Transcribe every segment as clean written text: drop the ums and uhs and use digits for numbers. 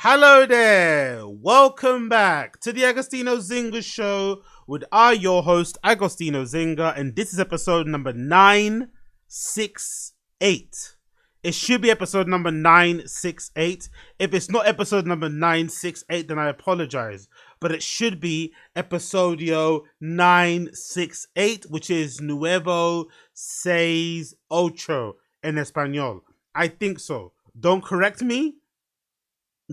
Hello there, welcome back to the Agostino Zinga Show with your host, Agostino Zinga, and this is episode number 968. It should be episode number 968. If it's not episode number 968, then I apologize. But it should be episodio 968, which is Nuevo Seis Ocho in Espanol. I think so. Don't correct me.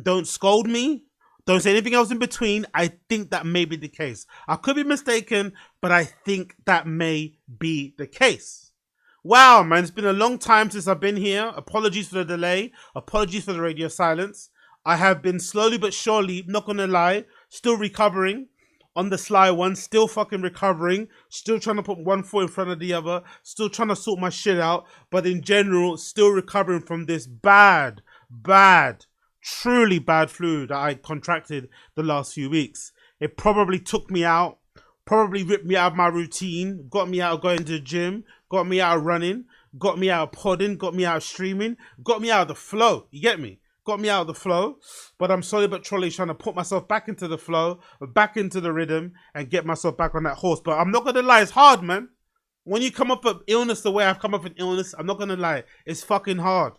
Don't scold me. Don't say anything else in between. I think that may be the case. I could be mistaken, but I think that may be the case. Wow, man, it's been a long time since I've been here. Apologies for the delay. Apologies for the radio silence. I have been slowly but surely, not gonna lie, still recovering on the sly one, still fucking recovering, still trying to put one foot in front of the other, still trying to sort my shit out, but in general, still recovering from this bad, truly bad flu that I contracted the last few weeks. It probably took me out, probably ripped me out of my routine, got me out of going to the gym, got me out of running, got me out of podding, got me out of streaming, got me out of the flow. You get me? Got me out of the flow, but I'm slowly but surely trying to put myself back into the flow, back into the rhythm, and get myself back on that horse. But I'm not gonna lie, it's hard, man. When you come up with illness the way I've come up with illness, I'm not gonna lie, it's fucking hard.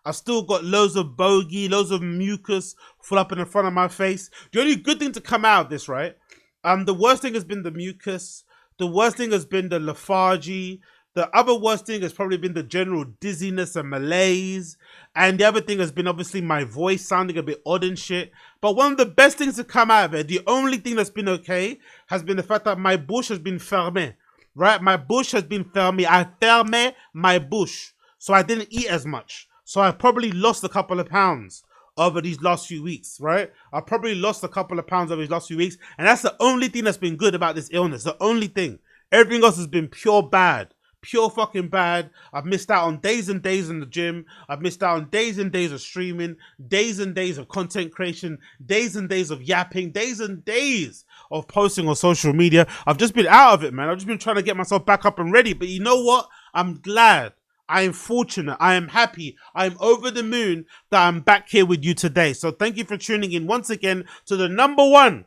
I've still got loads of bogey, loads of mucus full up in the front of my face. The only good thing to come out of this, right? The worst thing has been the mucus. The worst thing has been the lethargy. The other worst thing has probably been the general dizziness and malaise. And the other thing has been obviously my voice sounding a bit odd and shit. But one of the best things to come out of it, the only thing that's been okay, has been the fact that my bouche has been fermé. Right? My bouche has been fermé. I fermé my bouche. So I didn't eat as much. So I probably lost a couple of pounds over these last few weeks, right? I probably lost a couple of pounds over these last few weeks. And that's the only thing that's been good about this illness. The only thing. Everything else has been pure bad. Pure fucking bad. I've missed out on days and days in the gym. I've missed out on days and days of streaming. Days and days of content creation. Days and days of yapping. Days and days of posting on social media. I've just been out of it, man. I've just been trying to get myself back up and ready. But you know what? I'm glad. I am fortunate, I am happy, I am over the moon that I'm back here with you today. So thank you for tuning in once again to the number one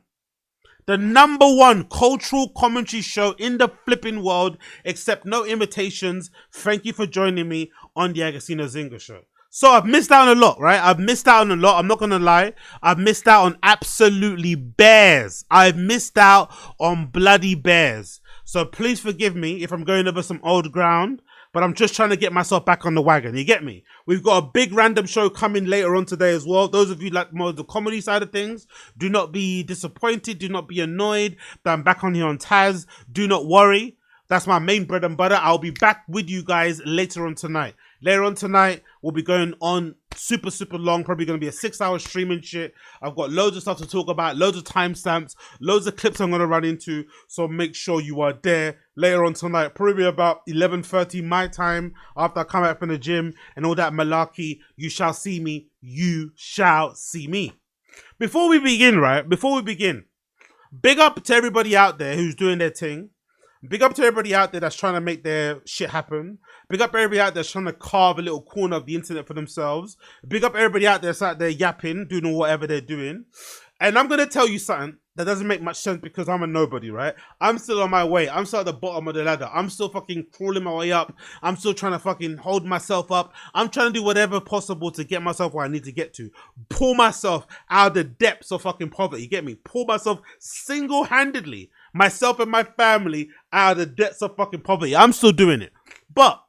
cultural commentary show in the flipping world, except no imitations. Thank you for joining me on the Agostino Zinga Show. So I've missed out on a lot, right? I've missed out on a lot, I'm not gonna lie. I've missed out on absolutely bears. I've missed out on bloody bears. So please forgive me if I'm going over some old ground. But I'm just trying to get myself back on the wagon. You get me? We've got a big random show coming later on today as well. Those of you like more of the comedy side of things, do not be disappointed. Do not be annoyed that I'm back on here on Tazs. Do not worry. That's my main bread and butter. I'll be back with you guys later on tonight. Later on tonight, we'll be going on super long. Probably going to be a 6-hour streaming shit. I've got loads of stuff to talk about, loads of timestamps, loads of clips I'm going to run into. So make sure you are there later on tonight. Probably about 11:30 my time after I come out from the gym and all that malarkey. You shall see me. You shall see me. Before we begin, big up to everybody out there who's doing their thing. Big up to everybody out there that's trying to make their shit happen. Big up everybody out there that's trying to carve a little corner of the internet for themselves. Big up everybody out there that's out there yapping, doing whatever they're doing. And I'm going to tell you something that doesn't make much sense because I'm a nobody, right? I'm still on my way. I'm still at the bottom of the ladder. I'm still fucking crawling my way up. I'm still trying to fucking hold myself up. I'm trying to do whatever possible to get myself where I need to get to. Pull myself out of the depths of fucking poverty. You get me? Pull myself single-handedly, myself and my family, out of the depths of fucking poverty. I'm still doing it. But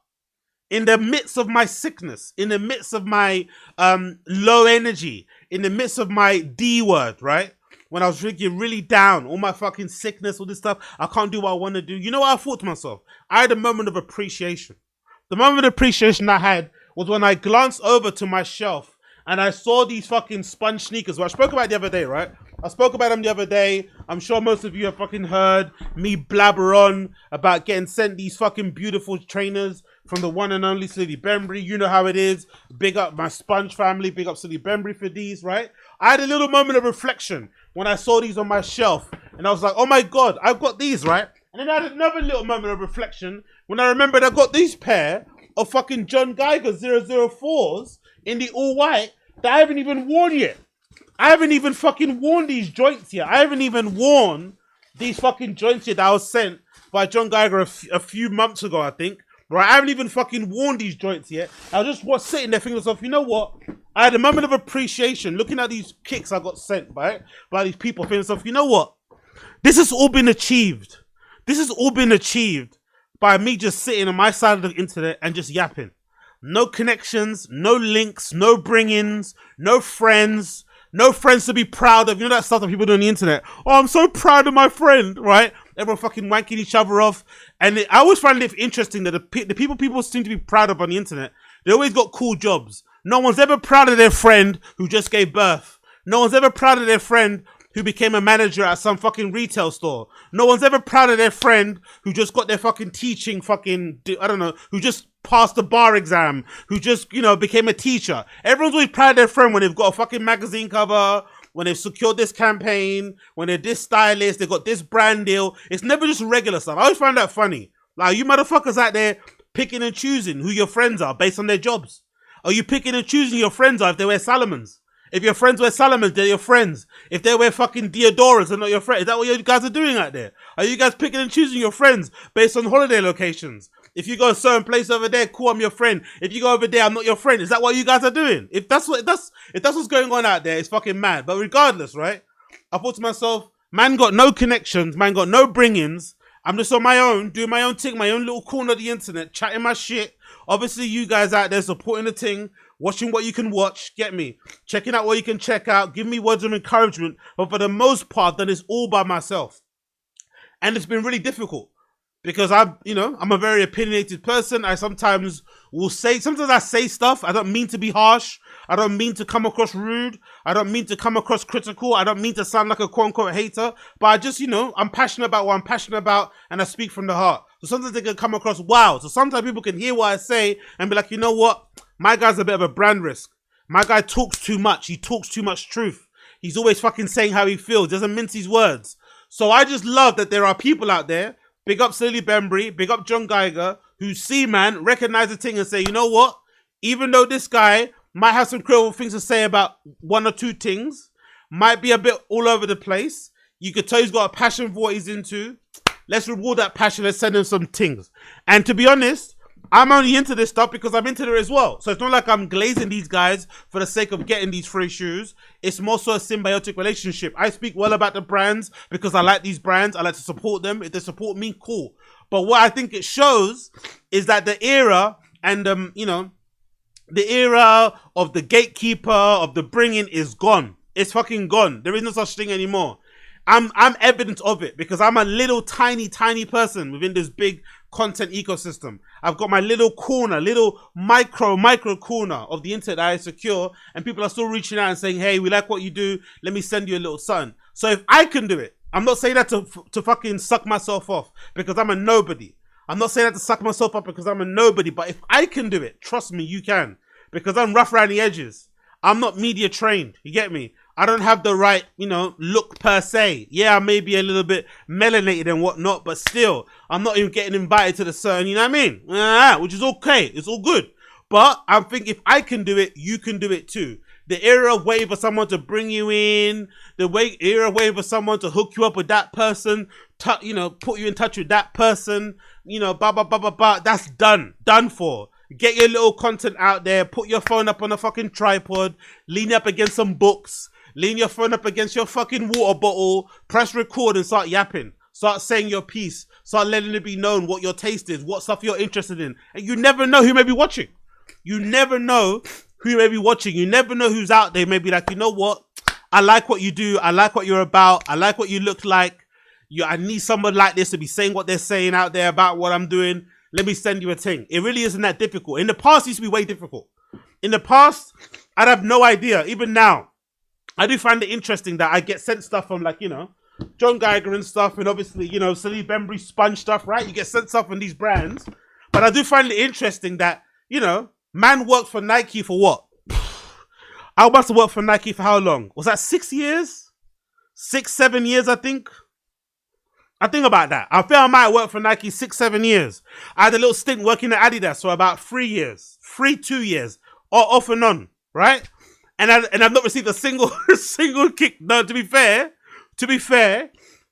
in the midst of my sickness, in the midst of my low energy, in the midst of my D word, right? When I was really down, all my fucking sickness, all this stuff, I can't do what I want to do. You know what I thought to myself? I had a moment of appreciation. The moment of appreciation I had was when I glanced over to my shelf and I saw these fucking Spunge sneakers, which I spoke about the other day, right? I spoke about them the other day. I'm sure most of you have fucking heard me blabber on about getting sent these fucking beautiful trainers from the one and only Salehe Bembury. You know how it is. Big up my Spunge family. Big up Salehe Bembury for these, right? I had a little moment of reflection when I saw these on my shelf. And I was like, oh my God, I've got these, right? And then I had another little moment of reflection when I remembered I got these pair of fucking John Geiger 004s in the all white that I haven't even worn yet. I haven't even fucking worn these joints yet. I haven't even worn these fucking joints yet that I was sent by John Geiger a few months ago, I think. Right, I haven't even fucking worn these joints yet. I was sitting there thinking to myself, you know what? I had a moment of appreciation looking at these kicks I got sent by these people, thinking to myself, you know what? This has all been achieved. This has all been achieved by me just sitting on my side of the internet and just yapping. No connections, no links, no bring-ins, no friends to be proud of. You know that stuff that people do on the internet? Oh, I'm so proud of my friend, right? Everyone fucking wanking each other off. And I always find it interesting that the people seem to be proud of on the internet, they always got cool jobs. No one's ever proud of their friend who just gave birth. No one's ever proud of their friend who became a manager at some fucking retail store. No one's ever proud of their friend who just got their fucking teaching who just passed the bar exam, who just, became a teacher. Everyone's always proud of their friend when they've got a fucking magazine cover, when they've secured this campaign, when they're this stylist, they got this brand deal. It's never just regular stuff. I always find that funny. Like, you motherfuckers out there picking and choosing who your friends are based on their jobs. Are you picking and choosing who your friends are if they wear Salomons? If your friends wear Salomons, they're your friends. If they wear fucking Diodoras, they're not your friends. Is that what you guys are doing out there? Are you guys picking and choosing your friends based on holiday locations? If you go a certain place over there, cool, I'm your friend. If you go over there, I'm not your friend. Is that what you guys are doing? If that's what's going on out there, it's fucking mad. But regardless, right? I thought to myself, man got no connections, man got no bring-ins. I'm just on my own, doing my own thing, my own little corner of the internet, chatting my shit. Obviously, you guys out there supporting the thing, watching what you can watch, get me, checking out what you can check out, give me words of encouragement. But for the most part, that is all by myself. And it's been really difficult because I'm a very opinionated person. I sometimes I say stuff. I don't mean to be harsh. I don't mean to come across rude. I don't mean to come across critical. I don't mean to sound like a quote unquote hater. But I just, I'm passionate about what I'm passionate about and I speak from the heart. So sometimes they can come across wild. So sometimes people can hear what I say and be like, you know what? My guy's a bit of a brand risk. My guy talks too much. He talks too much truth. He's always fucking saying how he feels. Doesn't mince his words. So I just love that there are people out there, big up Salehe Bembury, big up John Geiger, who see, man, recognize the thing and say, you know what? Even though this guy might have some critical things to say about one or two things, might be a bit all over the place, you could tell he's got a passion for what he's into. Let's reward that passion. Let's send him some things. And to be honest, I'm only into this stuff because I'm into it as well. So it's not like I'm glazing these guys for the sake of getting these free shoes. It's more so a symbiotic relationship. I speak well about the brands because I like these brands. I like to support them. If they support me, cool. But what I think it shows is that the era and, the era of the gatekeeper, of the bringing is gone. It's fucking gone. There is no such thing anymore. I'm evidence of it because I'm a little tiny person within this big content ecosystem. I've got my little corner, little micro corner of the internet that I secure, and people are still reaching out and saying, hey, we like what you do. Let me send you a little something. So if I can do it, I'm not saying that to fucking suck myself off because I'm a nobody. I'm not saying that to suck myself up because I'm a nobody, but if I can do it, trust me, you can. Because I'm rough around the edges. I'm not media trained. You get me? I don't have the right, look per se. Yeah, I may be a little bit melanated and whatnot, but still, I'm not even getting invited to the certain, you know what I mean? Which is okay. It's all good. But I think if I can do it, you can do it too. The era way for someone to bring you in, era way for someone to hook you up with that person, put you in touch with that person, that's done for. Get your little content out there, put your phone up on a fucking tripod, lean up against some books, lean your phone up against your fucking water bottle, press record and start yapping. Start saying your piece, start letting it be known what your taste is, what stuff you're interested in. And you never know who may be watching. You never know who may be watching. You never know who's out there. Maybe like, you know what? I like what you do. I like what you're about. I like what you look like. I need someone like this to be saying what they're saying out there about what I'm doing. Let me send you a thing. It really isn't that difficult. In the past, it used to be way difficult. In the past, I'd have no idea. Even now, I do find it interesting that I get sent stuff from John Geiger and stuff. And obviously, Salehe Bembury Spunge stuff, right? You get sent stuff from these brands. But I do find it interesting that, man worked for Nike for what? I must have worked for Nike for how long? Was that 6 years? 6, 7 years, I think. I think about that. I feel I might work for Nike 6, 7 years. I had a little stint working at Adidas for about 3 years. 2 years. Or off and on, right? and I've not received a single kick. No, to be fair,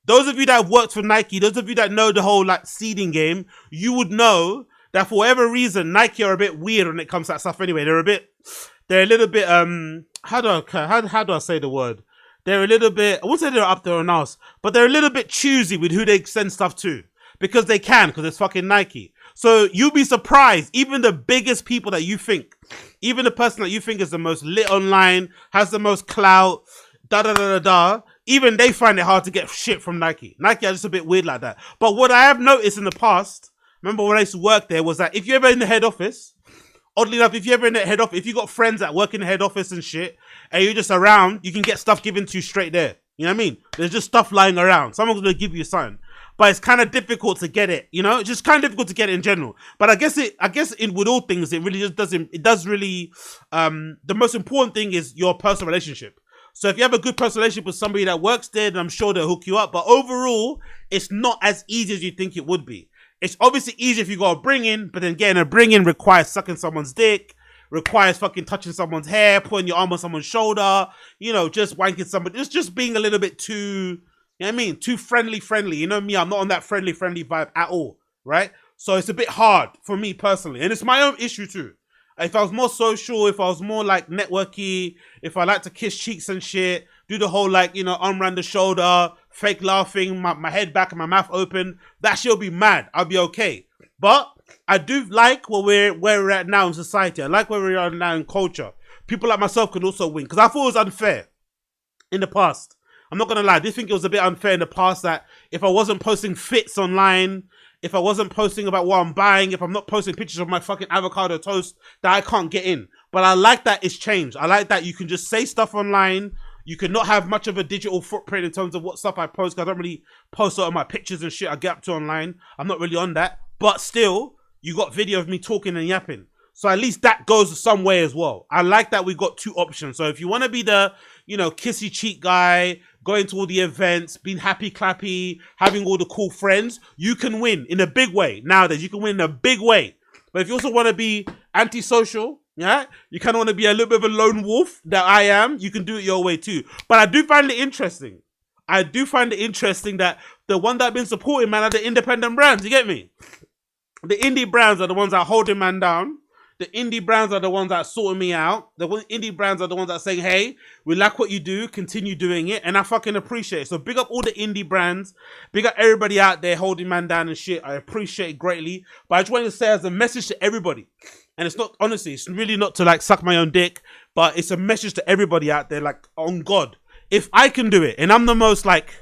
those of you that have worked for Nike, those of you that know the whole like seeding game, you would know that for whatever reason, Nike are a bit weird when it comes to that stuff. Anyway, they're a little bit how do I say the word? They're a little bit, I won't say they're up there on us, but they're a little bit choosy with who they send stuff to because they can, because it's fucking Nike. So you'll be surprised, even the biggest people that you think, even the person that you think is the most lit online, has the most clout, even they find it hard to get shit from Nike. Nike are just a bit weird like that. But what I have noticed in the past, remember when I used to work there, was that if you're ever in the head office, oddly enough, if you're ever in the head office, if you got friends that work in the head office and shit, and you're just around, you can get stuff given to you straight there. You know what I mean? There's just stuff lying around. Someone's going to give you something. But it's kind of difficult to get it, you know? It's just kind of difficult to get it in general. But I guess with all things, it really just doesn't, it does really, the most important thing is your personal relationship. So if you have a good personal relationship with somebody that works there, then I'm sure they'll hook you up. But overall, it's not as easy as you think it would be. It's obviously easy if you got a bring in, but then getting a bring in requires sucking someone's dick, requires fucking touching someone's hair, putting your arm on someone's shoulder, you know, just wanking somebody. It's just being a little bit too, you know what I mean? Too friendly. You know me, I'm not on that friendly vibe at all, right? So it's a bit hard for me personally. And it's my own issue too. If I was more social, if I was more like networky, if I like to kiss cheeks and shit, do the whole like, you know, arm around the shoulder, fake laughing, my head back and my mouth open, that shit'll be mad. I'll be okay. But I do like where we're at now in society. I like where we are now in culture. People like myself can also win. Because I thought it was unfair in the past. I'm not going to lie. I did think it was a bit unfair in the past that if I wasn't posting fits online, if I wasn't posting about what I'm buying, if I'm not posting pictures of my fucking avocado toast, that I can't get in. But I like that it's changed. I like that you can just say stuff online. You can not have much of a digital footprint in terms of what stuff I post. Because I don't really post a lot of my pictures and shit I get up to online. I'm not really on that. But still, you got video of me talking and yapping. So at least that goes some way as well. I like that we got two options. So if you want to be the, you know, kissy cheek guy, going to all the events, being happy clappy, having all the cool friends, you can win in a big way. Nowadays, you can win in a big way. But if you also want to be antisocial, yeah, you kind of want to be a little bit of a lone wolf that I am, you can do it your way too. But I do find it interesting. That the one that I've been supporting, man, are the independent brands. You get me? The indie brands are the ones that are holding man down. The indie brands are the ones that are sorting me out. The indie brands are the ones that are saying, hey, we like what you do, continue doing it. And I fucking appreciate it. So big up all the indie brands. Big up everybody out there holding man down and shit. I appreciate it greatly. But I just wanted to say as a message to everybody. And it's not, honestly, it's really not to like suck my own dick. But it's a message to everybody out there, like, on God. If I can do it, and I'm the most like,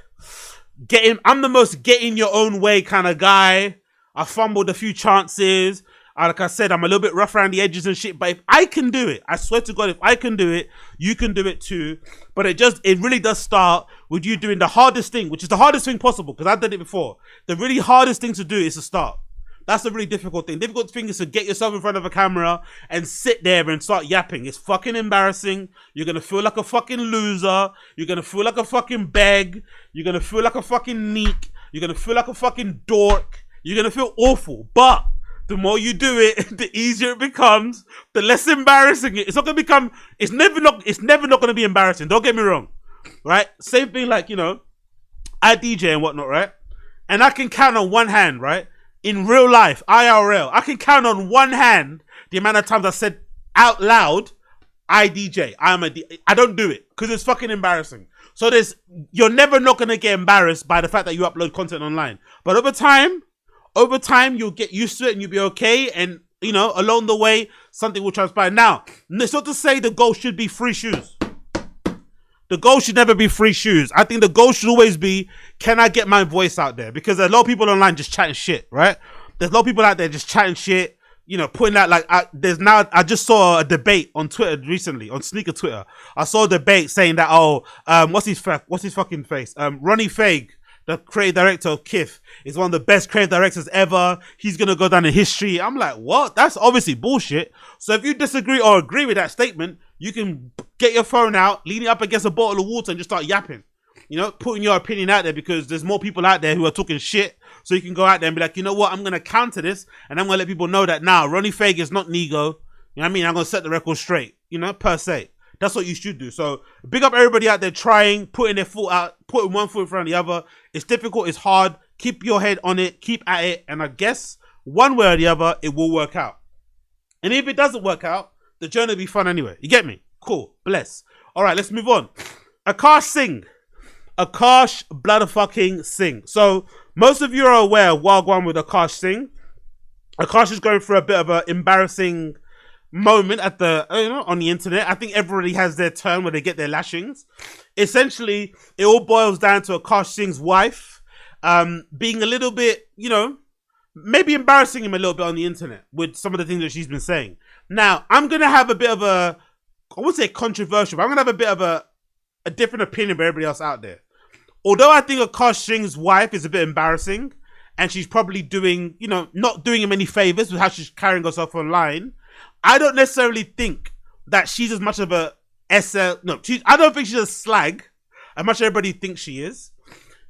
get in your own way kind of guy. I fumbled a few chances. Like I said, I'm a little bit rough around the edges and shit, but if I can do it, I swear to God, if I can do it, you can do it too. But it really does start with you doing the hardest thing, which is the hardest thing possible, because I've done it before. The really hardest thing to do is to start. That's the really difficult thing. Difficult thing is to get yourself in front of a camera and sit there and start yapping. It's fucking embarrassing. You're going to feel like a fucking loser. You're going to feel like a fucking beg. You're going to feel like a fucking neek. You're going to feel like a fucking dork. You're going to feel awful. But the more you do it, the easier it becomes, the less embarrassing it is. It's not going to become, it's never not going to be embarrassing. Don't get me wrong, right? Same thing like, you know, I DJ and whatnot, right? And I can count on one hand, right? In real life, IRL, I can count on one hand the amount of times I said out loud, I DJ, I don't do it because it's fucking embarrassing. So you're never not going to get embarrassed by the fact that you upload content online. But over time, you'll get used to it and you'll be okay. And, you know, along the way, something will transpire. Now, it's not to say the goal should be free shoes. The goal should never be free shoes. I think the goal should always be, can I get my voice out there? Because there's a lot of people online just chatting shit, right? There's a lot of people out there just chatting shit, you know, putting out like, I just saw a debate on Twitter recently, on sneaker Twitter. I saw a debate saying that, what's his fucking face? Ronnie Fag, the creative director of Kith, is one of the best creative directors ever. He's going to go down in history. I'm like, what? That's obviously bullshit. So if you disagree or agree with that statement, you can get your phone out, lean it up against a bottle of water and just start yapping. You know, putting your opinion out there because there's more people out there who are talking shit. So you can go out there and be like, you know what? I'm going to counter this and I'm going to let people know that now Ronnie Fag is not Nego. You know what I mean? I'm going to set the record straight, you know, per se. That's what you should do. So big up everybody out there trying, putting their foot out, putting one foot in front of the other. It's difficult, it's hard. Keep your head on it, keep at it, and I guess one way or the other, it will work out. And if it doesn't work out, the journey will be fun anyway. You get me? Cool. Bless. All right, let's move on. Akaash Singh. Akaash Bloodfucking Singh. So most of you are aware of Wagwan with Akaash Singh. Akaash is going through a bit of an embarrassing moment at the on the internet. I think everybody has their turn where they get their lashings. Essentially, it all boils down to Akaash Singh's wife being a little bit, maybe embarrassing him a little bit on the internet with some of the things that she's been saying. Now, I'm going to have a bit of a, I wouldn't say controversial, but I'm going to have a bit of a different opinion than everybody else out there. Although I think Akaash Singh's wife is a bit embarrassing, and she's probably doing, not doing him any favors with how she's carrying herself online, I don't necessarily think that she's as much of a I don't think she's a slag as much as everybody thinks she is.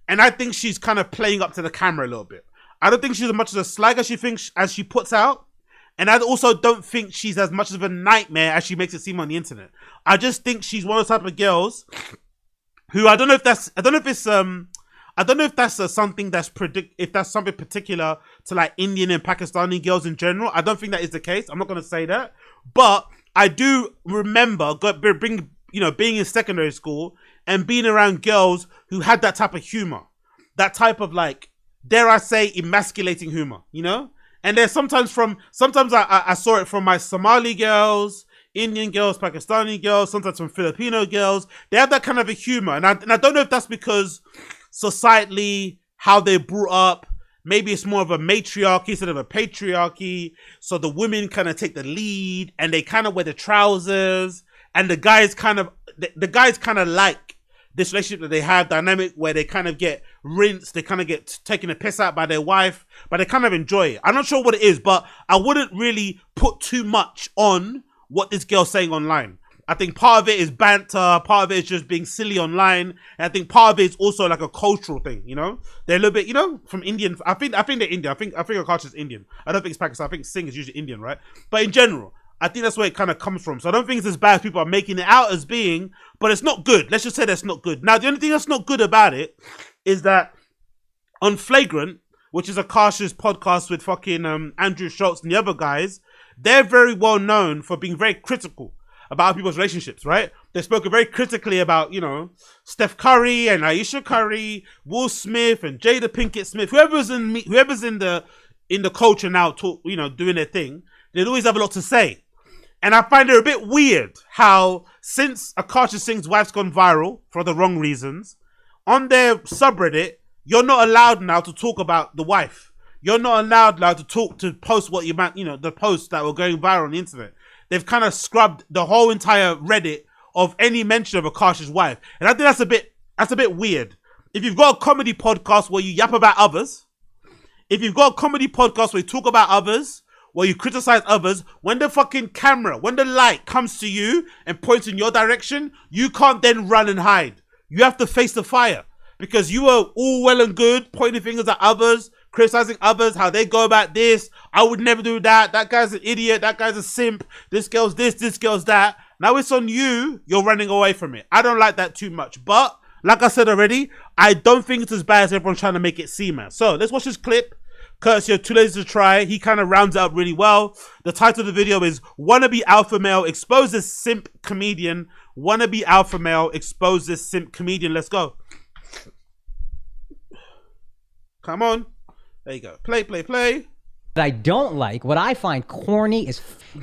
And I think she's kind of playing up to the camera a little bit. I don't think she's as much of a slag as she thinks, as she puts out. And I also don't think she's as much of a nightmare as she makes it seem on the internet. I just think she's one of the type of girls who I don't know if that's something particular to like Indian and Pakistani girls in general. I don't think that is the case. I'm not going to say that, but I do remember being in secondary school and being around girls who had that type of humor, that type of like, dare I say, emasculating humor, And there's sometimes I saw it from my Somali girls, Indian girls, Pakistani girls, sometimes from Filipino girls. They have that kind of a humor. And I don't know if that's because societally, how they're brought up, maybe it's more of a matriarchy instead of a patriarchy. So the women kind of take the lead and they kind of wear the trousers, and the guys kind of like this relationship that they have, dynamic, where they kind of get rinsed, they kind of get taken a piss out by their wife, but they kind of enjoy it. I'm not sure what it is, but I wouldn't really put too much on what this girl's saying online. I think part of it is banter, part of it is just being silly online, and I think part of it is also like a cultural thing, They're a little bit, from Indian. I think they're Indian. I think Akaash is Indian. I don't think it's Pakistan. I think Singh is usually Indian, right? But in general, I think that's where it kind of comes from. So I don't think it's as bad as people are making it out as being, but it's not good. Let's just say that's not good. Now, the only thing that's not good about it is that on Flagrant, which is Akaash's podcast with fucking Andrew Schultz and the other guys, they're very well known for being very critical about people's relationships, right? They spoke very critically about, Steph Curry and Aisha Curry, Will Smith and Jada Pinkett Smith, whoever's in the culture now, doing their thing. They'd always have a lot to say. And I find it a bit weird how, since Akaash Singh's wife's gone viral for the wrong reasons, on their subreddit, you're not allowed now to talk about the wife. You're not allowed now to post what the posts that were going viral on the internet. They've kind of scrubbed the whole entire Reddit of any mention of Akaash's wife. And I think that's a bit weird. If you've got a comedy podcast where you yap about others, if you've got a comedy podcast where you talk about others, where you criticize others, when the fucking camera, when the light comes to you and points in your direction, you can't then run and hide. You have to face the fire, because you are all well and good pointing fingers at others, criticizing others, how they go about this. I would never do that. That guy's an idiot. That guy's a simp. This girl's this girl's that. Now it's on you. You're running away from it. I don't like that too much. But like I said already, I don't think it's as bad as everyone's trying to make it seem, man. So let's watch this clip. Courtesy of Too Lazy to Try. He kind of rounds it up really well. The title of the video is Wannabe Alpha Male Exposes Simp Comedian. Wannabe Alpha Male Exposes Simp Comedian. Let's go. Come on. There you go. Play. What I don't like, what I find corny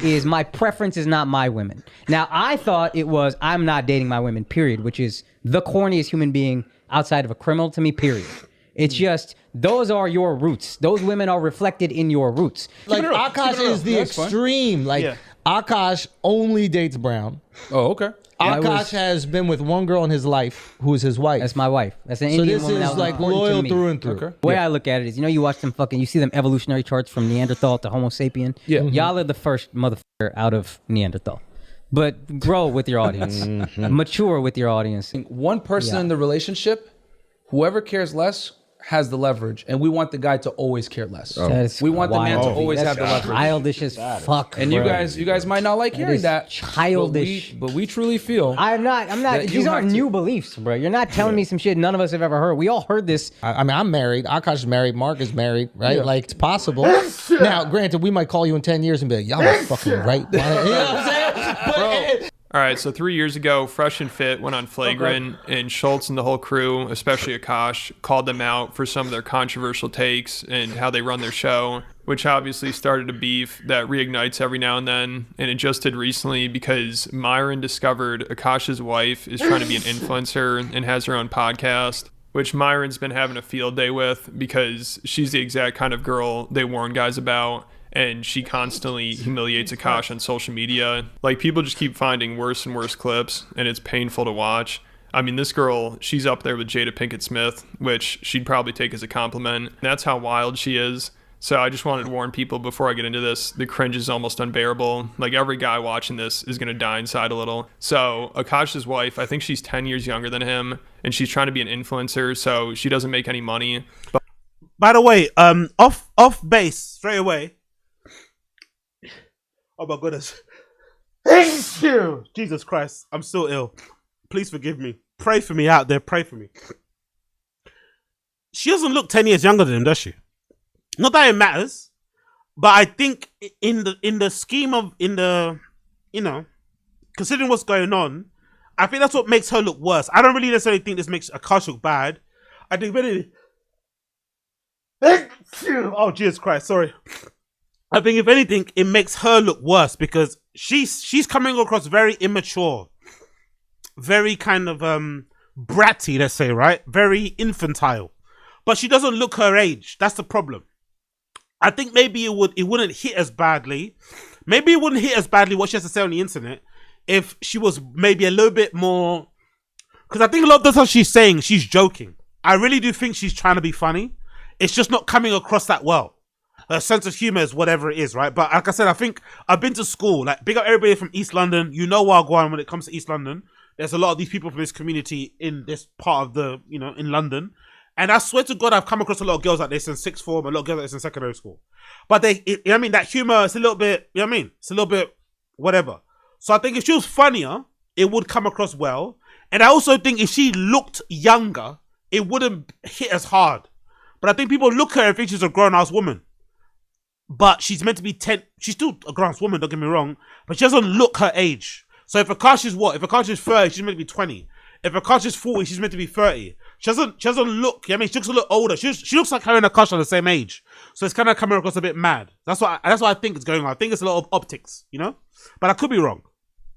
is my preference is not my women. Now, I thought it was I'm not dating my women, period, which is the corniest human being outside of a criminal to me, period. It's just, those are your roots. Those women are reflected in your roots. Like, Akaash is the extreme. Like, Akaash only dates brown. Oh, okay. Akaash has been with one girl in his life who is his wife. That's my wife. That's an Indian woman. So this is like loyal through and through. Okay. The way I look at it is, you watch them you see them evolutionary charts from Neanderthal to Homo sapien. Yeah. Y'all are the first motherfucker out of Neanderthal. But grow with your audience. Mature with your audience. One person in the relationship, whoever cares less, has the leverage, and we want the guy to always care less. We want the man to wild. always have the leverage. Childish as fuck. And bro. you guys might not like hearing that. Childish. But we truly feel. I'm not. These aren't new beliefs, bro. You're not telling me some shit none of us have ever heard. We all heard this. I mean, I'm married. Akaash is married. Mark is married, right? Yeah. Like, it's possible. Now, granted, we might call you in 10 years and be like, y'all are fucking right. You know what I'm saying? Bro. All right, so 3 years ago, Fresh and Fit went on Flagrant, and Schultz and the whole crew, especially Akaash, called them out for some of their controversial takes and how they run their show, which obviously started a beef that reignites every now and then. And it just did recently because Myron discovered Akaash's wife is trying to be an influencer and has her own podcast, which Myron's been having a field day with because she's the exact kind of girl they warn guys about. And she constantly humiliates Akaash on social media. Like, people just keep finding worse and worse clips, and it's painful to watch. I mean, this girl, she's up there with Jada Pinkett Smith, which she'd probably take as a compliment. That's how wild she is. So I just wanted to warn people before I get into this, the cringe is almost unbearable. Like, every guy watching this is going to die inside a little. So Akaash's wife, I think she's 10 years younger than him, and she's trying to be an influencer, so she doesn't make any money. But by the way, off base straight away. Oh my goodness. Jesus Christ. I'm still ill. Please forgive me. Pray for me out there. Pray for me. She doesn't look 10 years younger than him, does she? Not that it matters, but I think in the scheme of, considering what's going on, I think that's what makes her look worse. I don't really necessarily think this makes Akaash look bad. I think really... Oh, Jesus Christ. Sorry. I think if anything, it makes her look worse because she's coming across very immature, very kind of bratty, let's say, right? Very infantile, but she doesn't look her age. That's the problem. I think maybe it wouldn't hit as badly. Maybe it wouldn't hit as badly what she has to say on the internet if she was maybe a little bit more. Because I think a lot of the stuff she's saying, she's joking. I really do think she's trying to be funny. It's just not coming across that well. Her sense of humor is whatever it is, right? But like I said, I think I've been to school. Like, big up everybody from East London. You know Wagwan when it comes to East London. There's a lot of these people from this community in this part of the, in London. And I swear to God, I've come across a lot of girls like this in sixth form, a lot of girls like this in secondary school. But that humor is a little bit, it's a little bit whatever. So I think if she was funnier, it would come across well. And I also think if she looked younger, it wouldn't hit as hard. But I think people look at her and think she's a grown-ass woman. But she's meant to be 10. She's still a grown-ass woman, don't get me wrong. But she doesn't look her age. So if Akaash is what? If Akaash is 30, she's meant to be 20. If Akaash is 40, she's meant to be 30. She doesn't look, she looks a little older. She looks like her and Akaash are the same age. So it's kind of coming across a bit mad. That's what I think is going on. I think it's a lot of optics, But I could be wrong.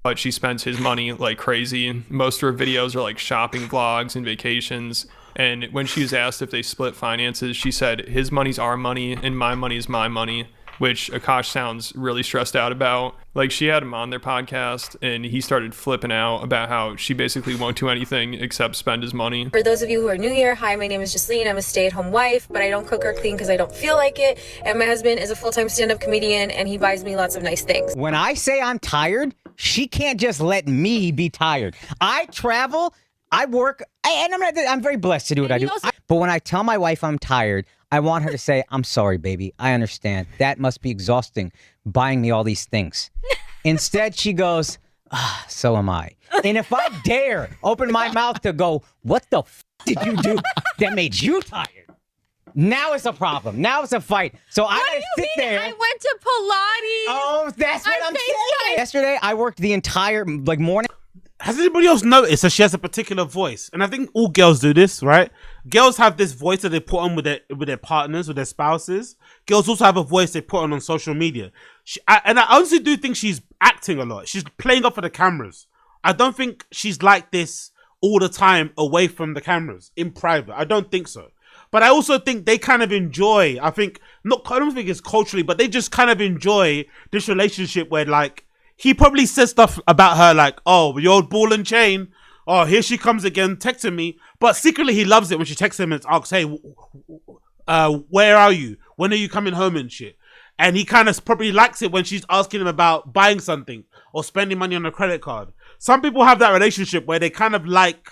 But she spends his money like crazy. Most of her videos are like shopping vlogs and vacations. And when she was asked if they split finances, she said, his money's our money and my money is my money, which Akaash sounds really stressed out about. Like, she had him on their podcast and he started flipping out about how she basically won't do anything except spend his money. For those of you who are new here, hi, my name is Jasleen. I'm a stay-at-home wife, but I don't cook or clean because I don't feel like it. And my husband is a full-time stand-up comedian and he buys me lots of nice things. When I say I'm tired, she can't just let me be tired. I travel, I work, and I'm very blessed to do what I do. But when I tell my wife I'm tired, I want her to say, I'm sorry, baby. I understand. That must be exhausting, buying me all these things. Instead, she goes, so am I. And if I dare open my mouth to go, what the f did you do that made you tired? Now it's a problem. Now it's a fight. So I gotta sit there. I went to Pilates. Oh, that's what I'm saying. Yesterday, I worked the entire morning. Has anybody else noticed that she has a particular voice? And I think all girls do this, right? Girls have this voice that they put on with their partners, with their spouses. Girls also have a voice they put on social media. And I honestly do think she's acting a lot. She's playing up for the cameras. I don't think she's like this all the time away from the cameras in private. I don't think so. But I also think they kind of enjoy, I don't think it's culturally, but they just kind of enjoy this relationship where, like, he probably says stuff about her like, oh, your old ball and chain. Oh, here she comes again, texting me. But secretly he loves it when she texts him and asks, hey, where are you? When are you coming home and shit? And he kind of probably likes it when she's asking him about buying something or spending money on a credit card. Some people have that relationship where they kind of like,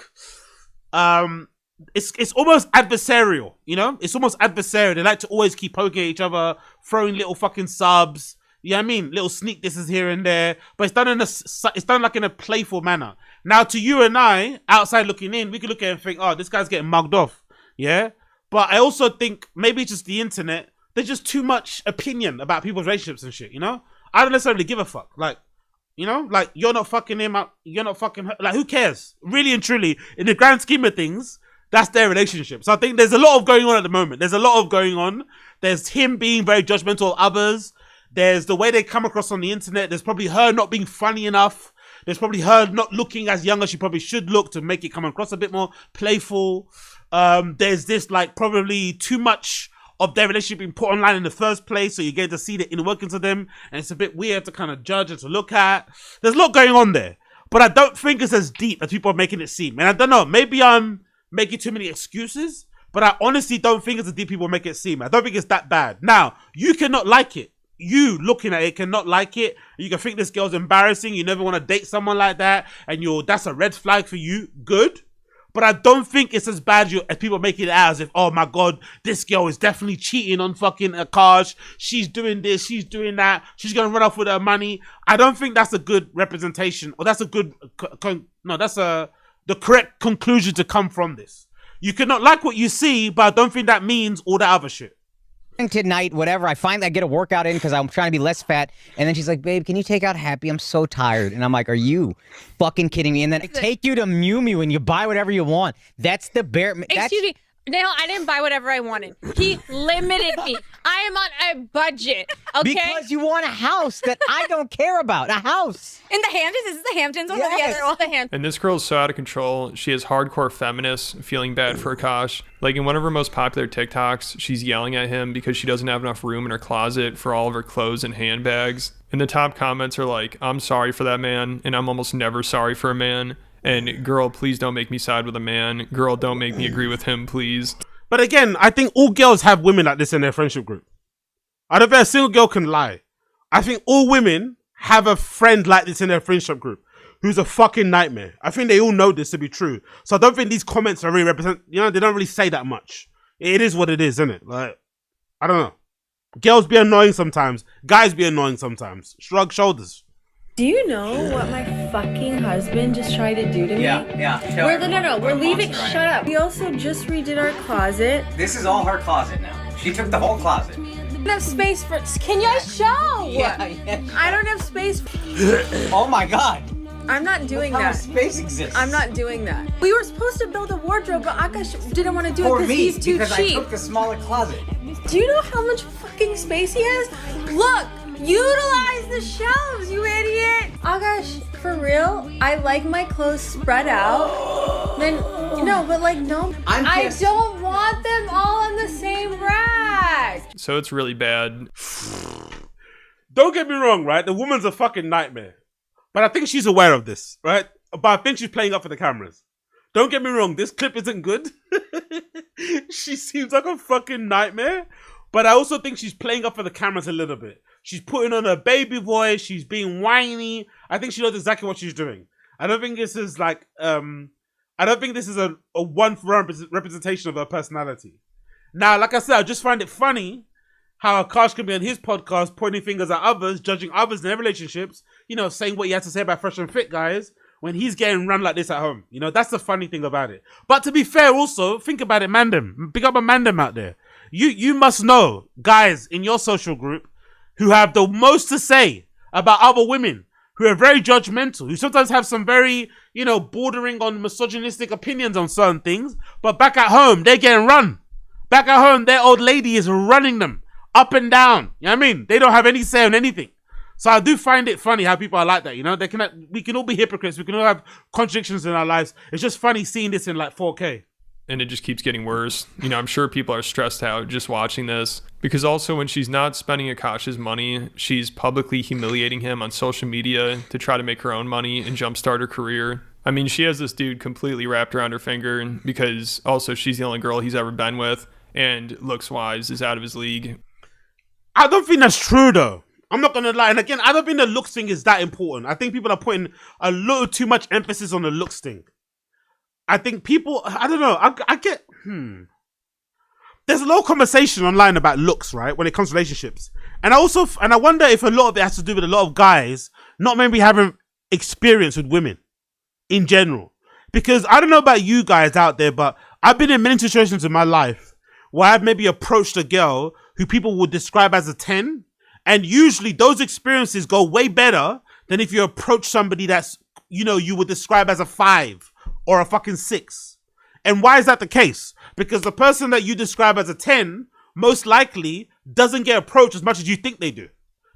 it's almost adversarial, you know? It's almost adversarial. They like to always keep poking at each other, throwing little fucking subs. You know what I mean? Little sneak disses here and there. But it's done like in a playful manner. Now, to you and I, outside looking in, we could look at it and think, oh, this guy's getting mugged off. Yeah? But I also think maybe it's just the internet. There's just too much opinion about people's relationships and shit, you know? I don't necessarily give a fuck. Like, you know? Like, you're not fucking him up. You're not fucking her. Like, who cares? Really and truly, in the grand scheme of things, that's their relationship. So I think there's a lot of going on at the moment. There's a lot of going on. There's him being very judgmental of others. There's the way they come across on the internet. There's probably her not being funny enough. There's probably her not looking as young as she probably should look to make it come across a bit more playful. There's this like probably too much of their relationship being put online in the first place, so you get to see the inner workings of them, and it's a bit weird to kind of judge and to look at. There's a lot going on there, but I don't think it's as deep as people are making it seem. And I don't know, maybe I'm making too many excuses, but I honestly don't think it's as deep people make it seem. I don't think it's that bad. Now, you cannot like it. You looking at it cannot like it. You can think this girl's embarrassing. You never want to date someone like that, and that's a red flag for you. Good. But I don't think it's as bad as people make it out as if, oh my God, this girl is definitely cheating on fucking Akaash. She's doing this, she's doing that. She's going to run off with her money. I don't think that's a good representation, or that's a good, that's the correct conclusion to come from this. You cannot like what you see, but I don't think that means all that other shit. Tonight, whatever, I finally get a workout in because I'm trying to be less fat, and then she's like, babe, can you take out Happy? I'm so tired. And I'm like, are you fucking kidding me? And then I take you to Mew Mew and you buy whatever you want. That's the bare... Excuse me. No, I didn't buy whatever I wanted. He limited me. I am on a budget, okay? Because you want a house that I don't care about. A house. In the Hamptons? Is this the Hamptons? Yes. Yeah, they're all the Hamptons. And this girl's so out of control. She has hardcore feminists feeling bad for Akaash. Like in one of her most popular TikToks, she's yelling at him because she doesn't have enough room in her closet for all of her clothes and handbags. And the top comments are like, I'm sorry for that man, and I'm almost never sorry for a man. And girl, please don't make me side with a man. Girl, don't make me agree with him, please. But again, I think all girls have women like this in their friendship group. I don't think a single girl can lie. I think all women have a friend like this in their friendship group who's a fucking nightmare. I think they all know this to be true. So I don't think these comments are really they don't really say that much. It is what it is, isn't it? Like, I don't know. Girls be annoying sometimes. Guys be annoying sometimes. Shrug shoulders. Do you know what my fucking husband just tried to do to me? Yeah. We're leaving. Shut up. We also just redid our closet. This is all her closet now. She took the whole closet. I don't have space for. Can you guys show? Yeah. I don't have space. Oh my God. I'm not doing Look how that. Space exists. I'm not doing that. We were supposed to build a wardrobe, but Akaash didn't want to do For it me, because he's too because cheap. I took the smaller closet. Do you know how much fucking space he has? Look, utilize the shelves, you idiot. Akaash, for real, I like my clothes spread out. Then, no. I don't want them all on the same rack. So it's really bad. Don't get me wrong, right? The woman's a fucking nightmare. But I think she's aware of this, right? But I think she's playing up for the cameras. Don't get me wrong, this clip isn't good. She seems like a fucking nightmare. But I also think she's playing up for the cameras a little bit. She's putting on her baby voice. She's being whiny. I think she knows exactly what she's doing. I don't think this is like, I don't think this is a one-for-one representation of her personality. Now, like I said, I just find it funny how Akaash can be on his podcast pointing fingers at others, judging others in their relationships, saying what he has to say about fresh and fit guys when he's getting run like this at home. That's the funny thing about it. But to be fair also, think about it, Mandem. Big up a Mandem out there. You must know guys in your social group who have the most to say about other women, who are very judgmental, who sometimes have some very, bordering on misogynistic opinions on certain things, but back at home, they're getting run. Back at home, their old lady is running them up and down. You know what I mean? They don't have any say on anything. So I do find it funny how people are like that, we can all be hypocrites. We can all have contradictions in our lives. It's just funny seeing this in like 4K. And it just keeps getting worse. I'm sure people are stressed out just watching this. Because also when she's not spending Akaash's money, she's publicly humiliating him on social media to try to make her own money and jumpstart her career. I mean, she has this dude completely wrapped around her finger because also she's the only girl he's ever been with. And looks-wise is out of his league. I don't think that's true though. I'm not gonna lie. And again, I don't think the looks thing is that important. I think people are putting a little too much emphasis on the looks thing. I think people, I don't know, I get, there's a lot of conversation online about looks, right, when it comes to relationships. And I wonder if a lot of it has to do with a lot of guys not maybe having experience with women in general. Because I don't know about you guys out there, but I've been in many situations in my life where I've maybe approached a girl who people would describe as a 10. And usually those experiences go way better than if you approach somebody that's, you know, you would describe as a 5 or a fucking 6. And why is that the case? Because the person that you describe as a 10 most likely doesn't get approached as much as you think they do.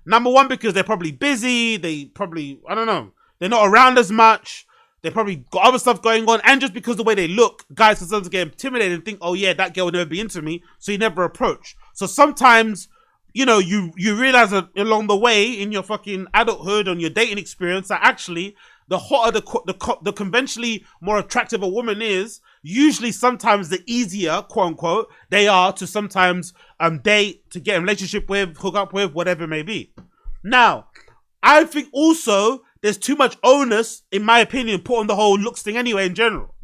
Number one, because they're probably busy. They probably, I don't know, they're not around as much. They probably got other stuff going on. And just because of the way they look, guys can sometimes get intimidated and think, oh yeah, that girl will never be into me. So you never approach. So sometimes, you know, you realize that along the way in your fucking adulthood, on your dating experience, that actually the hotter the conventionally more attractive a woman is, usually sometimes the easier, quote unquote, they are to sometimes date, to get in a relationship with, hook up with, whatever it may be. Now, I think also there's too much onus, in my opinion, put on the whole looks thing anyway in general.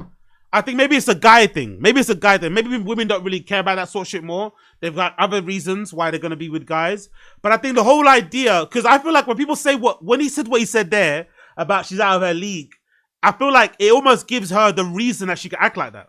I think maybe it's a guy thing. Maybe women don't really care about that sort of shit more. They've got other reasons why they're going to be with guys. But I think the whole idea, because I feel like when people say when he said what he said there about she's out of her league, I feel like it almost gives her the reason that she can act like that.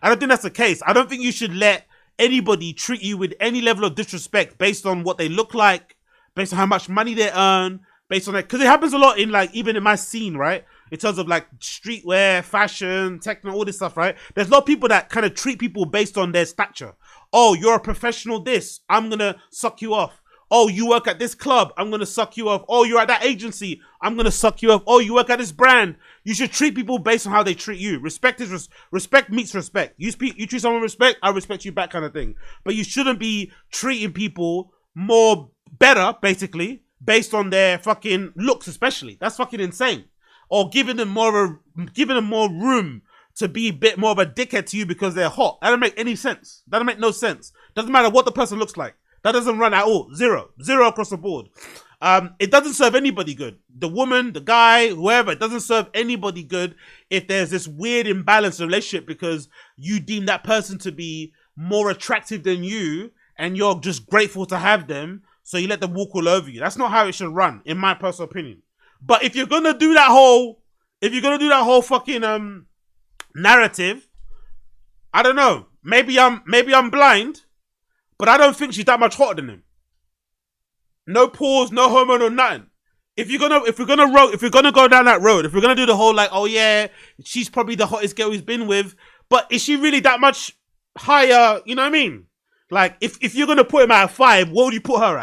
I don't think that's the case. I don't think you should let anybody treat you with any level of disrespect based on what they look like, based on how much money they earn, based on that. Because it happens a lot in like, even in my scene, right? In terms of like streetwear, fashion, techno, all this stuff, right? There's a lot of people that kind of treat people based on their stature. Oh, you're a professional this, I'm gonna suck you off. Oh, you work at this club, I'm gonna suck you off. Oh, you're at that agency, I'm gonna suck you off. Oh, you work at this brand. You should treat people based on how they treat you. Respect meets respect. You treat someone with respect, I respect you back, kind of thing. But you shouldn't be treating people better, basically, based on their fucking looks, especially. That's fucking insane. Or giving them more room to be a bit more of a dickhead to you because they're hot. That doesn't make any sense. That doesn't make no sense. Doesn't matter what the person looks like. That doesn't run at all. Zero across the board. It doesn't serve anybody good. The woman, the guy, whoever, it doesn't serve anybody good if there's this weird imbalance in a relationship because you deem that person to be more attractive than you and you're just grateful to have them, so you let them walk all over you. That's not how it should run, in my personal opinion. But if you're gonna do that whole fucking narrative, I don't know. Maybe I'm blind, but I don't think she's that much hotter than him. No pause, no homo, no nothing. If we're gonna go down that road, if we're gonna do the whole like, oh yeah, she's probably the hottest girl he's been with, but is she really that much higher? You know what I mean? Like, if you're gonna put him at a 5, what would you put her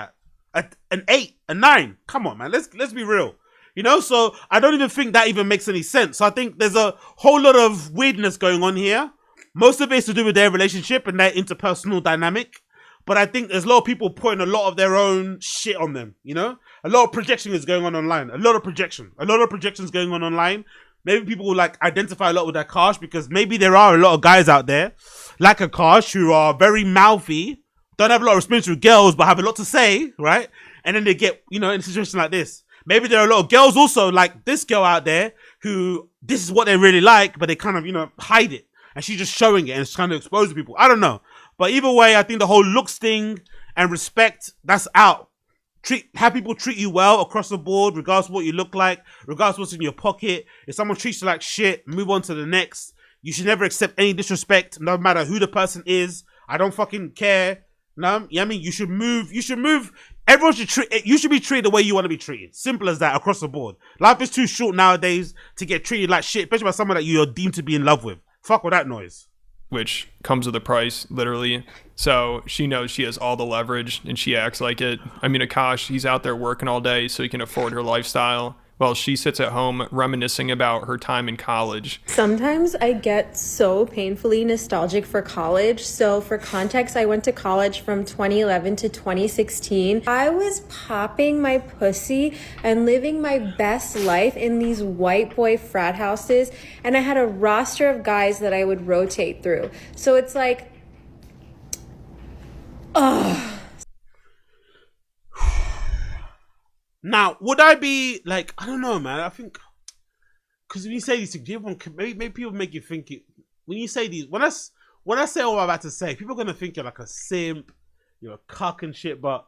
at? An 8, a 9? Come on, man. Let's be real. You know, so I don't even think that even makes any sense. So I think there's a whole lot of weirdness going on here. Most of it is to do with their relationship and their interpersonal dynamic. But I think there's a lot of people putting a lot of their own shit on them, you know? A lot of projection is going on online. A lot of projections going on online. Maybe people will like identify a lot with Akaash because maybe there are a lot of guys out there like Akaash who are very mouthy, don't have a lot of experience with girls, but have a lot to say, right? And then they get, you know, in a situation like this. Maybe there are a lot of girls also like this girl out there who this is what they really like, but they kind of, you know, hide it. And she's just showing it and it's trying to expose to people. I don't know. But either way, I think the whole looks thing and respect, that's out. Have people treat you well across the board, regardless of what you look like, regardless of what's in your pocket. If someone treats you like shit, move on to the next. You should never accept any disrespect, no matter who the person is. I don't fucking care. No, you know what I mean? You should move. Everyone you should be treated the way you want to be treated. Simple as that, across the board. Life is too short nowadays to get treated like shit, especially by someone that you're deemed to be in love with. Fuck with that noise. Which comes with a price, literally. So she knows she has all the leverage and she acts like it. I mean, Akaash, he's out there working all day so he can afford her lifestyle. Well, she sits at home reminiscing about her time in college. Sometimes I get so painfully nostalgic for college. So for context, I went to college from 2011 to 2016. I was popping my pussy and living my best life in these white boy frat houses. And I had a roster of guys that I would rotate through. So it's like, ugh. Now, would I be like, I don't know, man. I think because when you say these things, maybe people make you think when you say these, when I say what I'm about to say, people are gonna think you're like a simp, you're a cuck and shit. But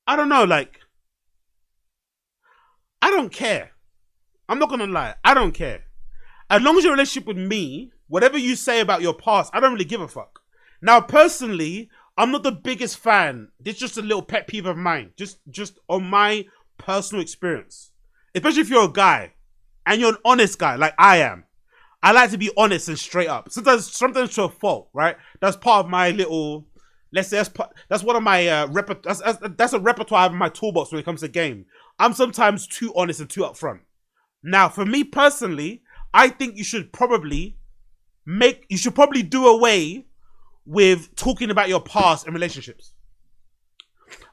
I don't know, like, I don't care. I'm not gonna lie, I don't care. As long as your relationship with me, whatever you say about your past, I don't really give a fuck. Now, personally, I'm not the biggest fan. This is just a little pet peeve of mine, just on my personal experience. Especially if you're a guy and you're an honest guy like I am. I like to be honest and straight up. Sometimes to a fault, right? That's part of my little, let's say that's one of my that's a repertoire I have in my toolbox when it comes to game. I'm sometimes too honest and too upfront. Now, for me personally, I think you should probably do away with talking about your past and relationships.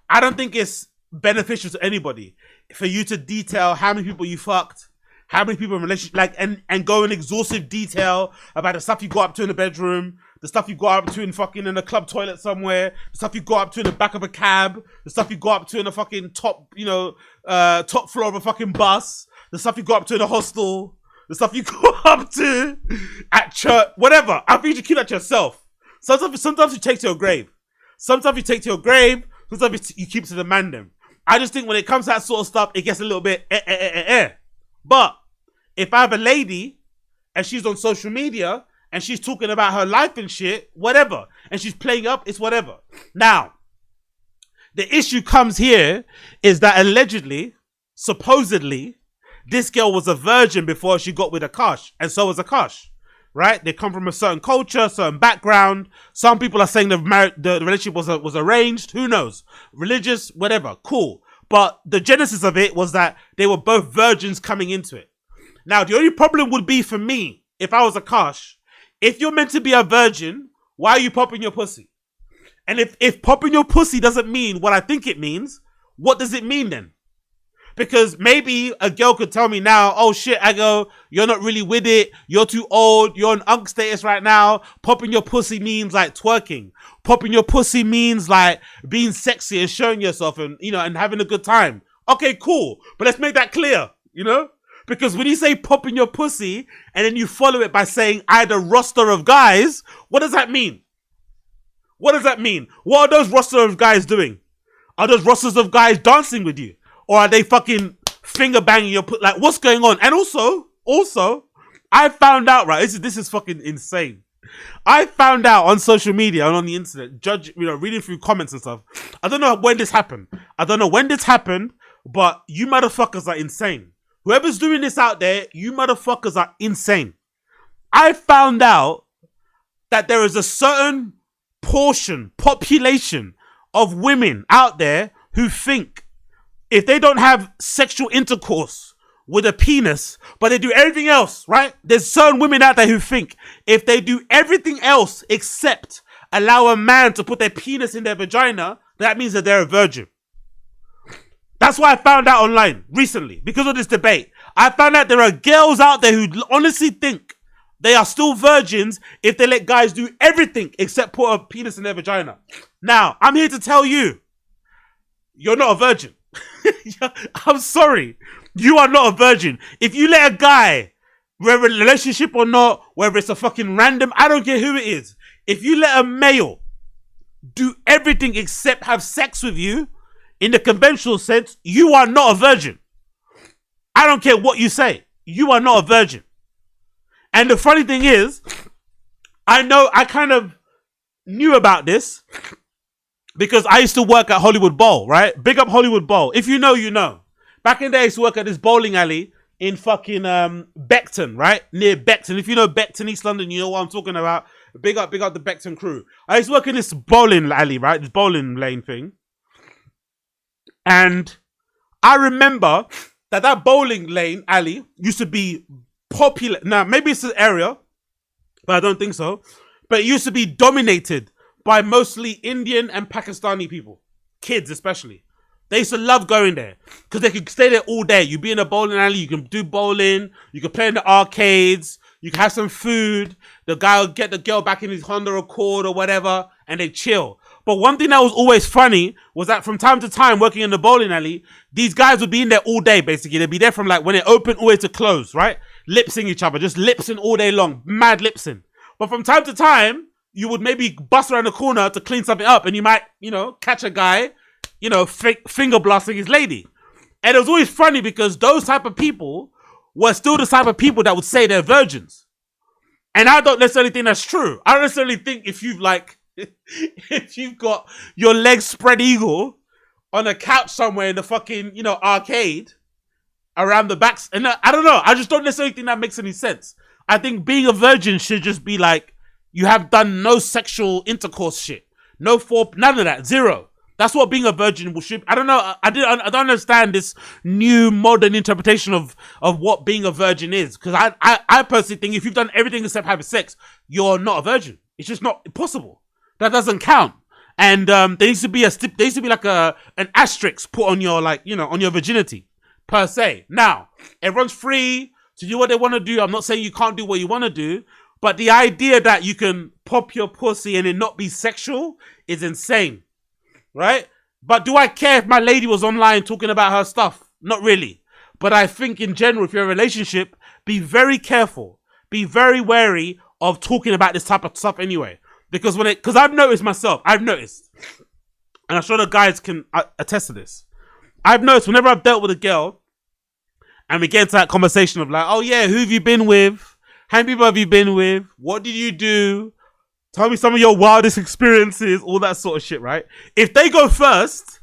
I don't think it's beneficial to anybody for you to detail how many people you fucked, how many people in relationship, like, and go in exhaustive detail about the stuff you got up to in the bedroom, the stuff you got up to in a club toilet somewhere, the stuff you got up to in the back of a cab, the stuff you got up to in a fucking top floor of a fucking bus, the stuff you got up to in a hostel, the stuff you got up to at church, whatever. I think you should keep that to yourself. Sometimes you take to your grave. Sometimes you take to your grave, sometimes you keep to the mandem. I just think when it comes to that sort of stuff, it gets a little bit But if I have a lady and she's on social media and she's talking about her life and shit, whatever, and she's playing up, it's whatever. Now, the issue comes here is that allegedly, supposedly, this girl was a virgin before she got with Akaash, and so was Akaash. Right? They come from a certain culture, certain background. Some people are saying the relationship was arranged. Who knows? Religious, whatever. Cool. But the genesis of it was that they were both virgins coming into it. Now, the only problem would be for me, if I was Akaash, if you're meant to be a virgin, why are you popping your pussy? And if popping your pussy doesn't mean what I think it means, what does it mean then? Because maybe a girl could tell me now, oh shit, Ago, you're not really with it. You're too old. You're on unk status right now. Popping your pussy means like twerking. Popping your pussy means like being sexy and showing yourself and, and having a good time. Okay, cool. But let's make that clear, Because when you say popping your pussy and then you follow it by saying I had a roster of guys, what does that mean? What does that mean? What are those roster of guys doing? Are those rosters of guys dancing with you? Or are they fucking finger banging your like what's going on? And also, I found out, right? This is fucking insane. I found out on social media and on the internet, reading through comments and stuff. I don't know when this happened. But you motherfuckers are insane. Whoever's doing this out there, you motherfuckers are insane. I found out that there is a certain population of women out there who think if they don't have sexual intercourse with a penis, but they do everything else, right? There's certain women out there who think if they do everything else except allow a man to put their penis in their vagina, that means that they're a virgin. That's what I found out online recently because of this debate. I found out there are girls out there who honestly think they are still virgins if they let guys do everything except put a penis in their vagina. Now, I'm here to tell you, you're not a virgin. I'm sorry. You are not a virgin. If you let a guy, whether a relationship or not, whether it's a fucking random, I don't care who it is. If you let a male do everything except have sex with you, in the conventional sense, you are not a virgin. I don't care what you say. You are not a virgin. And the funny thing is, I kind of knew about this because I used to work at Hollywood Bowl, right? Big up Hollywood Bowl. If you know, you know. Back in the day, I used to work at this bowling alley in fucking Beckton, right? Near Beckton. If you know Beckton, East London, you know what I'm talking about. Big up the Beckton crew. I used to work in this bowling alley, right? This bowling lane thing. And I remember that bowling lane alley used to be popular. Now, maybe it's an area, but I don't think so. But it used to be dominated by mostly Indian and Pakistani people. Kids, especially. They used to love going there because they could stay there all day. You be in a bowling alley, you can do bowling, you can play in the arcades, you can have some food. The guy will get the girl back in his Honda Accord or whatever, and they chill. But one thing that was always funny was that from time to time, working in the bowling alley, these guys would be in there all day, basically. They'd be there from like when it opened all the way to close, right? Lip-sync each other, just lip-sync all day long, mad lip-sync. But from time to time, you would maybe bust around the corner to clean something up, and you might, catch a guy, finger blasting his lady. And it was always funny because those type of people were still the type of people that would say they're virgins. And I don't necessarily think that's true. I don't necessarily think if you've got your legs spread eagle on a couch somewhere in the fucking, arcade around the backs. And I don't know. I just don't necessarily think that makes any sense. I think being a virgin should just be like, you have done no sexual intercourse shit. None of that. Zero. That's what being a virgin should. I don't know. I don't understand this new modern interpretation of what being a virgin is. Because I personally think if you've done everything except having sex, you're not a virgin. It's just not possible. That doesn't count. And there needs to be like an asterisk put on your on your virginity per se. Now everyone's free to do what they want to do. I'm not saying you can't do what you want to do, but the idea that you can pop your pussy and it not be sexual is insane. Right? But do I care if my lady was online talking about her stuff? Not really. But I think in general, if you're in a relationship, be very careful. Be very wary of talking about this type of stuff anyway. Because I've noticed myself, and I'm sure the guys can attest to this. I've noticed whenever I've dealt with a girl, and we get into that conversation of like, oh yeah, who have you been with? How many people have you been with? What did you do? Tell me some of your wildest experiences, all that sort of shit, right? If they go first,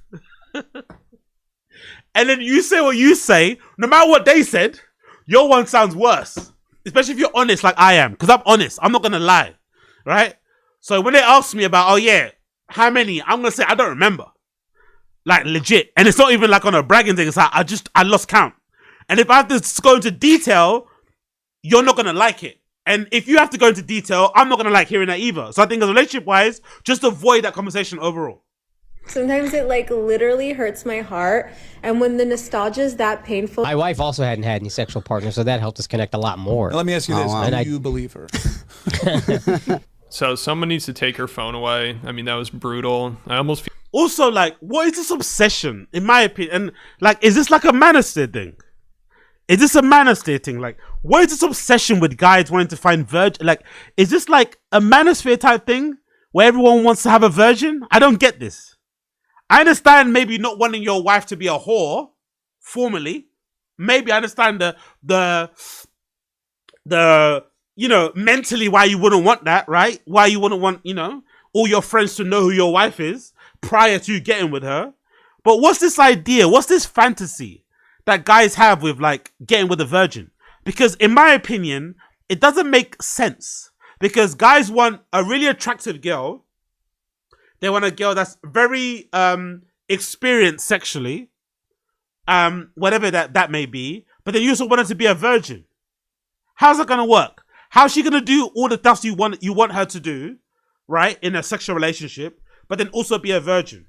and then you say what you say, no matter what they said, your one sounds worse. Especially if you're honest like I am. Because I'm honest. I'm not going to lie. Right? So when they ask me about, oh yeah, how many? I'm going to say, I don't remember. Like legit. And it's not even like on a bragging thing. It's like, I lost count. And if I have to go into detail, you're not going to like it. And if you have to go into detail, I'm not going to like hearing that either. So I think as relationship-wise, just avoid that conversation overall. Sometimes it literally hurts my heart. And when the nostalgia is that painful. My wife also hadn't had any sexual partners, so that helped us connect a lot more. Now, let me ask you this. Do you believe her? So someone needs to take her phone away. I mean, that was brutal. I almost feel... Also, what is this obsession, in my opinion? And, is this like a manosphere thing? Is this a manosphere thing? What is this obsession with guys wanting to find virgin? Is this like a manosphere type thing where everyone wants to have a virgin? I don't get this. I understand maybe not wanting your wife to be a whore, formally. Maybe I understand the mentally why you wouldn't want that, right? Why you wouldn't want, all your friends to know who your wife is prior to you getting with her. But what's this idea? What's this fantasy that guys have with getting with a virgin? Because in my opinion, it doesn't make sense. Because guys want a really attractive girl. They want a girl that's very experienced sexually, whatever that may be. But then you also want her to be a virgin. How's that gonna work? How's she gonna do all the stuff you want her to do, right, in a sexual relationship, but then also be a virgin?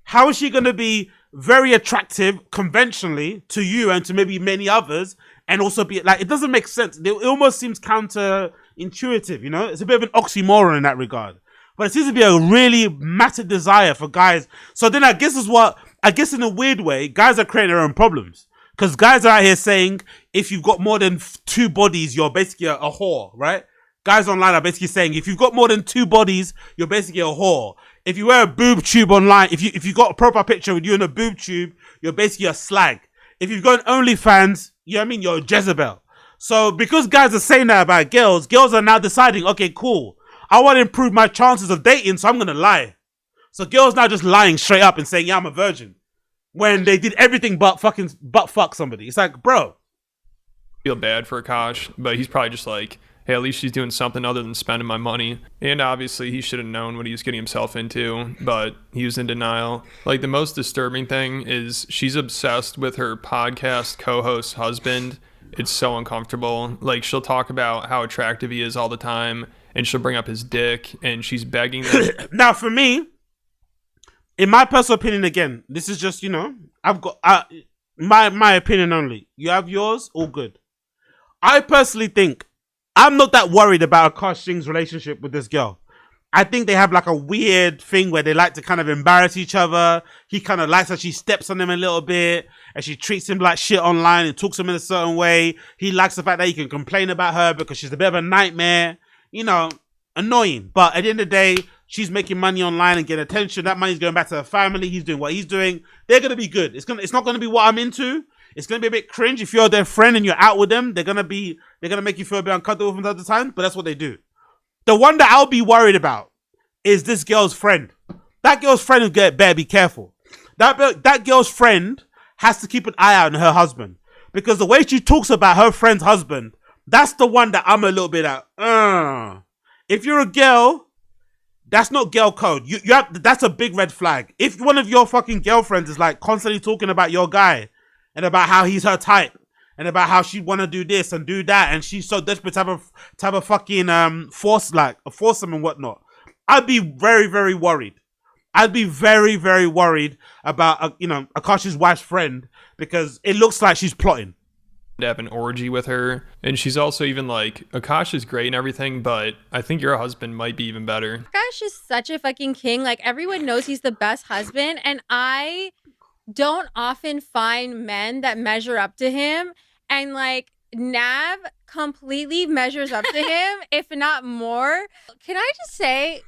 How is she gonna be very attractive conventionally to you and to maybe many others, and also be it doesn't make sense. It almost seems counterintuitive, It's a bit of an oxymoron in that regard. But it seems to be a really massive desire for guys. So then I guess in a weird way, guys are creating their own problems. Because guys are out here saying, if you've got more than 2 bodies, you're basically a whore, right? Guys online are basically saying, if you've got more than 2 bodies, you're basically a whore. If you wear a boob tube online, if you got a profile picture with you in a boob tube, you're basically a slag. If you've got an OnlyFans, you're a Jezebel. So because guys are saying that about girls are now deciding, okay, cool, I want to improve my chances of dating, so I'm going to lie. So girls now just lying straight up and saying, yeah, I'm a virgin. When they did everything but fuck somebody. It's like, bro. Feel bad for Akaash, but he's probably just like, hey, at least she's doing something other than spending my money. And obviously he should have known what he was getting himself into, but he was in denial. The most disturbing thing is she's obsessed with her podcast co-host's husband. It's so uncomfortable. She'll talk about how attractive he is all the time, and she'll bring up his dick, and she's begging them. Now, for me, in my personal opinion, again, this is just, I've got my opinion only. You have yours, all good. I personally think I'm not that worried about Akaash Singh's relationship with this girl. I think they have a weird thing where they like to kind of embarrass each other. He kind of likes how she steps on him a little bit and she treats him like shit online and talks to him in a certain way. He likes the fact that he can complain about her because she's a bit of a nightmare. annoying. But at the end of the day, she's making money online and getting attention. That money's going back to her family. He's doing what he's doing. They're gonna be good. It's not gonna be what I'm into. It's gonna be a bit cringe if you're their friend and you're out with them. They're gonna make you feel a bit uncomfortable from time to time. But that's what they do. The one that I'll be worried about is this girl's friend. That girl's friend better be careful. That girl's friend has to keep an eye out on her husband, because the way she talks about her friend's husband, that's the one that I'm a little bit at. If you're a girl, that's not girl code. That's a big red flag. If one of your fucking girlfriends is like constantly talking about your guy and about how he's her type and about how she want to do this and do that, and she's so desperate to have a fucking foursome and whatnot, I'd be very, very worried. I'd be very, very worried about, Akaash's wife's friend, because it looks like she's plotting to have an orgy with her. And she's also even like, Akaash is great and everything, but I think your husband might be even better. Akaash is such a fucking king. Like, everyone knows he's the best husband, and I don't often find men that measure up to him. And like, Nav completely measures up to him, if not more. Can I just say,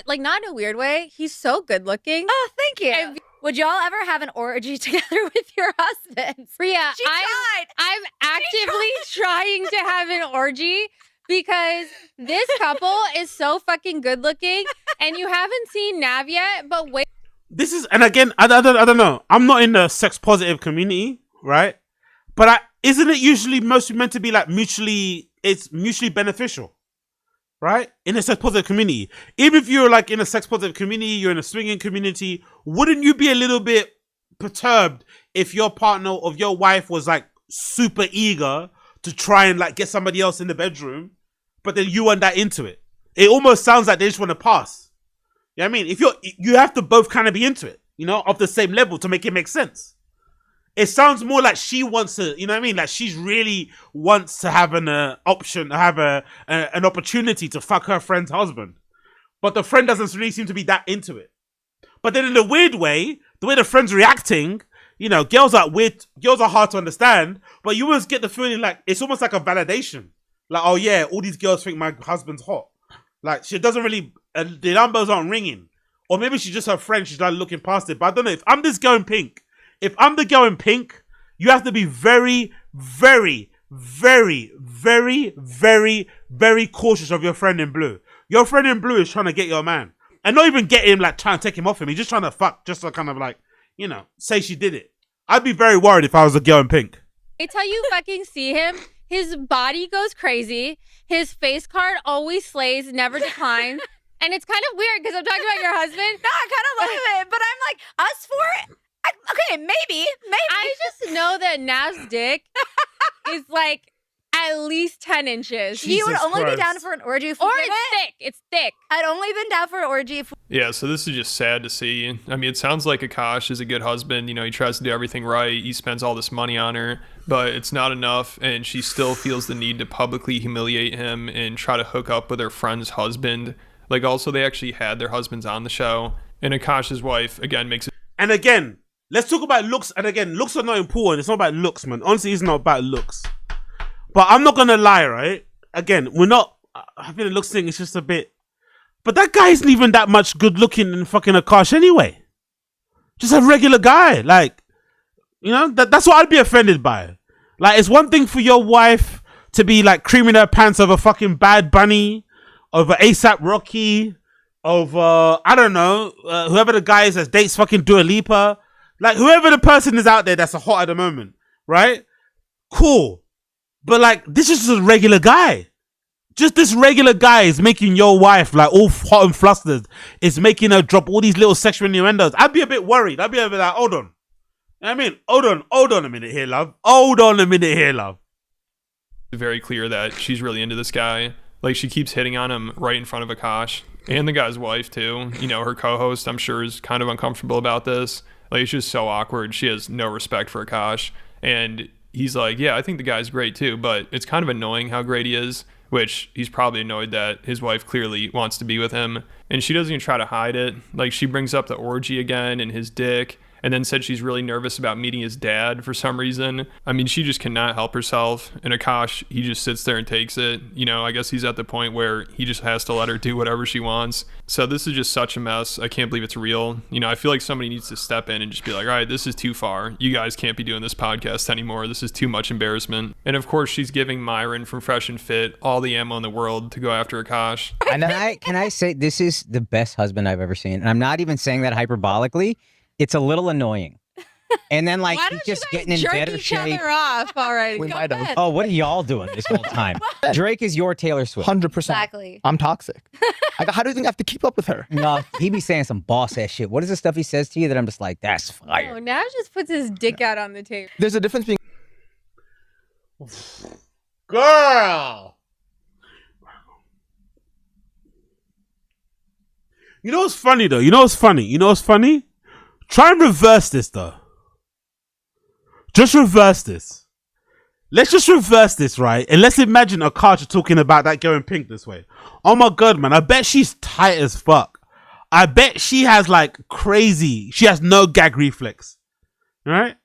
like, not in a weird way, he's so good looking. Oh, thank you. Would y'all ever have an orgy together with your husbands? Rhea, She tried. I'm actively trying to have an orgy because this couple is so fucking good looking, and you haven't seen Nav yet, but wait. This is, and again, I don't know. I'm not in the sex positive community, right? But isn't it usually mostly meant to be like mutually beneficial, right? In a sex positive community. Even if you're like in a sex positive community, you're in a swinging community, wouldn't you be a little bit perturbed if your partner or your wife was like super eager to try and like get somebody else in the bedroom, but then you weren't that into it? It almost sounds like they just want to pass. You know what I mean? If you have to both kind of be into it, of the same level to make it make sense. It sounds more like she wants to, like she's really wants to have an option, have an opportunity to fuck her friend's husband. But the friend doesn't really seem to be that into it. But then in a weird way, the way the friend's reacting, girls are hard to understand, but you always get the feeling like it's almost like a validation. Like, oh yeah, all these girls think my husband's hot. Like, she doesn't really, the alarm bells aren't ringing. Or maybe she's just her friend, she's like looking past it. But I don't know, if I'm this girl in pink, if I'm the girl in pink, you have to be very, very, very, very, very, very cautious of your friend in blue. Your friend in blue is trying to get your man. And not even get him, like, trying to take him off him. He's just trying to fuck, just to kind of like, say she did it. I'd be very worried if I was a girl in pink. Wait till you fucking see him. His body goes crazy. His face card always slays, never declines. And it's kind of weird because I'm talking about your husband. No, I kind of love it, but I'm like, us for it? Okay, maybe. I just know that Nav's dick is like at least 10 inches. You would only be down for an orgy if we did it. It's thick. I'd only been down for an orgy if Yeah, so this is just sad to see. I mean, it sounds like Akaash is a good husband. He tries to do everything right. He spends all this money on her, but it's not enough, and she still feels the need to publicly humiliate him and try to hook up with her friend's husband. Like, also, they actually had their husbands on the show, and Akaash's wife, again, makes it... And again, let's talk about looks. And again, looks are not important. It's not about looks, man. Honestly, it's not about looks. But I'm not going to lie, right? Again, we're not... I think the looks thing is just a bit... But that guy isn't even that much good looking in fucking Akaash anyway. Just a regular guy. Like, that's what I'd be offended by. Like, it's one thing for your wife to be like creaming her pants over fucking Bad Bunny, over ASAP Rocky, over, I don't know, whoever the guy is that dates fucking Dua Lipa. Like, whoever the person is out there that's a hot at the moment, right? Cool. But like, this is just a regular guy. Just this regular guy is making your wife like all hot and flustered. It's making her drop all these little sexual innuendos. I'd be a bit worried. I'd be a bit like, hold on. You know what I mean? Hold on a minute here, love. Hold on a minute here, love. Very clear that she's really into this guy. Like, she keeps hitting on him right in front of Akaash. And the guy's wife, too. Her co-host, I'm sure, is kind of uncomfortable about this. Like, it's just so awkward. She has no respect for Akaash. And he's like, yeah, I think the guy's great, too. But it's kind of annoying how great he is. Which he's probably annoyed that his wife clearly wants to be with him. And she doesn't even try to hide it. Like, she brings up the orgy again and his dick. and then said she's really nervous about meeting his dad for some reason. I mean, she just cannot help herself. And Akaash, he just sits there and takes it. You know, I guess he's at the point where he just has to let her do whatever she wants. So this is just such a mess. I can't believe it's real. You know, I feel like somebody needs to step in and just be like, all right, this is too far. You guys can't be doing this podcast anymore. This is too much embarrassment. And of course, she's giving Myron from Fresh and Fit all the ammo in the world to go after Akaash. And can I say this is the best husband I've ever seen? And I'm not even saying that hyperbolically. It's a little annoying. And then like he's just getting in better shape. Each other off. All right. We might have. Oh, what are y'all doing this whole time? Drake is your Taylor Swift. 100%. Exactly. I'm toxic. How do you think I have to keep up with her? No, he be saying some boss ass shit. What is the stuff he says to you that I'm just like, that's fire? Oh, Nash just puts his dick out on the table. There's a difference between Girl. You know what's funny though? You know what's funny? Try and reverse this though. Just reverse this. Let's just reverse this, right? And let's imagine Akaash talking about that girl in pink this way. Oh my god, man. I bet she's tight as fuck. I bet she has like crazy. She has no gag reflex. Right?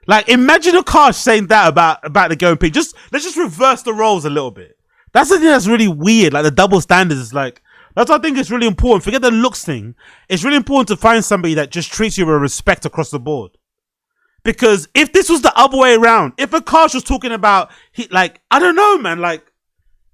Like imagine Akaash saying that about the girl in pink. Let's just reverse the roles a little bit. That's the thing that's really weird. Like the double standards is like, that's what I think is really important. Forget the looks thing. It's really important to find somebody that just treats you with respect across the board. Because if this was the other way around, if Akaash was talking about, like, I don't know, man, like,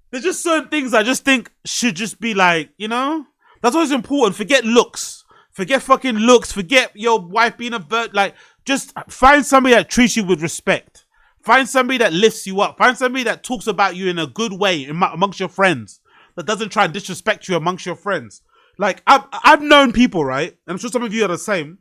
there's just certain things I just think should just be like, you know? That's what's important. Forget looks. Forget fucking looks. Forget your wife being a bird. Like, just find somebody that treats you with respect. Find somebody that lifts you up. Find somebody that talks about you in a good way amongst your friends. That doesn't try and disrespect you amongst your friends. Like, I've known people, right? And I'm sure some of you are the same.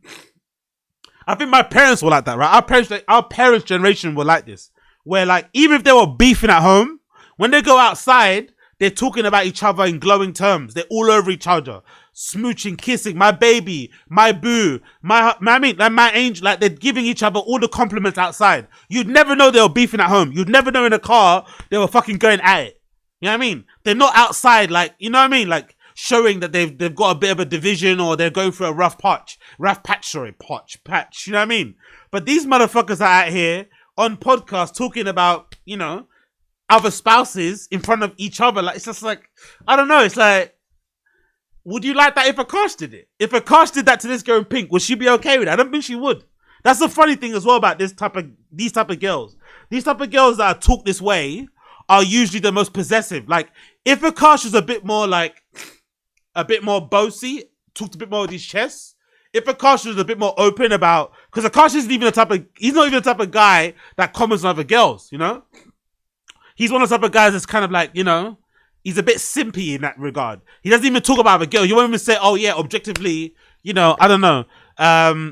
I think my parents were like that, right? Our parents' generation were like this. Where, like, even if they were beefing at home, when they go outside, they're talking about each other in glowing terms. They're all over each other. Smooching, kissing, my baby, my boo, my angel. Like, they're giving each other all the compliments outside. You'd never know they were beefing at home. You'd never know in a car they were fucking going at it. You know what I mean? They're not outside, like, you know what I mean? Like, showing that they've got a bit of a division or they're going through a rough patch, you know what I mean? But these motherfuckers are out here on podcasts talking about, you know, other spouses in front of each other. Like, it's just like, I don't know, it's like, would you like that if Akaash did it? If Akaash did that to this girl in pink, would she be okay with it? I don't think she would. That's the funny thing as well about these type of girls. These type of girls that are talk this way are usually the most possessive. Like, if Akaash is a bit more bossy, talked a bit more with his chest, if Akaash was a bit more open about, because Akaash isn't even he's not even the type of guy that comments on other girls, you know? He's one of the type of guys that's kind of like, you know, he's a bit simpy in that regard. He doesn't even talk about other girls. He won't even say, oh yeah, objectively, you know, I don't know,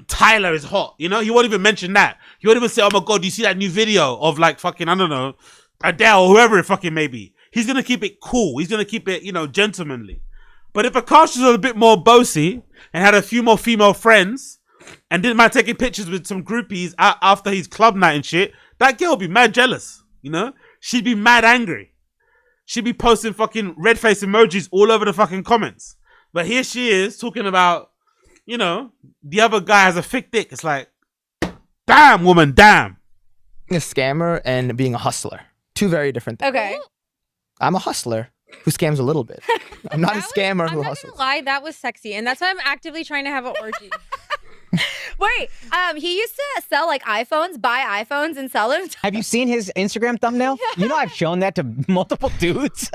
Tyler is hot, you know? He won't even mention that. He won't even say, oh my god, do you see that new video of like fucking, I don't know, Adele or whoever it fucking may be. He's gonna keep it cool. He's gonna keep it, you know, gentlemanly. But if Akaash was a bit more bossy and had a few more female friends and didn't mind taking pictures with some groupies after his club night and shit, that girl would be mad jealous, you know? She'd be mad angry. She'd be posting fucking red face emojis all over the fucking comments. But here she is talking about, you know, the other guy has a thick dick. It's like, damn, woman, damn. A scammer and being a hustler. Two very different things. Okay. I'm a hustler who scams a little bit. I'm not a scammer who I'm not hustles. gonna lie, that was sexy, and that's why I'm actively trying to have an orgy. Wait, he used to sell like iPhones, buy iPhones and sell them. Have you seen his Instagram thumbnail? You know, I've shown that to multiple dudes.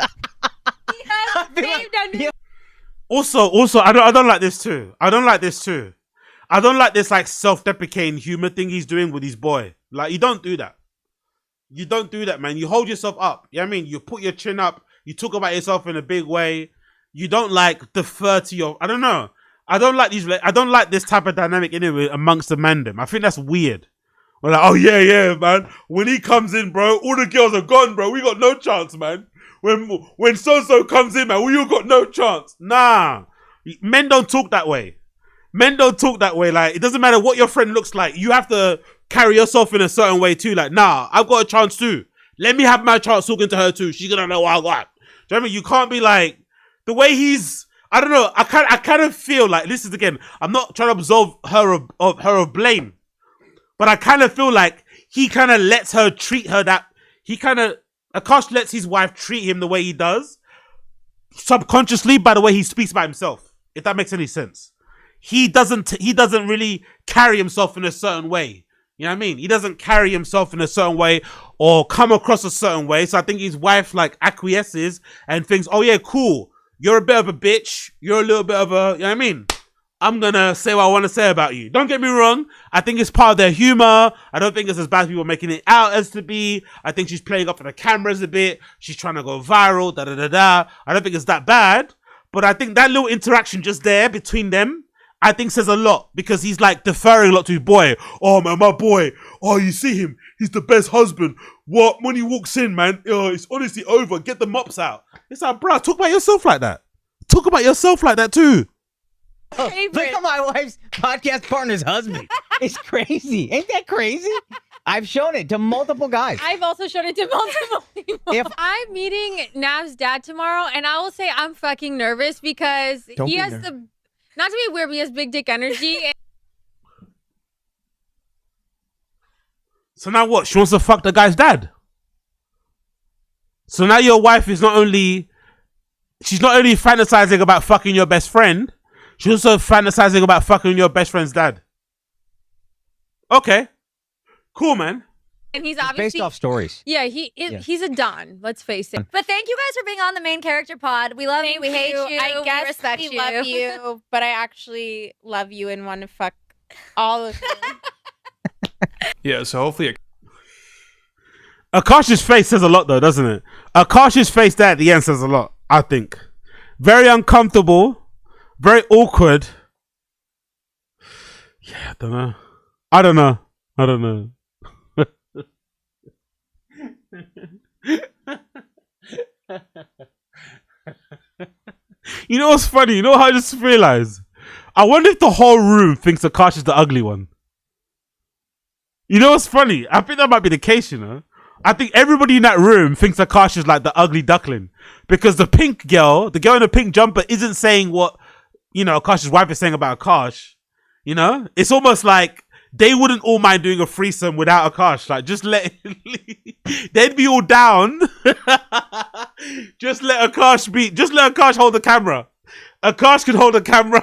Also, I don't like this too. I don't like this like self-deprecating humor thing he's doing with his boy. Like, you don't do that. You don't do that, man. You hold yourself up. You know what I mean? You put your chin up. You talk about yourself in a big way. You don't like defer to your, I don't know. I don't like this type of dynamic anyway amongst the mandem. I think that's weird. We're like, oh yeah, man. When he comes in, bro, all the girls are gone, bro. We got no chance, man. When so-so comes in, man, we all got no chance. Nah. Men don't talk that way. Men don't talk that way. Like, it doesn't matter what your friend looks like. You have to carry yourself in a certain way too. Like, nah, I've got a chance too. Let me have my chance talking to her too. She's gonna know what I got. Do you know what I mean? You can't be like, the way he's, I don't know. I kind of feel like, this is again, I'm not trying to absolve her of blame, but I kind of feel like he kind of lets her treat her that Akaash lets his wife treat him the way he does, subconsciously by the way he speaks about himself. If that makes any sense, he doesn't really carry himself in a certain way. You know what I mean? He doesn't carry himself in a certain way or come across a certain way. So I think his wife like acquiesces and thinks, oh yeah, cool. You're a bit of a bitch. You're a little bit of a, you know what I mean? I'm gonna say what I want to say about you. Don't get me wrong. I think it's part of their humor. I don't think it's as bad as people making it out as to be. I think she's playing up for the cameras a bit. She's trying to go viral, da-da-da-da. I don't think it's that bad. But I think that little interaction just there between them, I think says a lot, because he's like deferring a lot to his boy. Oh man, my boy. Oh, you see him? He's the best husband. What? When he walks in, man, it's honestly over. Get the mops out. It's like, bro, talk about yourself like that. Talk about yourself like that too. Oh, look at my wife's podcast partner's husband. It's crazy. Ain't that crazy? I've shown it to multiple guys. I've also shown it to multiple people. I'm meeting Nav's dad tomorrow, and I will say I'm fucking nervous because he has the, not to be weird, but he has big dick energy. So now what? She wants to fuck the guy's dad. So now your wife is she's not only fantasizing about fucking your best friend, she's also fantasizing about fucking your best friend's dad. Okay. Cool, man. And he's obviously based off stories. Yeah, he's a don. Let's face it. But thank you guys for being on the main character pod. We love you. We hate you. I guess we respect we you. love you, but I actually love you and want to fuck all of you. Yeah, so hopefully Akaash's face says a lot though, doesn't it? Akaash's face there at the end says a lot, I think. Very uncomfortable, very awkward. Yeah, I don't know. You know what's funny? You know how I just realized? I wonder if the whole room thinks Akaash is the ugly one. You know what's funny? I think that might be the case, you know? I think everybody in that room thinks Akaash is like the ugly duckling. Because the pink girl, the girl in the pink jumper, isn't saying what, you know, Akaash's wife is saying about Akaash. You know? It's almost like they wouldn't all mind doing a threesome without Akaash. Like, just let they'd be all down. Just let Akaash hold the camera. Akaash can hold the camera.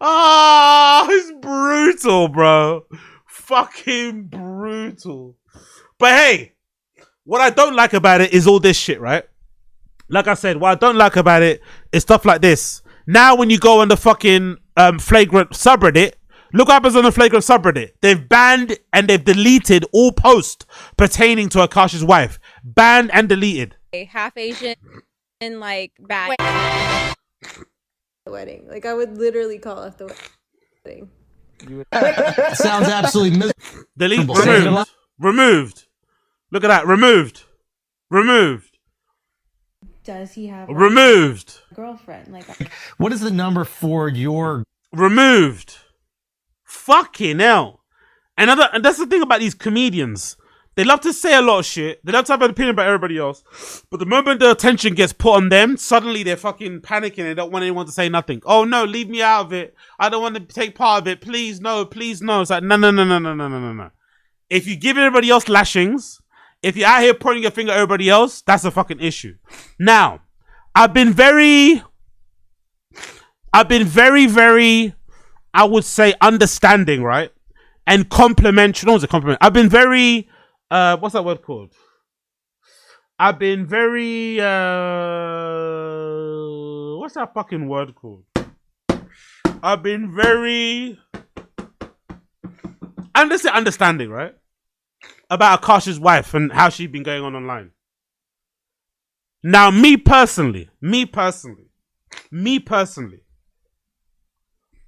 It's brutal, bro. Fucking brutal. But hey, what I don't like about it is all this shit, right? Like I said, what I don't like about it is stuff like this. Now when you go on the fucking Flagrant subreddit, look what happens on the Flagrant subreddit. They've banned and they've deleted all posts pertaining to Akaash's wife. Banned and deleted. Half Asian and like bad. The wedding. Like, I would literally call off the wedding. Sounds absolutely miserable. Delete. Removed. Look at that. Removed. Does he have removed a girlfriend? Like, What is the number for your removed? Fucking hell. And that's the thing about these comedians. They love to say a lot of shit. They love to have an opinion about everybody else. But the moment the attention gets put on them, suddenly they're fucking panicking. They don't want anyone to say nothing. Oh no, leave me out of it. I don't want to take part of it. Please no. It's like, no. If you give everybody else lashings, if you're out here pointing your finger at everybody else, that's a fucking issue. Now, I've been very, I would say, understanding, right? And complimentary. No, it's a compliment. I've been very, what's that word called? I've been very, what's that fucking word called? I've been very, understanding, right? About Akaash's wife and how she's been going on online. Now, me personally,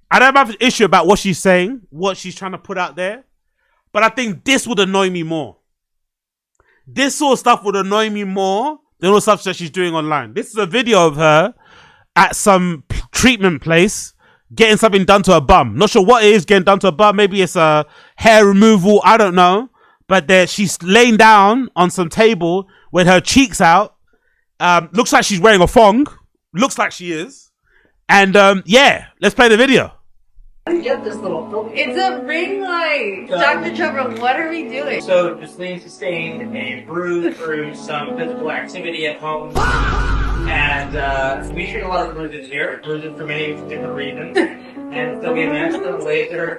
I don't have an issue about what she's saying, what she's trying to put out there, but I think this would annoy me more. This sort of stuff would annoy me more than all the stuff that she's doing online. This is a video of her at some treatment place getting something done to her bum. Not sure what it is getting done to her bum. Maybe it's a hair removal. I don't know. But there, she's laying down on some table with her cheeks out. Looks like she's wearing a thong. looks like she is. And yeah, let's play the video. Get this little. It's a ring light. Dr. Trevor, what are we doing? So, Jasleen sustained a bruise through some physical activity at home. And we treat a lot of bruises here, bruises for many different reasons. And so we amassed a laser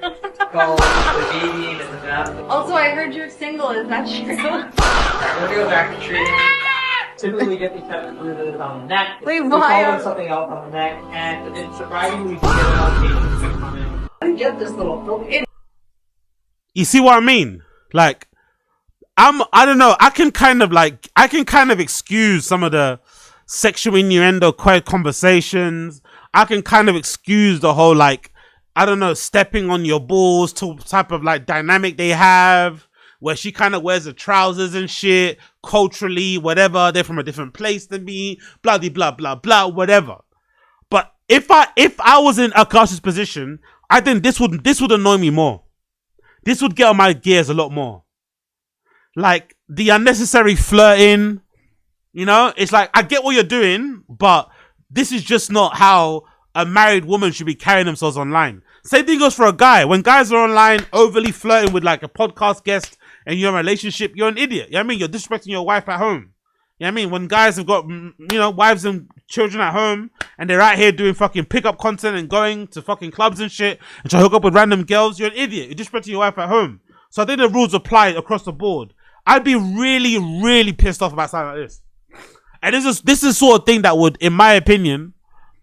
called the baby and the Also, I heard you're single. Is that true? Alright, we're gonna go back to treating. Typically, we get these types of bruises on the neck. Wait, we why? call them something else on the neck, and it's surprising we can get a lot of patients that come in. Get this little. You see what I mean? Like, I don't know. I can kind of excuse some of the sexual innuendo conversations. I can kind of excuse the whole, like, I don't know, stepping on your balls type of like dynamic they have, where she kind of wears the trousers and shit, culturally, whatever. They're from a different place than me, blah, blah, blah, blah, whatever. But if I was in Akaash's position, I think this would annoy me more. This would get on my gears a lot more. Like, the unnecessary flirting, you know? It's like, I get what you're doing, but this is just not how a married woman should be carrying themselves online. Same thing goes for a guy. When guys are online overly flirting with like a podcast guest and you're in a relationship, you're an idiot. You know what I mean? You're disrespecting your wife at home. You know what I mean? When guys have got, you know, wives and children at home and they're out here doing fucking pickup content and going to fucking clubs and shit and try to hook up with random girls, you're an idiot. You're disrespecting your wife at home. So I think the rules apply across the board. I'd be really, really pissed off about something like this. And this is sort of thing that would, in my opinion,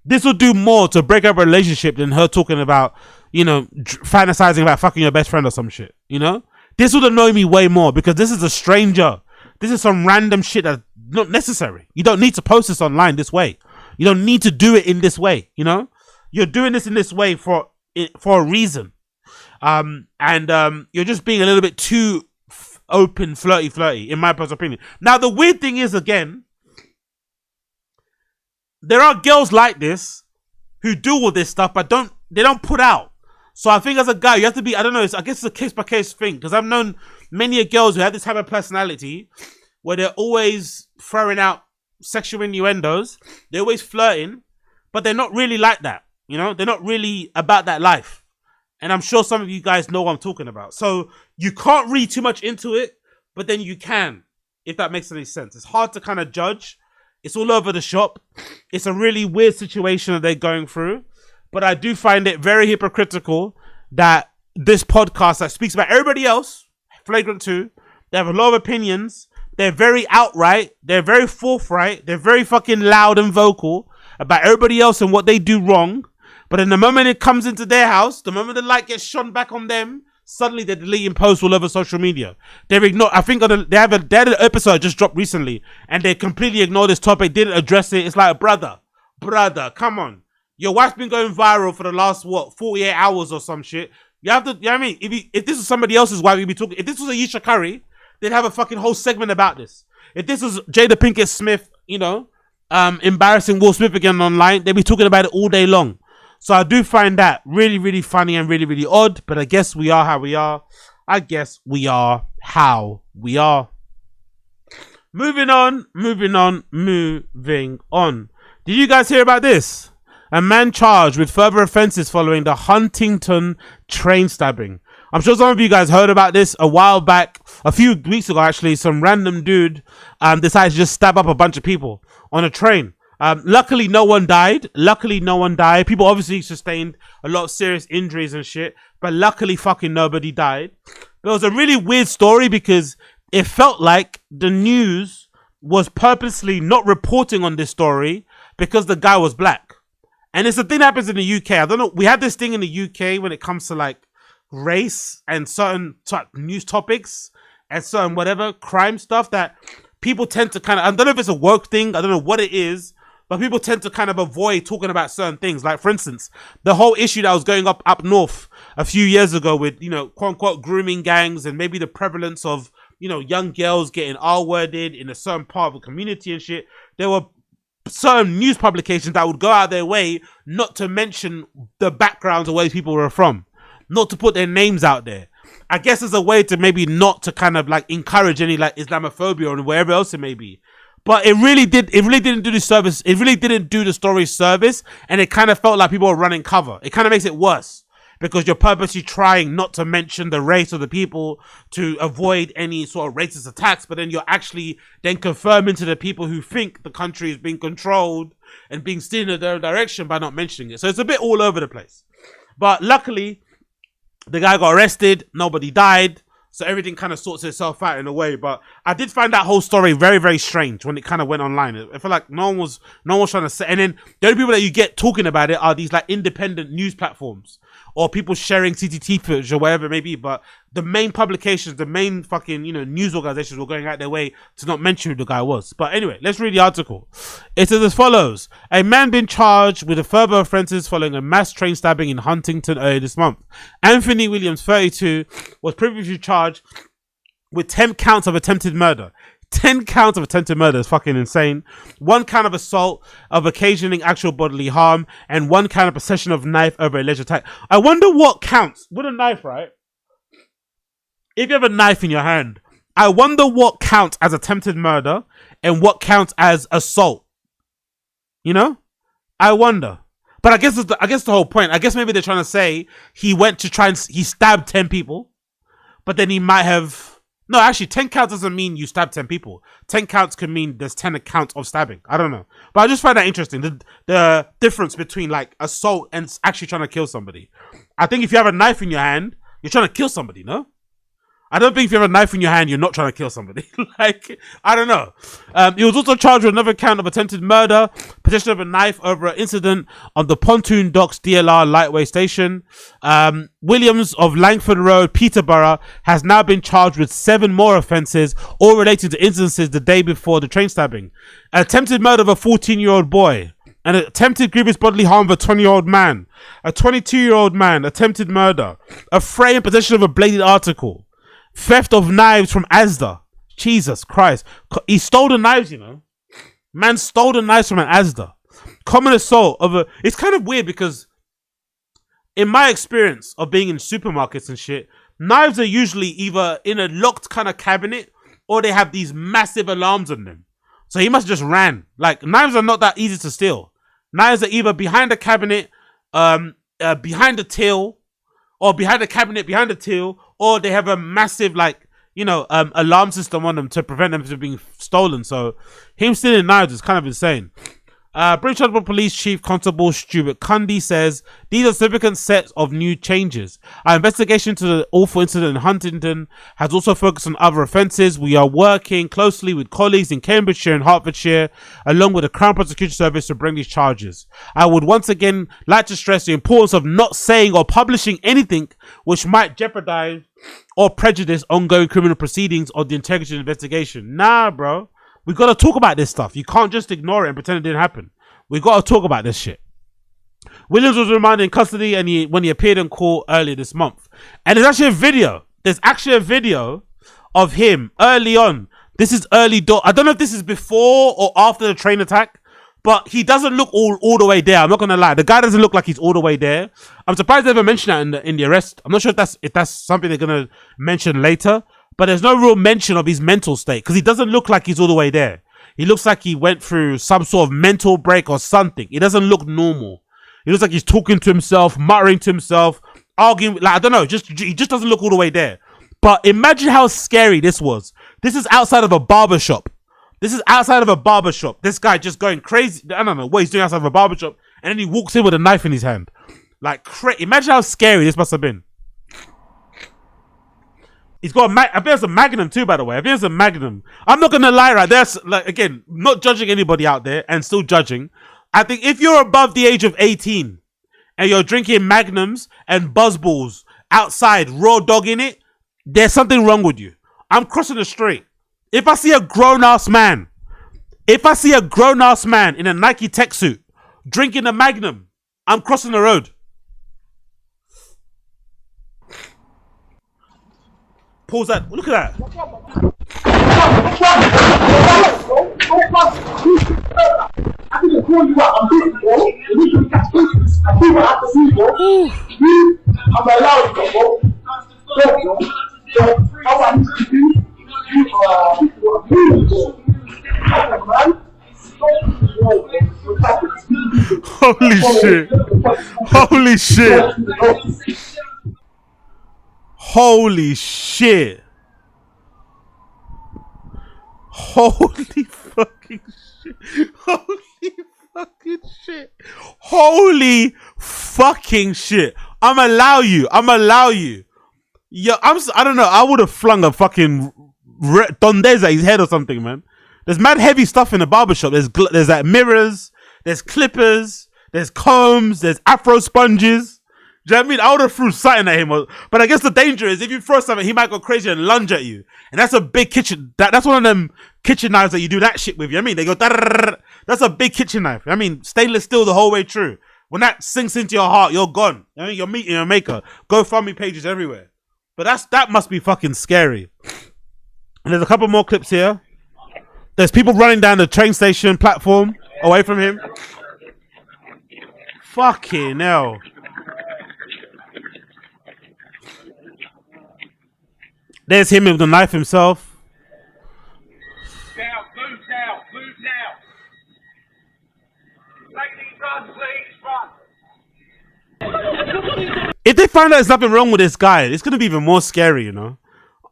this would do more to break up a relationship than her talking about, you know, fantasizing about fucking your best friend or some shit, you know? This would annoy me way more because this is a stranger. This is some random shit that's not necessary. You don't need to post this online this way. You don't need to do it in this way, you know? You're doing this in this way for a reason. You're just being a little bit too open, flirty, in my personal opinion. Now, the weird thing is, again, there are girls like this who do all this stuff, but they don't put out. So I think as a guy, you have to be, I don't know, I guess it's a case-by-case thing, because I've known many girls who have this type of personality where they're always throwing out sexual innuendos, they're always flirting, but they're not really like that, you know? They're not really about that life. And I'm sure some of you guys know what I'm talking about. So you can't read too much into it, but then you can, if that makes any sense. It's hard to kind of judge. It's all over the shop. It's a really weird situation that they're going through. But I do find it very hypocritical that this podcast that speaks about everybody else, Flagrant 2, they have a lot of opinions. They're very outright. They're very forthright. They're very fucking loud and vocal about everybody else and what they do wrong. But in the moment it comes into their house, the moment the light gets shone back on them, suddenly they're deleting posts all over social media. They've ignored, I think they had an episode just dropped recently and they completely ignored this topic, didn't address it. It's like, brother, come on. Your wife's been going viral for the last, 48 hours or some shit. You have to, you know what I mean? If this is somebody else's wife, you'd be talking. If this was Ayesha Curry, they'd have a fucking whole segment about this. If this was Jada Pinkett Smith, you know, embarrassing Will Smith again online, they'd be talking about it all day long. So I do find that really, really funny and really, really odd. But I guess we are how we are. Moving on. Did you guys hear about this? A man charged with further offences following the Huntingdon train stabbing. I'm sure some of you guys heard about this a while back. A few weeks ago, actually, some random dude decided to just stab up a bunch of people on a train. Luckily, no one died. People obviously sustained a lot of serious injuries and shit, but luckily fucking nobody died. But it was a really weird story because it felt like the news was purposely not reporting on this story because the guy was black. And it's a thing that happens in the UK. I don't know. We have this thing in the UK when it comes to like race and certain news topics and certain whatever crime stuff that people tend to kind of, I don't know if it's a woke thing. I don't know what it is, but people tend to kind of avoid talking about certain things. Like, for instance, the whole issue that was going up north a few years ago with, you know, quote unquote grooming gangs and maybe the prevalence of, you know, young girls getting R-worded in a certain part of the community and shit. There were certain news publications that would go out their way not to mention the backgrounds of where these people were from, not to put their names out there. I guess as a way to maybe not to kind of like encourage any like Islamophobia or wherever else it may be. But it really didn't do the service. It really didn't do the story service, and it kind of felt like people were running cover. It kind of makes it worse because you're purposely trying not to mention the race of the people to avoid any sort of racist attacks, but then you're actually then confirming to the people who think the country is being controlled and being steered in their direction by not mentioning it. So it's a bit all over the place. But luckily, the guy got arrested. Nobody died. So everything kind of sorts itself out in a way. But I did find that whole story very, very strange when it kind of went online. I feel like no one was trying to say. And then the only people that you get talking about it are these like independent news platforms or people sharing CCTV footage or whatever it may be. But the main publications, the main fucking, news organizations were going out their way to not mention who the guy was. But anyway, let's read the article. It says as follows. A man been charged with a further offences following a mass train stabbing in Huntingdon earlier this month. Anthony Williams, 32, was previously charged with 10 counts of attempted murder. 10 counts of attempted murder is fucking insane. 1 count of assault of occasioning actual bodily harm, and 1 count of possession of knife over alleged attack. I wonder what counts with a knife, right? If you have a knife in your hand, I wonder what counts as attempted murder and what counts as assault. I wonder. But I guess the whole point. I guess maybe they're trying to say he went to he stabbed 10 people, but then he might have. No, actually, 10 counts doesn't mean you stabbed 10 people. 10 counts could mean there's 10 accounts of stabbing. I don't know. But I just find that interesting. The difference between like assault and actually trying to kill somebody. I think if you have a knife in your hand, you're trying to kill somebody, no? I don't think if you have a knife in your hand, you're not trying to kill somebody. I don't know. He was also charged with another count of attempted murder, possession of a knife over an incident on the Pontoon Docks DLR Lightway Station. Williams of Langford Road, Peterborough, has now been charged with 7 more offences, all related to instances the day before the train stabbing. Attempted murder of a 14-year-old boy. An attempted grievous bodily harm of a 20-year-old man. A 22-year-old man, attempted murder. A fray and possession of a bladed article. Theft of knives from Asda. Jesus Christ. He stole the knives, Man stole the knives from an Asda. Common assault of a... It's kind of weird because in my experience of being in supermarkets and shit, knives are usually either in a locked kind of cabinet or they have these massive alarms on them. So he must have just ran. Like, knives are not that easy to steal. Knives are either behind the cabinet, behind the till, or behind the cabinet, behind the till, or they have a massive, alarm system on them to prevent them from being stolen. So him stealing knives is kind of insane. British Transport Police Chief Constable Stuart Cundy says these are significant sets of new changes. Our investigation to the awful incident in Huntingdon has also focused on other offences. We are working closely with colleagues in Cambridgeshire and Hertfordshire, along with the Crown Prosecution Service, to bring these charges. I would once again like to stress the importance of not saying or publishing anything which might jeopardise or prejudice ongoing criminal proceedings or the integrity of the investigation. Nah, bro. We got to talk about this stuff. You can't just ignore it and pretend it didn't happen. We got to talk about this shit. Williams was remanded in custody when he appeared in court earlier this month. And there's actually a video. There's actually a video of him early on. This is early door. I don't know if this is before or after the train attack, but he doesn't look all the way there. I'm not going to lie. The guy doesn't look like he's all the way there. I'm surprised they ever mentioned that in the arrest. I'm not sure if that's something they're going to mention later. But there's no real mention of his mental state because he doesn't look like he's all the way there. He looks like he went through some sort of mental break or something. He doesn't look normal. He looks like he's talking to himself, muttering to himself, arguing. I don't know. He just doesn't look all the way there. But imagine how scary this was. This is outside of a barber shop. This guy just going crazy. I don't know what he's doing outside of a barber shop. And then he walks in with a knife in his hand. Imagine how scary this must have been. He's got I think it's a Magnum too, by the way. I think it's a Magnum. I'm not gonna lie, right? There's again, not judging anybody out there and still judging. I think if you're above the age of 18 and you're drinking Magnums and Buzzballs outside, raw dog in it, there's something wrong with you. I'm crossing the street. If I see a grown-ass man in a Nike tech suit drinking a Magnum, I'm crossing the road. Pause that. Look at that. I can call you out. I'm busy, bro. You can catch business. I do what I have to do, bro. I'm allowed to, bro. So, how I need to do, Holy shit. Holy shit. Holy shit. Holy fucking shit. Holy fucking shit. Holy fucking shit. I'm allow you. Yo, I don't know. I would have flung a fucking Dondez at his head or something, man. There's mad heavy stuff in the barbershop. There's like mirrors, there's clippers, there's combs, there's afro sponges. Do you know what I mean? I would have threw something at him. But I guess the danger is if you throw something, he might go crazy and lunge at you. And that's a big kitchen. That's one of them kitchen knives that you do that shit with. You know what I mean? They go, that's a big kitchen knife. I mean, stainless steel the whole way through. When that sinks into your heart, you're gone. You know what I mean? You're meeting your maker. GoFundMe pages everywhere. But that must be fucking scary. And there's a couple more clips here. There's people running down the train station platform away from him. Fucking hell. There's him with the knife himself. Down, move now. Take these runs, please, run. If they find out there's nothing wrong with this guy, it's going to be even more scary, you know?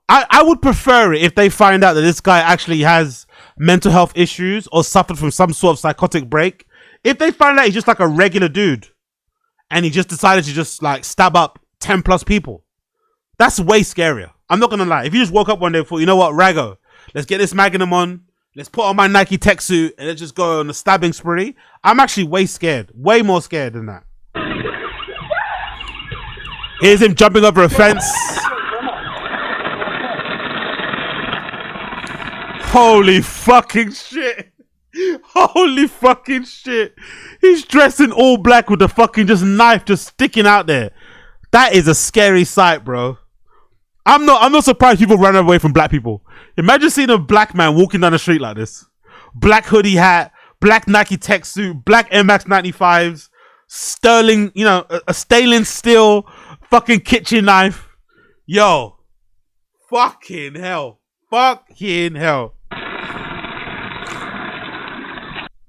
I would prefer it if they find out that this guy actually has mental health issues or suffered from some sort of psychotic break. If they find out he's just like a regular dude and he just decided to just like stab up 10 plus people, that's way scarier. I'm not going to lie. If you just woke up one day and thought, you know what, Rago, let's get this Magnum on, let's put on my Nike tech suit and let's just go on a stabbing spree, I'm actually way scared. Way more scared than that. Here's him jumping over a fence. Holy fucking shit. Holy fucking shit. He's dressed in all black with the fucking just knife just sticking out there. That is a scary sight, bro. I'm not surprised people run away from black people. Imagine seeing a black man walking down the street like this. Black hoodie hat, black Nike tech suit, black Air Max 95s, sterling, you know, a stainless steel fucking kitchen knife. Yo. Fucking hell. Fucking hell.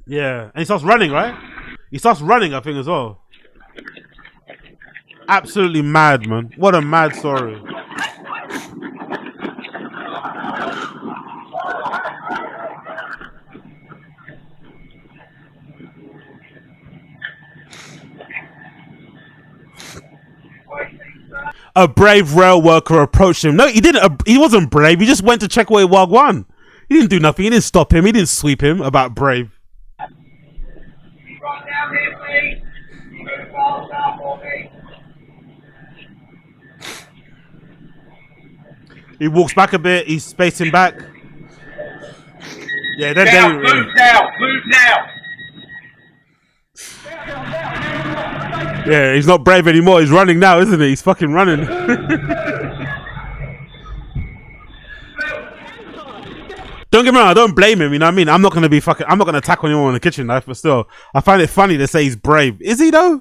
Yeah. And he starts running, right? He starts running, I think, as well. Absolutely mad, man. What a mad story. A brave rail worker approached him. No, he didn't. He wasn't brave. He just went to check away Wagwan. He didn't do nothing. He didn't stop him. He didn't sweep him about brave. He walks back a bit. He's spacing back. Yeah, then Move now. Yeah, he's not brave anymore. He's running now, isn't he? He's fucking running. Don't get me wrong, I don't blame him, you know what I mean? I'm not gonna attack anyone with a kitchen knife, but still, I find it funny to say he's brave. Is he though?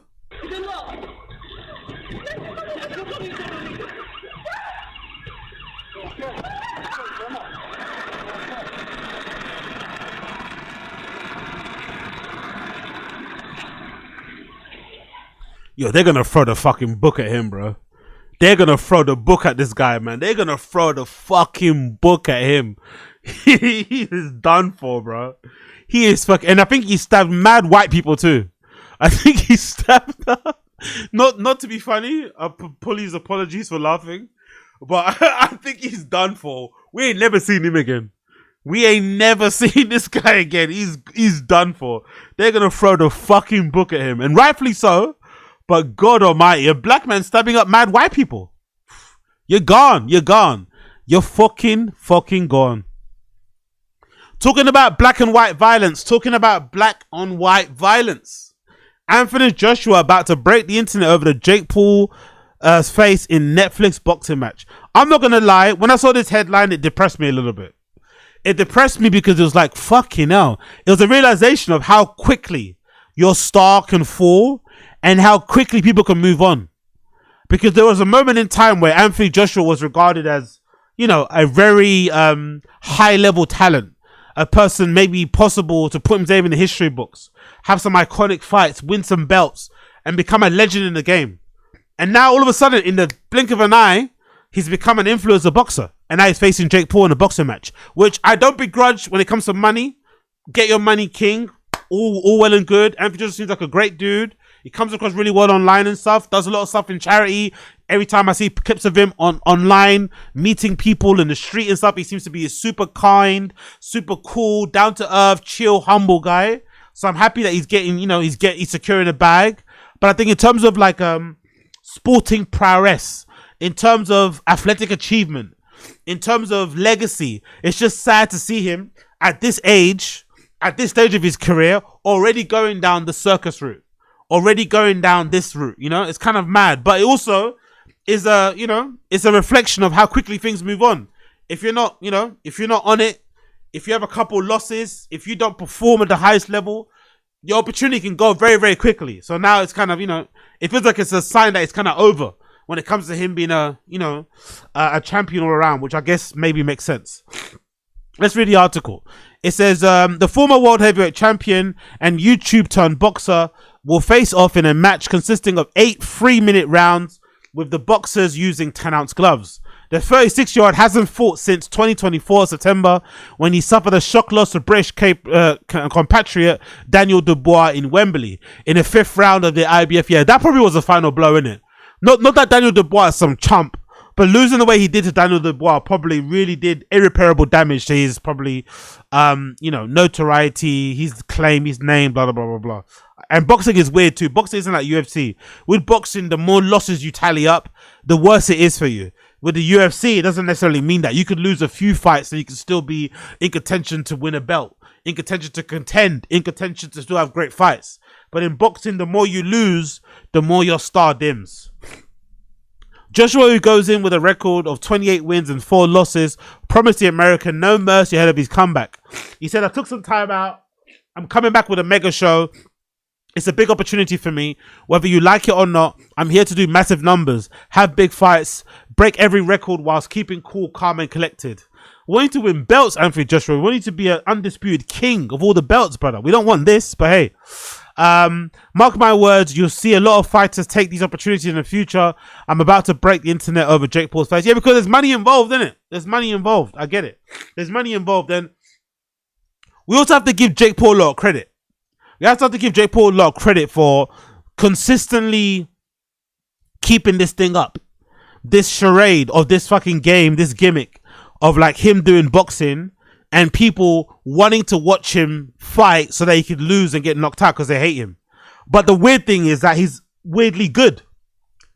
Yo, they're gonna throw the fucking book at him, bro. They're gonna throw the book at this guy, man. They're gonna throw the fucking book at him. He is done for, bro. He is fucking, and I think he stabbed mad white people too. I think he stabbed not to be funny. Pulley's apologies for laughing, but I think he's done for. We ain't never seen him again. We ain't never seen this guy again. He's done for. They're gonna throw the fucking book at him, and rightfully so. But God almighty, a black man stabbing up mad white people. You're gone. You're gone. You're fucking gone. Talking about black and white violence. Talking about black on white violence. Anthony Joshua about to break the internet over the Jake Paul's face in Netflix boxing match. I'm not going to lie. When I saw this headline, it depressed me a little bit. It depressed me because it was like, fucking hell. It was a realization of how quickly your star can fall and how quickly people can move on. Because there was a moment in time where Anthony Joshua was regarded as, you know, a very high level talent. a person maybe possible to put his name in the history books, have some iconic fights, win some belts, and become a legend in the game. And now all of a sudden, in the blink of an eye, he's become an influencer boxer. And now he's facing Jake Paul in a boxing match, which I don't begrudge when it comes to money. Get your money, king. All well and good. Anthony Joshua seems like a great dude. He comes across really well online and stuff. Does a lot of stuff in charity. Every time I see clips of him online, meeting people in the street and stuff, he seems to be a super kind, super cool, down to earth, chill, humble guy. So I'm happy that he's getting, he's securing a bag. But I think in terms of like sporting prowess, in terms of athletic achievement, in terms of legacy, it's just sad to see him at this age, at this stage of his career, already going down the circus route, already going down this route. It's kind of mad, but it also is it's a reflection of how quickly things move on. If you're not on it, if you have a couple losses, if you don't perform at the highest level, your opportunity can go very, very quickly. So now it's kind of, it feels like it's a sign that it's kind of over when it comes to him being a champion all around, which I guess maybe makes sense. Let's read the article. It says, the former world heavyweight champion and YouTube turned boxer will face off in a match consisting of 8 3-minute rounds with the boxers using 10-ounce gloves. The 36-year-old hasn't fought since 2024 September when he suffered a shock loss to British compatriot Daniel Dubois in Wembley in the 5th round of the IBF. Yeah, that probably was the final blow, innit? Not that Daniel Dubois is some chump, but losing the way he did to Daniel Dubois probably really did irreparable damage to his probably, notoriety, his claim, his name, blah, blah, blah, blah, blah. And boxing is weird too. Boxing isn't like UFC. With boxing, the more losses you tally up, the worse it is for you. With the UFC, it doesn't necessarily mean that. You could lose a few fights and you can still be in contention to win a belt, in contention to contend, in contention to still have great fights. But in boxing, the more you lose, the more your star dims. Joshua, who goes in with a record of 28 wins and 4 losses, promised the American no mercy ahead of his comeback. He said, I took some time out. I'm coming back with a mega show. It's a big opportunity for me. Whether you like it or not, I'm here to do massive numbers, have big fights, break every record whilst keeping cool, calm, and collected. We want you to win belts, Anthony Joshua. We want you to be an undisputed king of all the belts, brother. We don't want this, but hey. Mark my words, you'll see a lot of fighters take these opportunities in the future. I'm about to break the internet over Jake Paul's fights. Yeah, because there's money involved, isn't it? There's money involved. I get it. There's money involved. And we also have to give Jake Paul a lot of credit. We have to give Jake Paul a lot of credit for consistently keeping this thing up. This charade of this fucking game, this gimmick of like him doing boxing and people wanting to watch him fight so that he could lose and get knocked out because they hate him. But the weird thing is that he's weirdly good.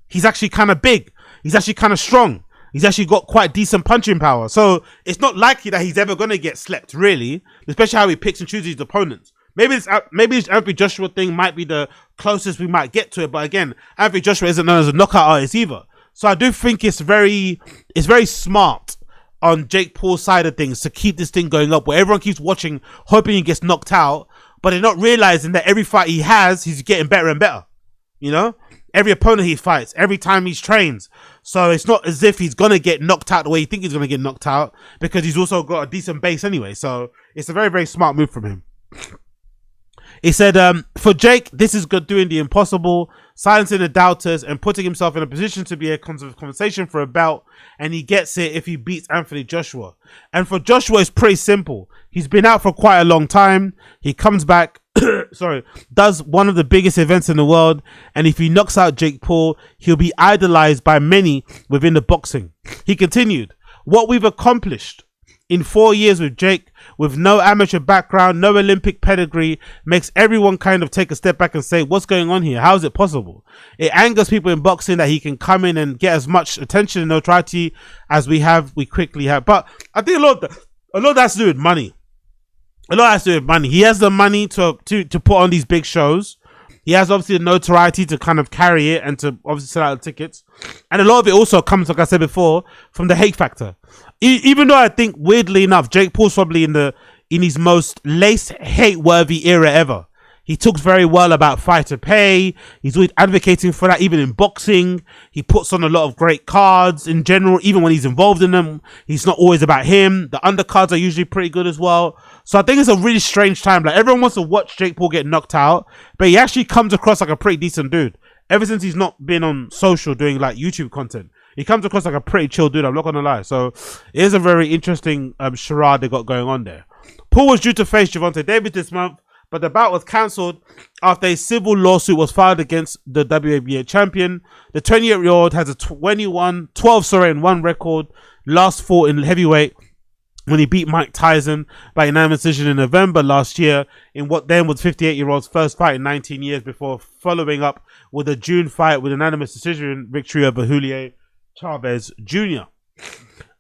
He's actually kind of big. He's actually kind of strong. He's actually got quite decent punching power. So it's not likely that he's ever going to get slept, really, especially how he picks and chooses his opponents. Maybe this Anthony Joshua thing might be the closest we might get to it. But again, Anthony Joshua isn't known as a knockout artist either. So I do think it's very smart on Jake Paul's side of things to keep this thing going up where everyone keeps watching, hoping he gets knocked out, but they're not realizing that every fight he has, he's getting better and better. Every opponent he fights, every time he trains. So it's not as if he's going to get knocked out the way you think he's going to get knocked out because he's also got a decent base anyway. So it's a very, very smart move from him. He said, for Jake, this is good doing the impossible, silencing the doubters and putting himself in a position to be a conversation for a belt. And he gets it if he beats Anthony Joshua. And for Joshua, it's pretty simple. He's been out for quite a long time. He comes back, does one of the biggest events in the world. And if he knocks out Jake Paul, he'll be idolized by many within the boxing. He continued, what we've accomplished in 4 years with Jake, with no amateur background, no Olympic pedigree, makes everyone kind of take a step back and say, what's going on here? How is it possible? It angers people in boxing that he can come in and get as much attention and notoriety as we quickly have. But I think a lot of that's to do with money. A lot has to do with money. He has the money to put on these big shows. He has obviously the notoriety to kind of carry it and to obviously sell out the tickets. And a lot of it also comes, like I said before, from the hate factor. Even though I think, weirdly enough, Jake Paul's probably in his most least hate-worthy era ever. He talks very well about fighter pay. He's always advocating for that, even in boxing. He puts on a lot of great cards in general, even when he's involved in them. He's not always about him. The undercards are usually pretty good as well. So I think it's a really strange time. Like, everyone wants to watch Jake Paul get knocked out, but he actually comes across like a pretty decent dude. Ever since he's not been on social doing like YouTube content, he comes across like a pretty chill dude. I'm not gonna lie. So it is a very interesting charade they got going on there. Paul was due to face Gervonta Davis this month, but the bout was cancelled after a civil lawsuit was filed against the WABA champion. The 28-year-old has a 12-1 record. Last fought in heavyweight when he beat Mike Tyson by unanimous decision in November last year in what then was 58-year-old's first fight in 19 years, before following up with a June fight with unanimous decision victory over Julio Chavez Jr.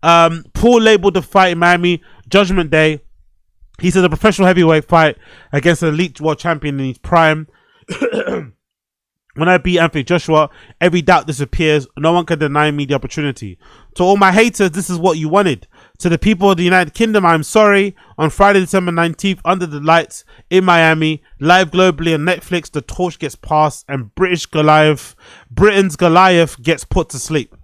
Paul labeled the fight in Miami Judgment Day. He said a professional heavyweight fight against an elite world champion in his prime. When I beat Anthony Joshua, every doubt disappears. No one can deny me the opportunity. To all my haters, this is what you wanted. To the people of the United Kingdom, I'm sorry. On Friday, December 19th, under the lights in Miami, live globally on Netflix, the torch gets passed and Britain's Goliath gets put to sleep.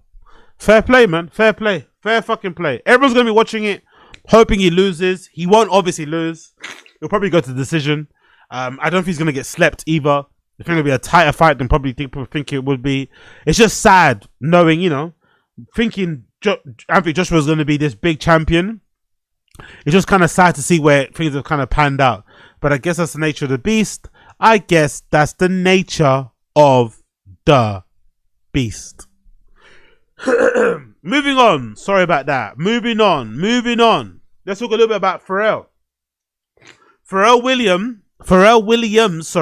Fair play, man. Fair play. Fair fucking play. Everyone's going to be watching it, hoping he loses. He won't obviously lose. He'll probably go to decision. I don't know if he's going to get slept either. I think it'll be a tighter fight than probably people think it would be. It's just sad knowing, thinking Anthony Joshua is going to be this big champion. It's just kind of sad to see where things have kind of panned out. But I guess that's the nature of the beast. I guess that's the nature of the beast. Moving on. Sorry about that. Moving on. Let's talk a little bit about Pharrell. Pharrell Williams,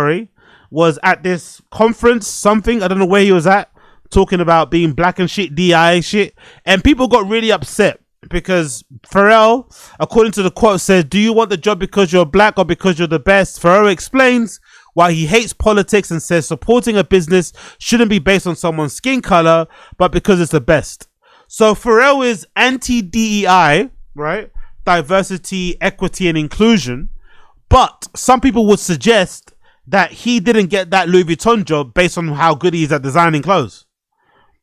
was at this conference, something, I don't know where he was at, talking about being black and shit, DEI shit, and people got really upset because Pharrell, according to the quote, says, "Do you want the job because you're black or because you're the best?" Pharrell explains why he hates politics and says supporting a business shouldn't be based on someone's skin color, but because it's the best. So Pharrell is anti-DEI, right? Diversity, equity, and inclusion. But some people would suggest that he didn't get that Louis Vuitton job based on how good he is at designing clothes,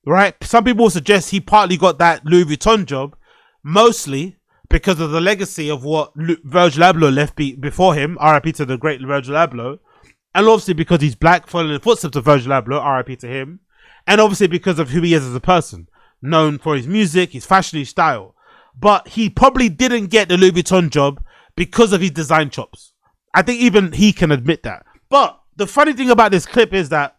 right? Some people suggest he partly got that Louis Vuitton job mostly because of the legacy of what Virgil Abloh left before him, RIP to the great Virgil Abloh, and obviously because he's black, following the footsteps of Virgil Abloh, RIP to him, and obviously because of who he is as a person, known for his music, his fashion, his style. But he probably didn't get the Louis Vuitton job because of his design chops. I think even he can admit that. But the funny thing about this clip is that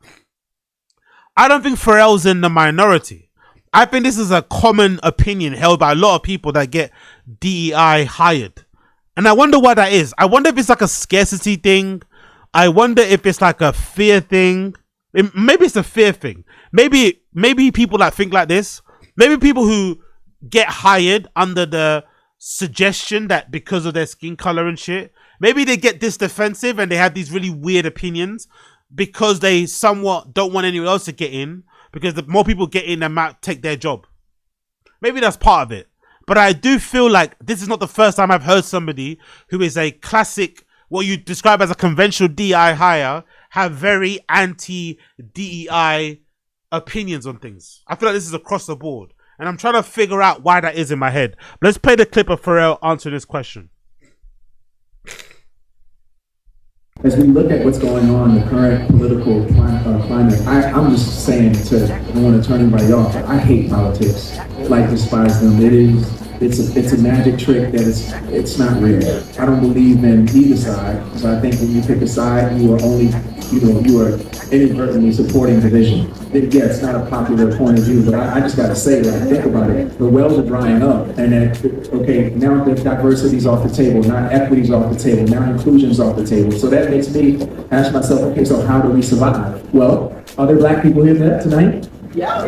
I don't think Pharrell's in the minority. I think this is a common opinion held by a lot of people that get DEI hired. And I wonder why that is. I wonder if it's like a scarcity thing. I wonder if it's like a fear thing. Maybe it's a fear thing. Maybe people that think like this, maybe people who get hired under the suggestion that because of their skin color and shit, maybe they get this defensive and they have these really weird opinions because they somewhat don't want anyone else to get in, because the more people get in, they might take their job. Maybe that's part of it. But I do feel like this is not the first time I've heard somebody who is a classic, what you describe as a conventional DEI hire, have very anti-DEI opinions on things. I feel like this is across the board. And I'm trying to figure out why that is in my head. But let's play the clip of Pharrell answering this question. As we look at what's going on, the current political climate, I'm just saying I don't want to turn anybody off, I hate politics, like despise them. It's a magic trick that it's not real. I don't believe in either side, so I think when you pick a side, you are inadvertently supporting division. Yeah, it's not a popular point of view, but I just got to say, think about it. The wells are drying up, and now the diversity's off the table, now equity's off the table, now inclusion's off the table. So that makes me ask myself, okay, so how do we survive? Well, are there black people here tonight? Yeah.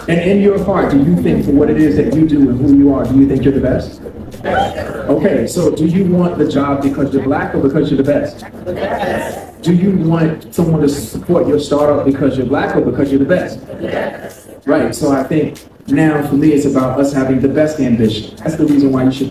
And in your heart, do you think for what it is that you do and who you are, do you think you're the best? Okay, so do you want the job because you're black or because you're the best? The best. Do you want someone to support your startup because you're black or because you're the best? Yes. Right, so I think now for me it's about us having the best ambition. That's the reason why you should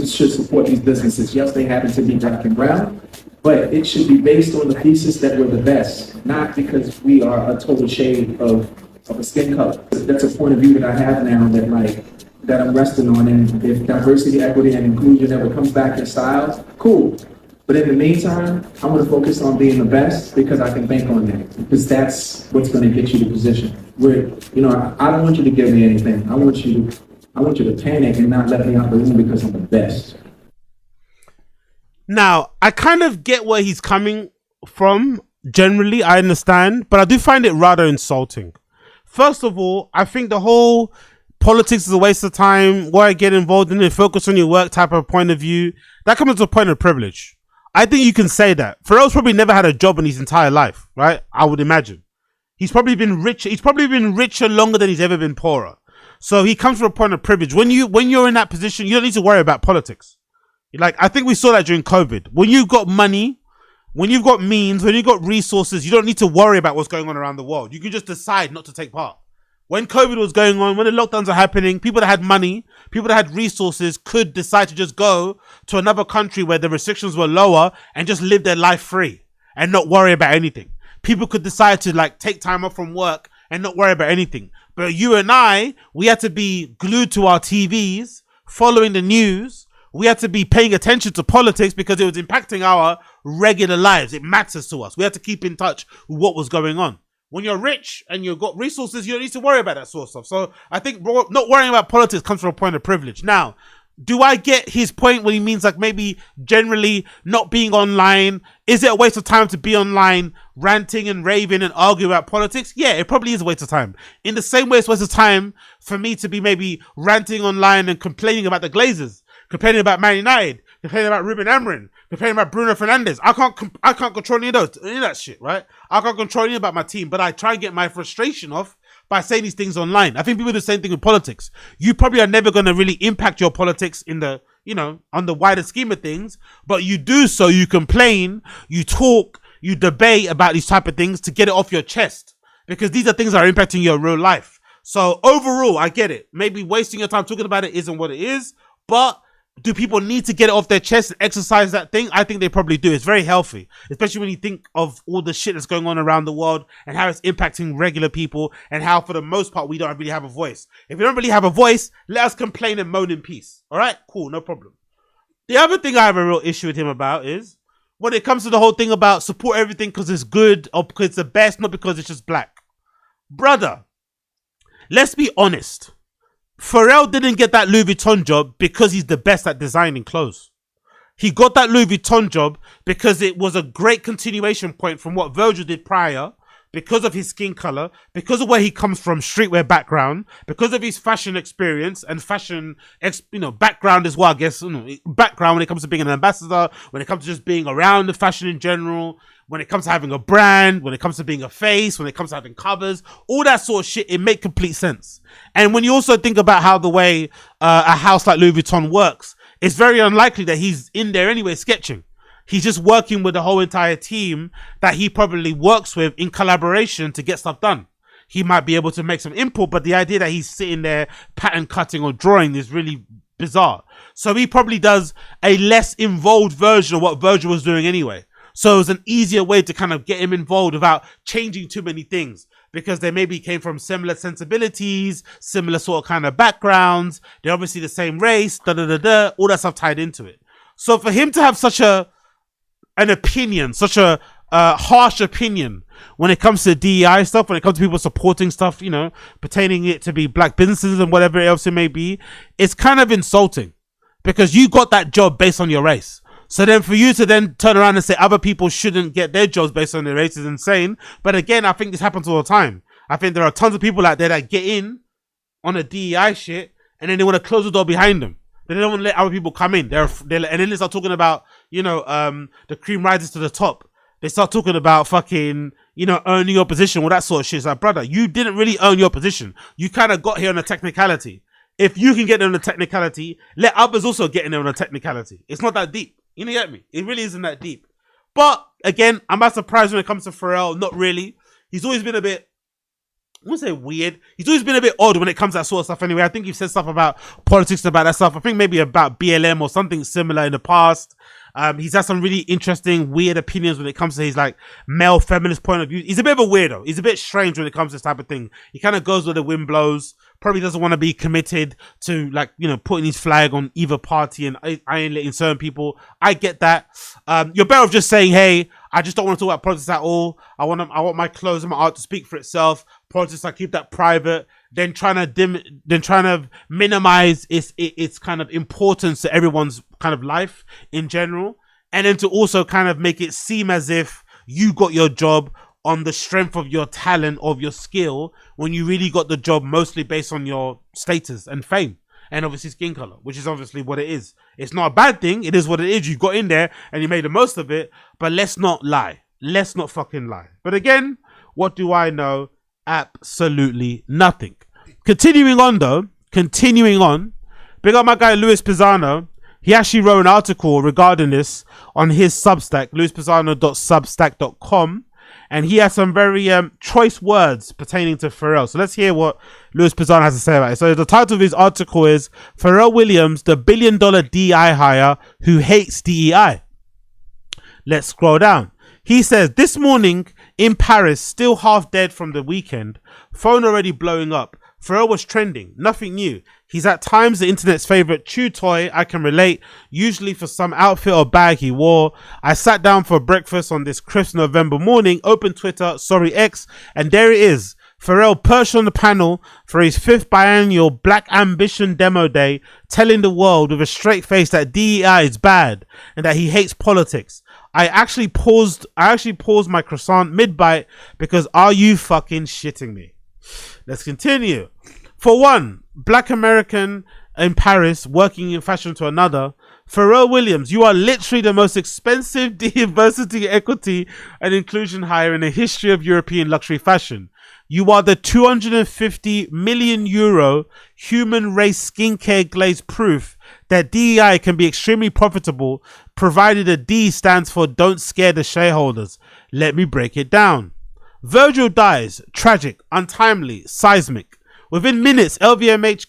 support these businesses. Yes, they happen to be black and brown, But it should be based on the thesis that we're the best, not because we are a total shade of a skin color. That's a point of view that I have now that I'm resting on. And if diversity, equity, and inclusion ever comes back in style, cool. But in the meantime, I want to focus on being the best because I can bank on that. Because that's what's going to get you the position. I don't want you to give me anything. I want you to panic and not let me out the room because I'm the best. Now, I kind of get where he's coming from. Generally, I understand, but I do find it rather insulting. First of all, I think the whole politics is a waste of time, why get involved in it, focus on your work type of point of view, that comes to a point of privilege. I think you can say that. Pharrell's probably never had a job in his entire life, right? I would imagine. He's probably been rich. He's probably been richer longer than he's ever been poorer. So he comes from a point of privilege. When you're in that position, you don't need to worry about politics. Like, I think we saw that during COVID. When you've got money, when you've got means, when you've got resources, you don't need to worry about what's going on around the world. You can just decide not to take part. When COVID was going on, when the lockdowns are happening, people that had money, people that had resources could decide to just go to another country where the restrictions were lower and just live their life free and not worry about anything. People could decide to take time off from work and not worry about anything. But you and I, we had to be glued to our TVs, following the news. We had to be paying attention to politics because it was impacting our regular lives. It matters to us. We had to keep in touch with what was going on. When you're rich and you've got resources, you don't need to worry about that sort of stuff. So I think not worrying about politics comes from a point of privilege. Now, do I get his point when he means maybe generally not being online? Is it a waste of time to be online ranting and raving and arguing about politics? Yeah, it probably is a waste of time. In the same way, it's a waste of time for me to be maybe ranting online and complaining about the Glazers, complaining about Man United, complaining about Ruben Amorim, complaining about Bruno Fernandes. I can't control any of that shit, right? I can't control any about my team, but I try and get my frustration off by saying these things online. I think people do the same thing with politics. You probably are never going to really impact your politics in the, on the wider scheme of things, but you do so, you complain, you talk, you debate about these type of things to get it off your chest, because these are things that are impacting your real life. So overall, I get it. Maybe wasting your time talking about it isn't what it is, but do people need to get it off their chest and exercise that thing? I think they probably do. It's very healthy, especially when you think of all the shit that's going on around the world and how it's impacting regular people and how, for the most part, we don't really have a voice. If we don't really have a voice, let us complain and moan in peace. All right? Cool, no problem. The other thing I have a real issue with him about is when it comes to the whole thing about support everything because it's good or because it's the best, not because it's just black. Brother, let's be honest. Pharrell didn't get that Louis Vuitton job because he's the best at designing clothes. He got that Louis Vuitton job because it was a great continuation point from what Virgil did prior, because of his skin color, because of where he comes from, streetwear background, because of his fashion experience and fashion, background as well, I guess, background when it comes to being an ambassador, when it comes to just being around the fashion in general, when it comes to having a brand, when it comes to being a face, when it comes to having covers, all that sort of shit, it makes complete sense. And when you also think about how the way a house like Louis Vuitton works, it's very unlikely that he's in there anyway sketching. He's just working with the whole entire team that he probably works with in collaboration to get stuff done. He might be able to make some input, but the idea that he's sitting there pattern cutting or drawing is really bizarre. So he probably does a less involved version of what Virgil was doing anyway. So it was an easier way to kind of get him involved without changing too many things, because they maybe came from similar sensibilities, similar sort of kind of backgrounds. They're obviously the same race, all that stuff tied into it. So for him to have such an opinion, such a harsh opinion when it comes to DEI stuff, when it comes to people supporting stuff, pertaining it to be black businesses and whatever else it may be, it's kind of insulting, because you got that job based on your race. So then for you to then turn around and say other people shouldn't get their jobs based on their race is insane. But again, I think this happens all the time. I think there are tons of people out there that get in on a DEI shit and then they want to close the door behind them. They don't want to let other people come in. And then they start talking about, the cream rises to the top. They start talking about fucking, earning your position, all that sort of shit. It's like, brother, you didn't really earn your position. You kind of got here on a technicality. If you can get there on a technicality, let others also get in there on a technicality. It's not that deep. You get me? It really isn't that deep. But again, I'm not surprised when it comes to Pharrell. Not really. He's always been a bit, I wouldn't say weird. He's always been a bit odd when it comes to that sort of stuff anyway. I think you've said stuff about politics, about that stuff. I think maybe about BLM or something similar in the past. He's had some really interesting, weird opinions when it comes to his like male feminist point of view. He's a bit of a weirdo. He's a bit strange when it comes to this type of thing. He kind of goes where the wind blows. Probably doesn't want to be committed to like, you know, putting his flag on either party and alienating certain people. I get that. You're better off just saying, hey, I just don't want to talk about politics at all. I want my clothes and my art to speak for itself. Politics, I keep that private. Then trying to minimize its kind of importance to everyone's kind of life in general, and then to also kind of make it seem as if you got your job on the strength of your talent, of your skill, when you really got the job mostly based on your status and fame and obviously skin color, which is obviously what it is. It's not a bad thing. It is what it is. You got in there and you made the most of it, but let's not lie. Let's not fucking lie. But again, what do I know? Absolutely nothing. Continuing on, big up my guy Louis Pisano. He actually wrote an article regarding this on his Substack, louispisano.substack.com, and he has some very choice words pertaining to Pharrell. So let's hear what Louis Pisano has to say about it. So the title of his article is Pharrell Williams, the $1 billion DEI hire who hates DEI. Let's scroll down. He says, this morning in Paris, still half dead from the weekend, phone already blowing up. Pharrell was trending, nothing new. He's at times the internet's favorite chew toy. I can relate, usually for some outfit or bag he wore. I sat down for breakfast on this crisp November morning, opened Twitter, sorry X, and there it is. Pharrell perched on the panel for his 5th biannual Black Ambition Demo Day, telling the world with a straight face that DEI is bad and that he hates politics. I actually paused my croissant mid-bite because are you fucking shitting me? Let's continue. For one, Black American in Paris working in fashion to another, Pharrell Williams, you are literally the most expensive diversity, equity and inclusion hire in the history of European luxury fashion. You are the 250 million euro human race skincare glaze proof that DEI can be extremely profitable, provided a D stands for don't scare the shareholders. Let me break it down. Virgil dies, tragic, untimely, seismic. Within minutes, LVMH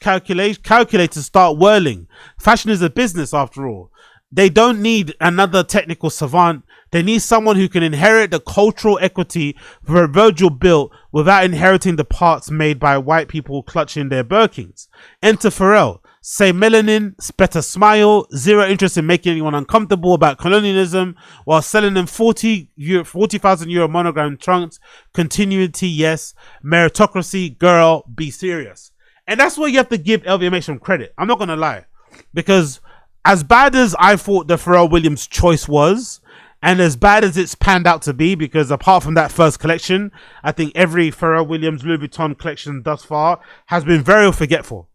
calculators start whirling. Fashion is a business after all. They don't need another technical savant. They need someone who can inherit the cultural equity Virgil built without inheriting the parts made by white people clutching their Birkins. Enter Pharrell. Say melanin, better smile, zero interest in making anyone uncomfortable about colonialism, while selling them 40,000 euro monogram trunks. Continuity, yes. Meritocracy, girl, be serious. And that's where you have to give LVMH some credit. I'm not going to lie. Because as bad as I thought the Pharrell Williams choice was, and as bad as it's panned out to be, because apart from that first collection, I think every Pharrell Williams Louis Vuitton collection thus far has been very forgetful.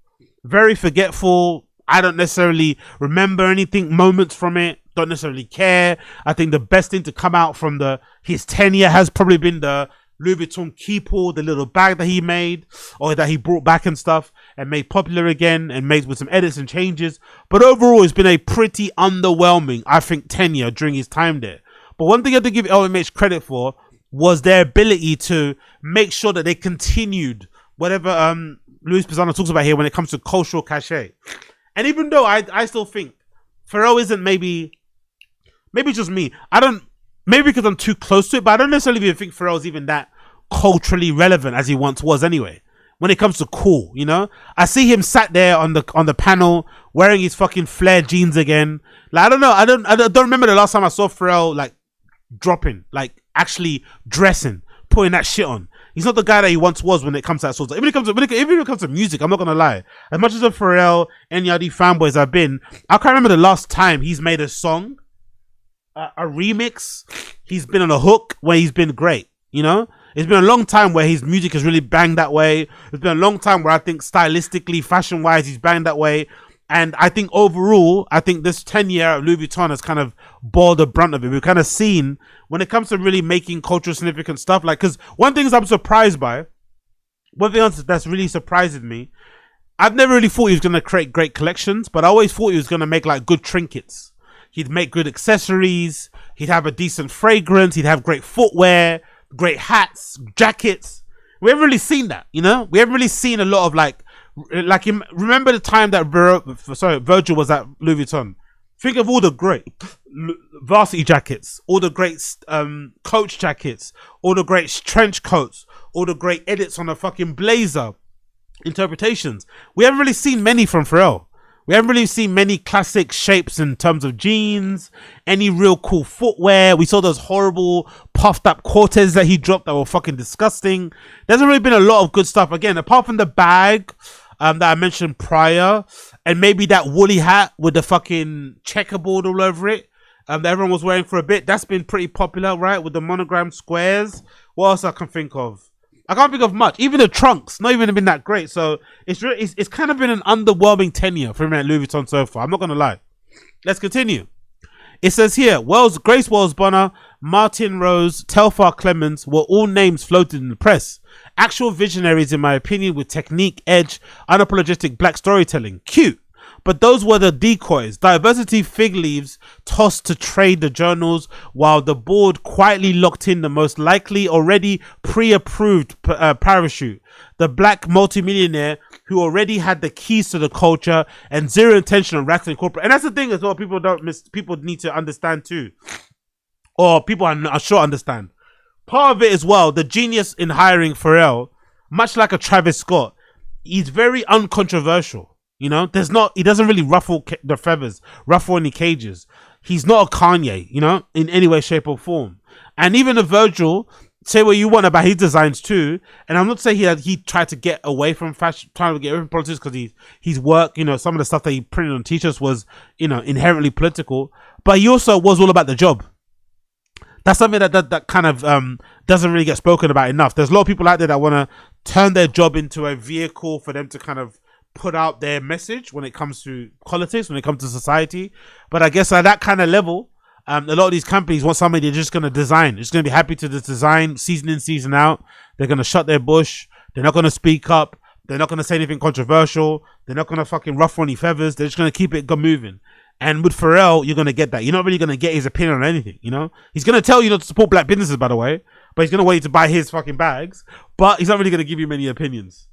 Very forgetful. I don't necessarily remember anything, moments from it. Don't necessarily care. I think the best thing to come out from his tenure has probably been the Louis Vuitton Keepall, the little bag that he made or that he brought back and stuff and made popular again and made with some edits and changes. But overall, it's been a pretty underwhelming, I think, tenure during his time there. But one thing I have to give LVMH credit for was their ability to make sure that they continued whatever Louis Pisano talks about here when it comes to cultural cachet. And even though I still think Pharrell isn't maybe just me. Maybe because I'm too close to it, but I don't necessarily even think Pharrell's even that culturally relevant as he once was anyway. When it comes to cool, you know? I see him sat there on the panel wearing his fucking flared jeans again. Like, I don't know. I don't remember the last time I saw Pharrell like dropping, like actually dressing, putting that shit on. He's not the guy that he once was when it comes to that sort of. Even when it comes to music, I'm not gonna lie. As much as a Pharrell NYD fanboys I've been, I can't remember the last time he's made a song, a remix. He's been on a hook where he's been great. You know, it's been a long time where his music has really banged that way. It's been a long time where I think stylistically, fashion wise, he's banged that way. And I think overall, I think this 10-year of Louis Vuitton has kind of bore the brunt of it. We've kind of seen when it comes to really making cultural significant stuff, like, because one thing I'm surprised by, one thing else that's really surprised me, I've never really thought he was going to create great collections, but I always thought he was going to make like good trinkets. He'd make good accessories. He'd have a decent fragrance. He'd have great footwear, great hats, jackets. We haven't really seen that, you know? We haven't really seen a lot of like remember the time that Virgil was at Louis Vuitton? Think of all the great varsity jackets, all the great coach jackets, all the great trench coats, all the great edits on a fucking blazer, interpretations. We haven't really seen many from Pharrell. We haven't really seen many classic shapes in terms of jeans, any real cool footwear. We saw those horrible puffed up Cortez that he dropped that were fucking disgusting. There's really been a lot of good stuff. Again, apart from the bag that I mentioned prior, and maybe that woolly hat with the fucking checkerboard all over it that everyone was wearing for a bit. That's been pretty popular, right? With the monogram squares. What else I can think of? I can't think of much. Even the trunks, not even been that great. So it's kind of been an underwhelming tenure for him at Louis Vuitton so far. I'm not gonna lie. Let's continue. It says here, Grace Wells Bonner, Martin Rose, Telfar Clemens were all names floated in the press. Actual visionaries, in my opinion, with technique, edge, unapologetic black storytelling. Cute. But those were the decoys. Diversity fig leaves tossed to trade the journals while the board quietly locked in the most likely already pre-approved parachute. The black multimillionaire who already had the keys to the culture and zero intention of rattling corporate. And that's the thing as well, people need to understand too. Or people are sure understand. Part of it as well, the genius in hiring Pharrell, much like a Travis Scott, he's very uncontroversial. You know, he doesn't really ruffle the feathers, ruffle any cages. He's not a Kanye, you know, in any way, shape or form. And even a Virgil, say what you want about his designs too. And I'm not saying he tried to get away from fashion, trying to get away from politics because his work, you know, some of the stuff that he printed on t-shirts was, you know, inherently political. But he also was all about the job. That's something that kind of doesn't really get spoken about enough. There's a lot of people out there that want to turn their job into a vehicle for them to kind of put out their message when it comes to politics, when it comes to society. But I guess at that kind of level, a lot of these companies want somebody they're just going to design. Just going to be happy to just design season in, season out. They're going to shut their bush. They're not going to speak up. They're not going to say anything controversial. They're not going to fucking ruffle any feathers. They're just going to keep it moving. And with Pharrell, you're going to get that. You're not really going to get his opinion on anything, you know? He's going to tell you not to support black businesses, by the way, but he's going to want you to buy his fucking bags, but he's not really going to give you many opinions.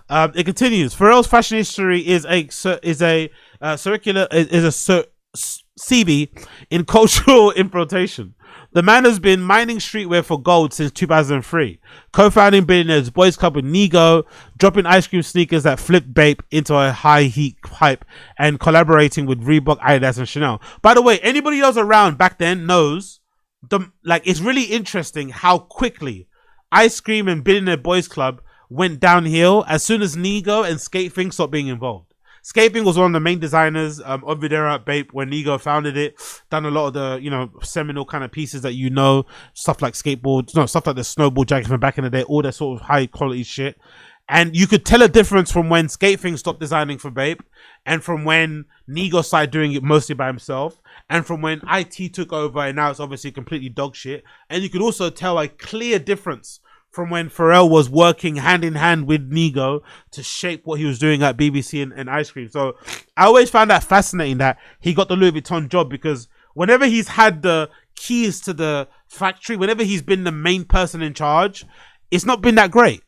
It continues. Pharrell's fashion history is a CV in cultural infiltration. The man has been mining streetwear for gold since 2003, co-founding Billionaires Boys Club with Nigo, dropping ice cream sneakers that flipped BAPE into a high heat hype, and collaborating with Reebok, Adidas, and Chanel. By the way, anybody else around back then knows it's really interesting how quickly ice cream and Billionaire Boys Club went downhill as soon as Nigo and Skatefing stopped being involved. Skatefing was one of the main designers of Videra at BAPE when Nigo founded it. Done a lot of the, you know, seminal kind of pieces that you know, stuff like stuff like the snowball jacket from back in the day, all that sort of high quality shit. And you could tell a difference from when Skatefing stopped designing for BAPE, and from when Nigo started doing it mostly by himself, and from when IT took over, and now it's obviously completely dog shit. And you could also tell a clear difference from when Pharrell was working hand in hand with Nigo to shape what he was doing at BBC and Ice Cream. So I always found that fascinating that he got the Louis Vuitton job, because whenever he's had the keys to the factory, whenever he's been the main person in charge, it's not been that great.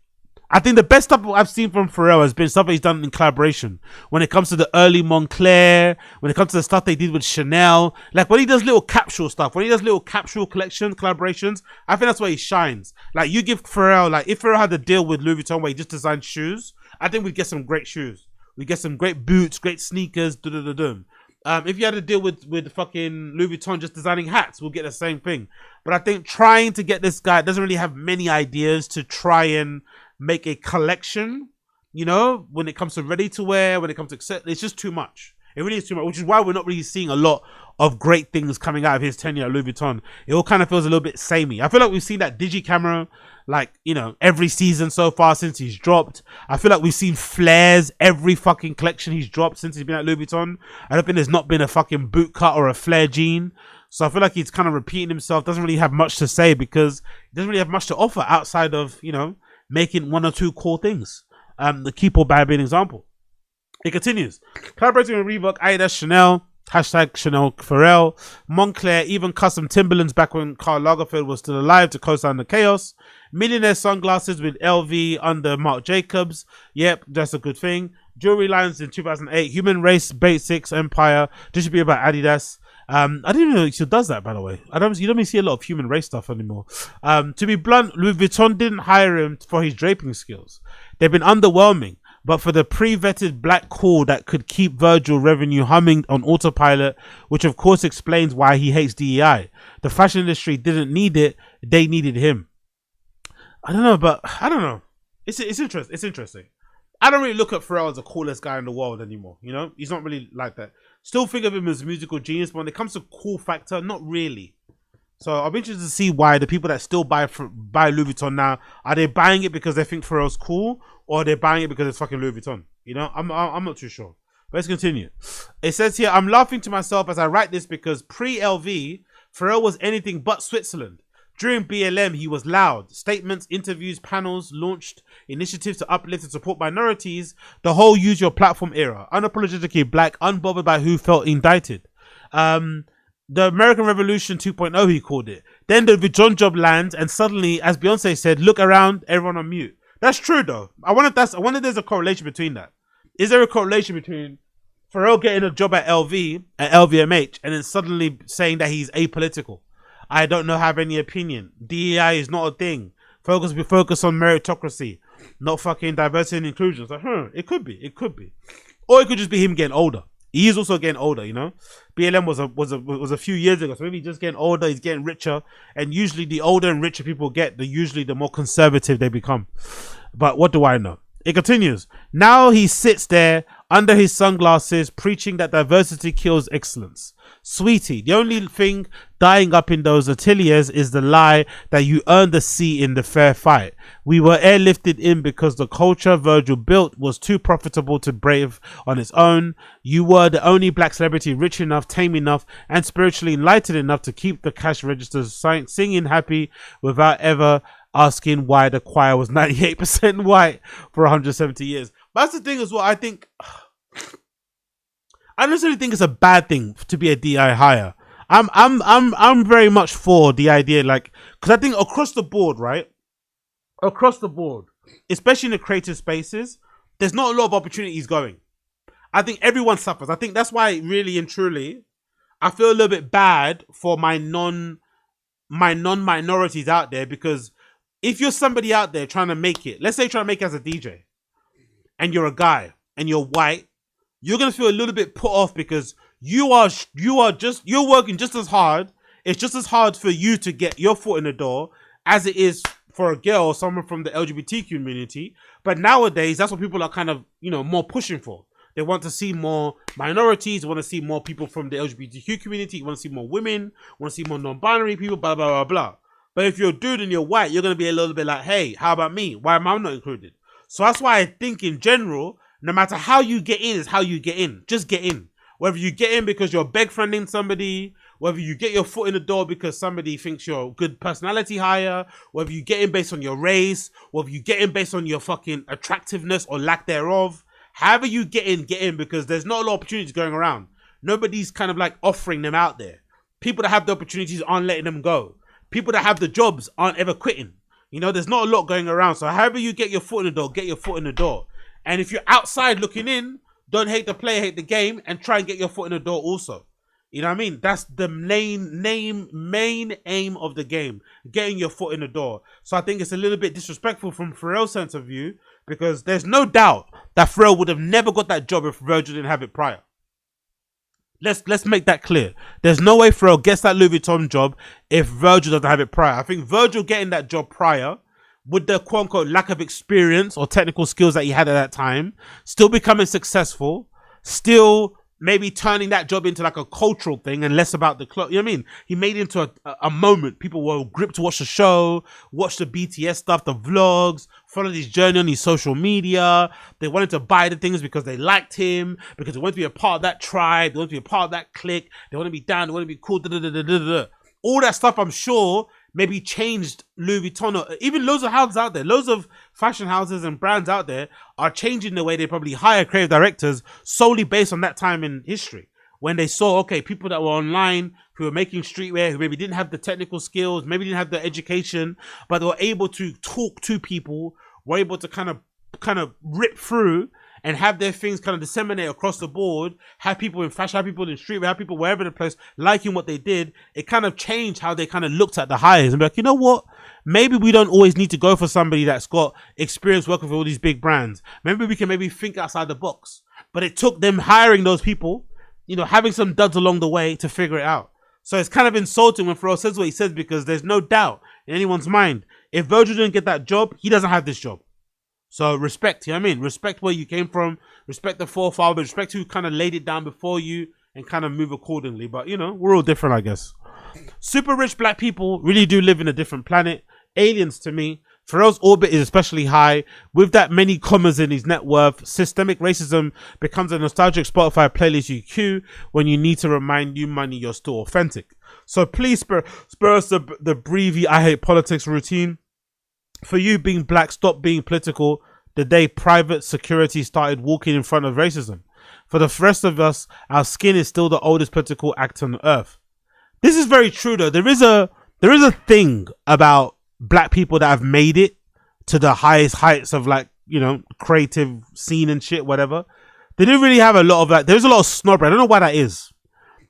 I think the best stuff I've seen from Pharrell has been stuff that he's done in collaboration. When it comes to the early Moncler, when it comes to the stuff they did with Chanel, like when he does little capsule stuff, when he does little capsule collection collaborations, I think that's where he shines. Like you give Pharrell, like if Pharrell had a deal with Louis Vuitton where he just designed shoes, I think we'd get some great shoes. We get some great boots, great sneakers, if you had a deal with fucking Louis Vuitton just designing hats, we'll get the same thing. But I think trying to get this guy doesn't really have many ideas to try and make a collection, you know, when it comes to ready to wear, when it comes to it's just too much. It really is too much, which is why we're not really seeing a lot of great things coming out of his tenure at Louis Vuitton. It all kind of feels a little bit samey. I feel like we've seen that digi camera, like, you know, every season so far since he's dropped. I feel like we've seen flares every fucking collection he's dropped since he's been at Louis Vuitton. I don't think there's not been a fucking boot cut or a flare jean. So I feel like he's kind of repeating himself, doesn't really have much to say because he doesn't really have much to offer outside of, you know, making one or two cool things. The Keepo bag being an example. It continues. Collaborating with Reebok, Adidas, Chanel, hashtag Chanel Pharrell, Moncler, even custom Timberlands back when Karl Lagerfeld was still alive to co-sign the chaos. Millionaire sunglasses with LV under Marc Jacobs. Yep, that's a good thing. Jewelry lines in 2008. Human Race Basics Empire, distributed by Adidas. I didn't even know he still does that, by the way. You don't even see a lot of human race stuff anymore. To be blunt, Louis Vuitton didn't hire him for his draping skills. They've been underwhelming, but for the pre-vetted black call that could keep Virgil revenue humming on autopilot, which of course explains why he hates DEI. The fashion industry didn't need it, they needed him. I don't know. It's interesting. I don't really look at Pharrell as the coolest guy in the world anymore. You know, he's not really like that. Still think of him as a musical genius, but when it comes to cool factor, not really. So I'll be interested to see why the people that still buy Louis Vuitton now, are they buying it because they think Pharrell's cool, or are they buying it because it's fucking Louis Vuitton? You know, I'm not too sure. But let's continue. It says here, I'm laughing to myself as I write this because pre-LV, Pharrell was anything but Switzerland. During BLM, he was loud. Statements, interviews, panels, launched initiatives to uplift and support minorities. The whole use your platform era. Unapologetically black, unbothered by who felt indicted. The American Revolution 2.0, he called it. Then the Vuitton job lands, and suddenly, as Beyonce said, look around, everyone on mute. That's true, though. I wonder if there's a correlation between that. Is there a correlation between Pharrell getting a job at LV, at LVMH, and then suddenly saying that he's apolitical? I don't have any opinion. DEI is not a thing. Focus on meritocracy, not fucking diversity and inclusion. It's like, it could be. Or it could just be him getting older. He is also getting older, you know. BLM was a few years ago, so maybe he's just getting older, he's getting richer, and usually the older and richer people get, the more conservative they become. But what do I know? It continues. Now he sits there under his sunglasses preaching that diversity kills excellence. Sweetie, the only thing dying up in those ateliers is the lie that you earned a seat in the fair fight. We were airlifted in because the culture Virgil built was too profitable to brave on its own. You were the only black celebrity rich enough, tame enough, and spiritually enlightened enough to keep the cash registers singing happy without ever asking why the choir was 98% white for 170 years. But that's the thing as well. I don't necessarily think it's a bad thing to be a DI hire. I'm very much for the idea, like, because I think across the board, right? Across the board, especially in the creative spaces, there's not a lot of opportunities going. I think everyone suffers. I think that's why, really and truly, I feel a little bit bad for my non-minorities out there, because if you're somebody out there trying to make it, let's say trying to make it as a DJ, and you're a guy and you're white, you're gonna feel a little bit put off because you're working just as hard. It's just as hard for you to get your foot in the door as it is for a girl or someone from the LGBT community. But nowadays, that's what people are kind of, more pushing for. They want to see more minorities, want to see more people from the LGBTQ community, want to see more women, want to see more non-binary people, blah, blah, blah, blah. But if you're a dude and you're white, you're going to be a little bit like, hey, how about me? Why am I not included? So that's why I think in general, no matter how you get in is how you get in. Just get in. Whether you get in because you're beg friending somebody, whether you get your foot in the door because somebody thinks you're a good personality hire, whether you get in based on your race, whether you get in based on your fucking attractiveness or lack thereof, however you get in because there's not a lot of opportunities going around. Nobody's kind of like offering them out there. People that have the opportunities aren't letting them go. People that have the jobs aren't ever quitting. There's not a lot going around. So however you get your foot in the door, get your foot in the door. And if you're outside looking in, don't hate the player, hate the game, and try and get your foot in the door also. You know what I mean? That's the main aim of the game, getting your foot in the door. So I think it's a little bit disrespectful from Pharrell's sense of view, because there's no doubt that Pharrell would have never got that job if Virgil didn't have it prior. Let's make that clear. There's no way Pharrell gets that Louis Vuitton job if Virgil doesn't have it prior. I think Virgil getting that job prior, with the quote-unquote lack of experience or technical skills that he had at that time, still becoming successful, still maybe turning that job into like a cultural thing and less about the clock. You know what I mean? He made it into a moment. People were gripped to watch the show, watch the BTS stuff, the vlogs, follow his journey on his social media. They wanted to buy the things because they liked him, because they wanted to be a part of that tribe, they wanted to be a part of that clique, they want to be down, they want to be cool, all that stuff, I'm sure, maybe changed Louis Vuitton, or even loads of houses out there, loads of fashion houses and brands out there are changing the way they probably hire creative directors solely based on that time in history, when they saw, okay, people that were online, who were making streetwear, who maybe didn't have the technical skills, maybe didn't have the education, but they were able to talk to people, were able to kind of rip through and have their things kind of disseminate across the board, have people in fashion, have people in the street, have people wherever the place liking what they did, it kind of changed how they kind of looked at the hires and be like, you know what? Maybe we don't always need to go for somebody that's got experience working for all these big brands. Maybe we can think outside the box. But it took them hiring those people, you know, having some duds along the way to figure it out. So it's kind of insulting when Pharrell says what he says, because there's no doubt in anyone's mind, if Virgil didn't get that job, he doesn't have this job. So respect, you know what I mean? Respect where you came from, respect the forefathers, respect who kind of laid it down before you, and kind of move accordingly. But, you know, we're all different, I guess. Super rich black people really do live in a different planet. Aliens to me. Pharrell's orbit is especially high. With that many commas in his net worth, systemic racism becomes a nostalgic Spotify playlist you cue when you need to remind you money you're still authentic. So please spur us the breathy I hate politics routine. For you being black, stop being political the day private security started walking in front of racism. For the rest of us, our skin is still the oldest political act on earth. This is very true though. There is a thing about black people that have made it to the highest heights of, like, you know, creative scene and shit, whatever. They didn't really have a lot of that. There's a lot of snobbery. I don't know why that is.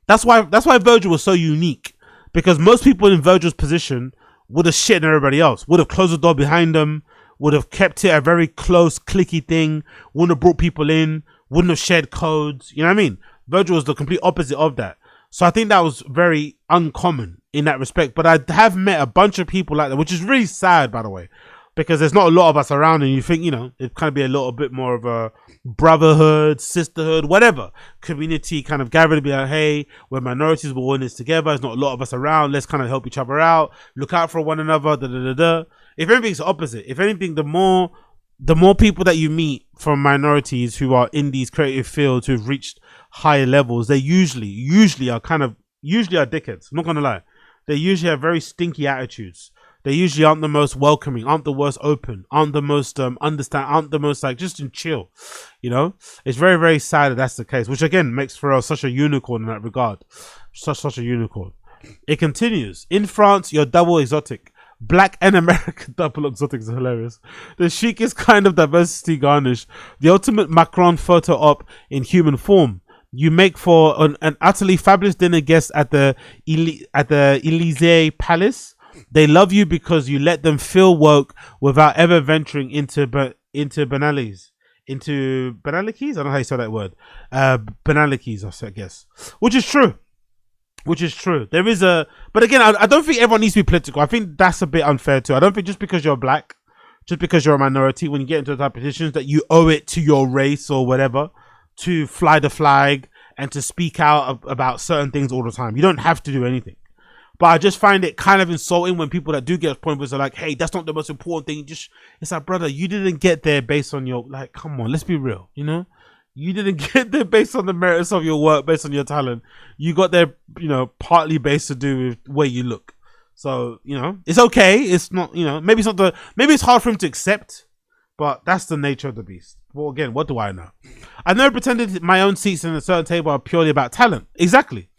That's why Virgil was so unique, because most people in Virgil's position would have shit on everybody else, would have closed the door behind them, would have kept it a very close, cliquey thing, wouldn't have brought people in, wouldn't have shared codes. You know what I mean? Virgil was the complete opposite of that. So I think that was very uncommon in that respect. But I have met a bunch of people like that, which is really sad, by the way, because there's not a lot of us around, and you think, you know, it kind of be a little bit more of a brotherhood, sisterhood, whatever community kind of gathering to be like, hey, we're minorities, we're all in this together. There's not a lot of us around. Let's kind of help each other out, look out for one another. If anything, it's the opposite. If anything, the more people that you meet from minorities who are in these creative fields who've reached higher levels, they usually are dickheads. I'm not gonna lie. They usually have very stinky attitudes. They usually aren't the most welcoming, aren't the most open, aren't the most aren't the most, like, just in chill. You know, it's very, very sad that that's the case, which again makes Pharrell such a unicorn in that regard. Such a unicorn. It continues. In France, you're double exotic. Black and American double exotics are hilarious. The chicest kind of diversity garnish. The ultimate Macron photo op in human form. You make for an utterly fabulous dinner guest at the Elysee Palace. They love you because you let them feel woke without ever venturing into banalities. Into banalities? I don't know how you say that word. Banalities, I guess. Which is true. There is but again, I don't think everyone needs to be political. I think that's a bit unfair too. I don't think just because you're black, just because you're a minority, when you get into the type of positions, that you owe it to your race or whatever to fly the flag and to speak out about certain things all the time. You don't have to do anything. But I just find it kind of insulting when people that do get a point where they're like, hey, that's not the most important thing. It's like, brother, you didn't get there based on your, like, come on, let's be real, you know? You didn't get there based on the merits of your work, based on your talent. You got there, you know, partly based to do with where you look. So, you know, it's okay. It's not, you know, maybe it's hard for him to accept, but that's the nature of the beast. Well, again, what do I know? I never pretended my own seats in a certain table are purely about talent. Exactly.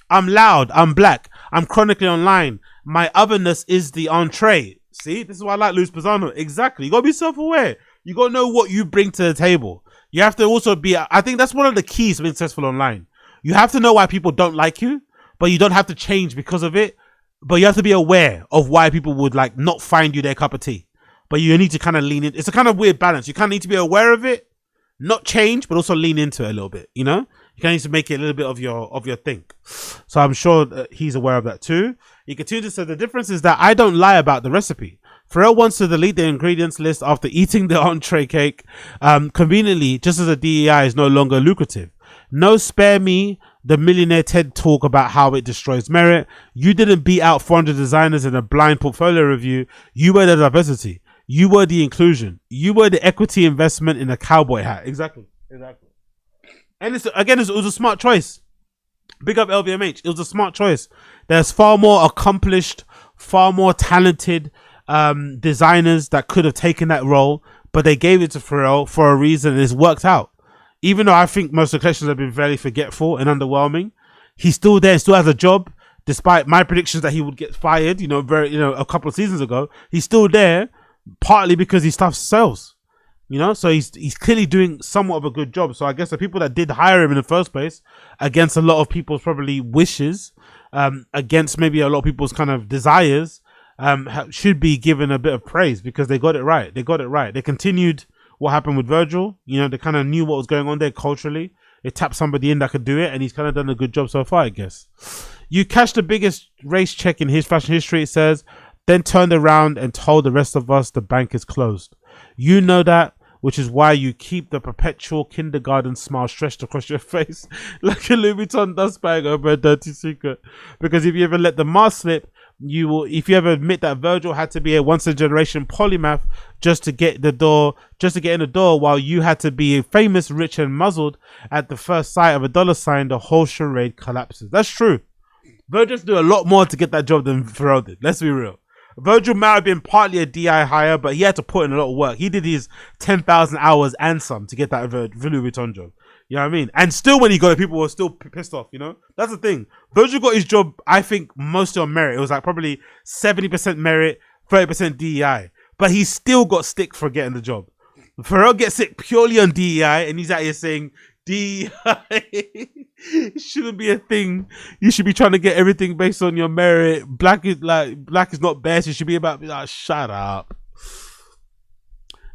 I'm loud. I'm black. I'm chronically online. My otherness is the entree. See, this is why I like Luis Pisano. Exactly. You got to be self-aware. You got to know what you bring to the table. You have to also be, I think that's one of the keys to being successful online. You have to know why people don't like you, but you don't have to change because of it. But you have to be aware of why people would, like, not find you their cup of tea. But you need to kind of lean in. It's a kind of weird balance. You kind of need to be aware of it, not change, but also lean into it a little bit, you know? You kind of need to make it a little bit of your thing. So I'm sure that he's aware of that too. He continues to say the difference is that I don't lie about the recipe. Pharrell wants to delete the ingredients list after eating the entree cake. Conveniently, just as a DEI is no longer lucrative. No spare me the millionaire TED talk about how it destroys merit. You didn't beat out 400 designers in a blind portfolio review. You were the diversity. You were the inclusion. You were the equity investment in a cowboy hat. Exactly. And it was a smart choice. Big up LVMH. It was a smart choice. There's far more accomplished, far more talented designers that could have taken that role, but they gave it to Pharrell for a reason, and it's worked out. Even though I think most of the collections have been very forgetful and underwhelming, he's still there, still has a job, despite my predictions that he would get fired, a couple of seasons ago. He's still there, partly because his stuff sells. You know, so he's clearly doing somewhat of a good job. So I guess the people that did hire him in the first place, against a lot of people's probably wishes, against maybe a lot of people's kind of desires, should be given a bit of praise because they got it right. They continued what happened with Virgil. You know, they kind of knew what was going on there culturally. They tapped somebody in that could do it, and he's kind of done a good job so far, I guess. You cashed the biggest race check in his fashion history, it says, then turned around and told the rest of us the bank is closed. You know that, which is why you keep the perpetual kindergarten smile stretched across your face like a Louis Vuitton dust bag over a dirty secret. Because if you ever let the mask slip, you will. If you ever admit that Virgil had to be a once in a generation polymath just to get in the door, while you had to be famous, rich, and muzzled at the first sight of a dollar sign, the whole charade collapses. That's true. Virgil's do a lot more to get that job than Pharrell did. Let's be real. Virgil might have been partly a DI hire, but he had to put in a lot of work. He did his 10,000 hours and some to get that Louis Vuitton job. You know what I mean? And still when he got it, people were still pissed off, you know? That's the thing. Virgil got his job, I think, mostly on merit. It was like probably 70% merit, 30% DEI. But he still got stick for getting the job. Pharrell gets it purely on DEI, and he's out here saying, DEI shouldn't be a thing. You should be trying to get everything based on your merit. Black is not best. It should be about shut up.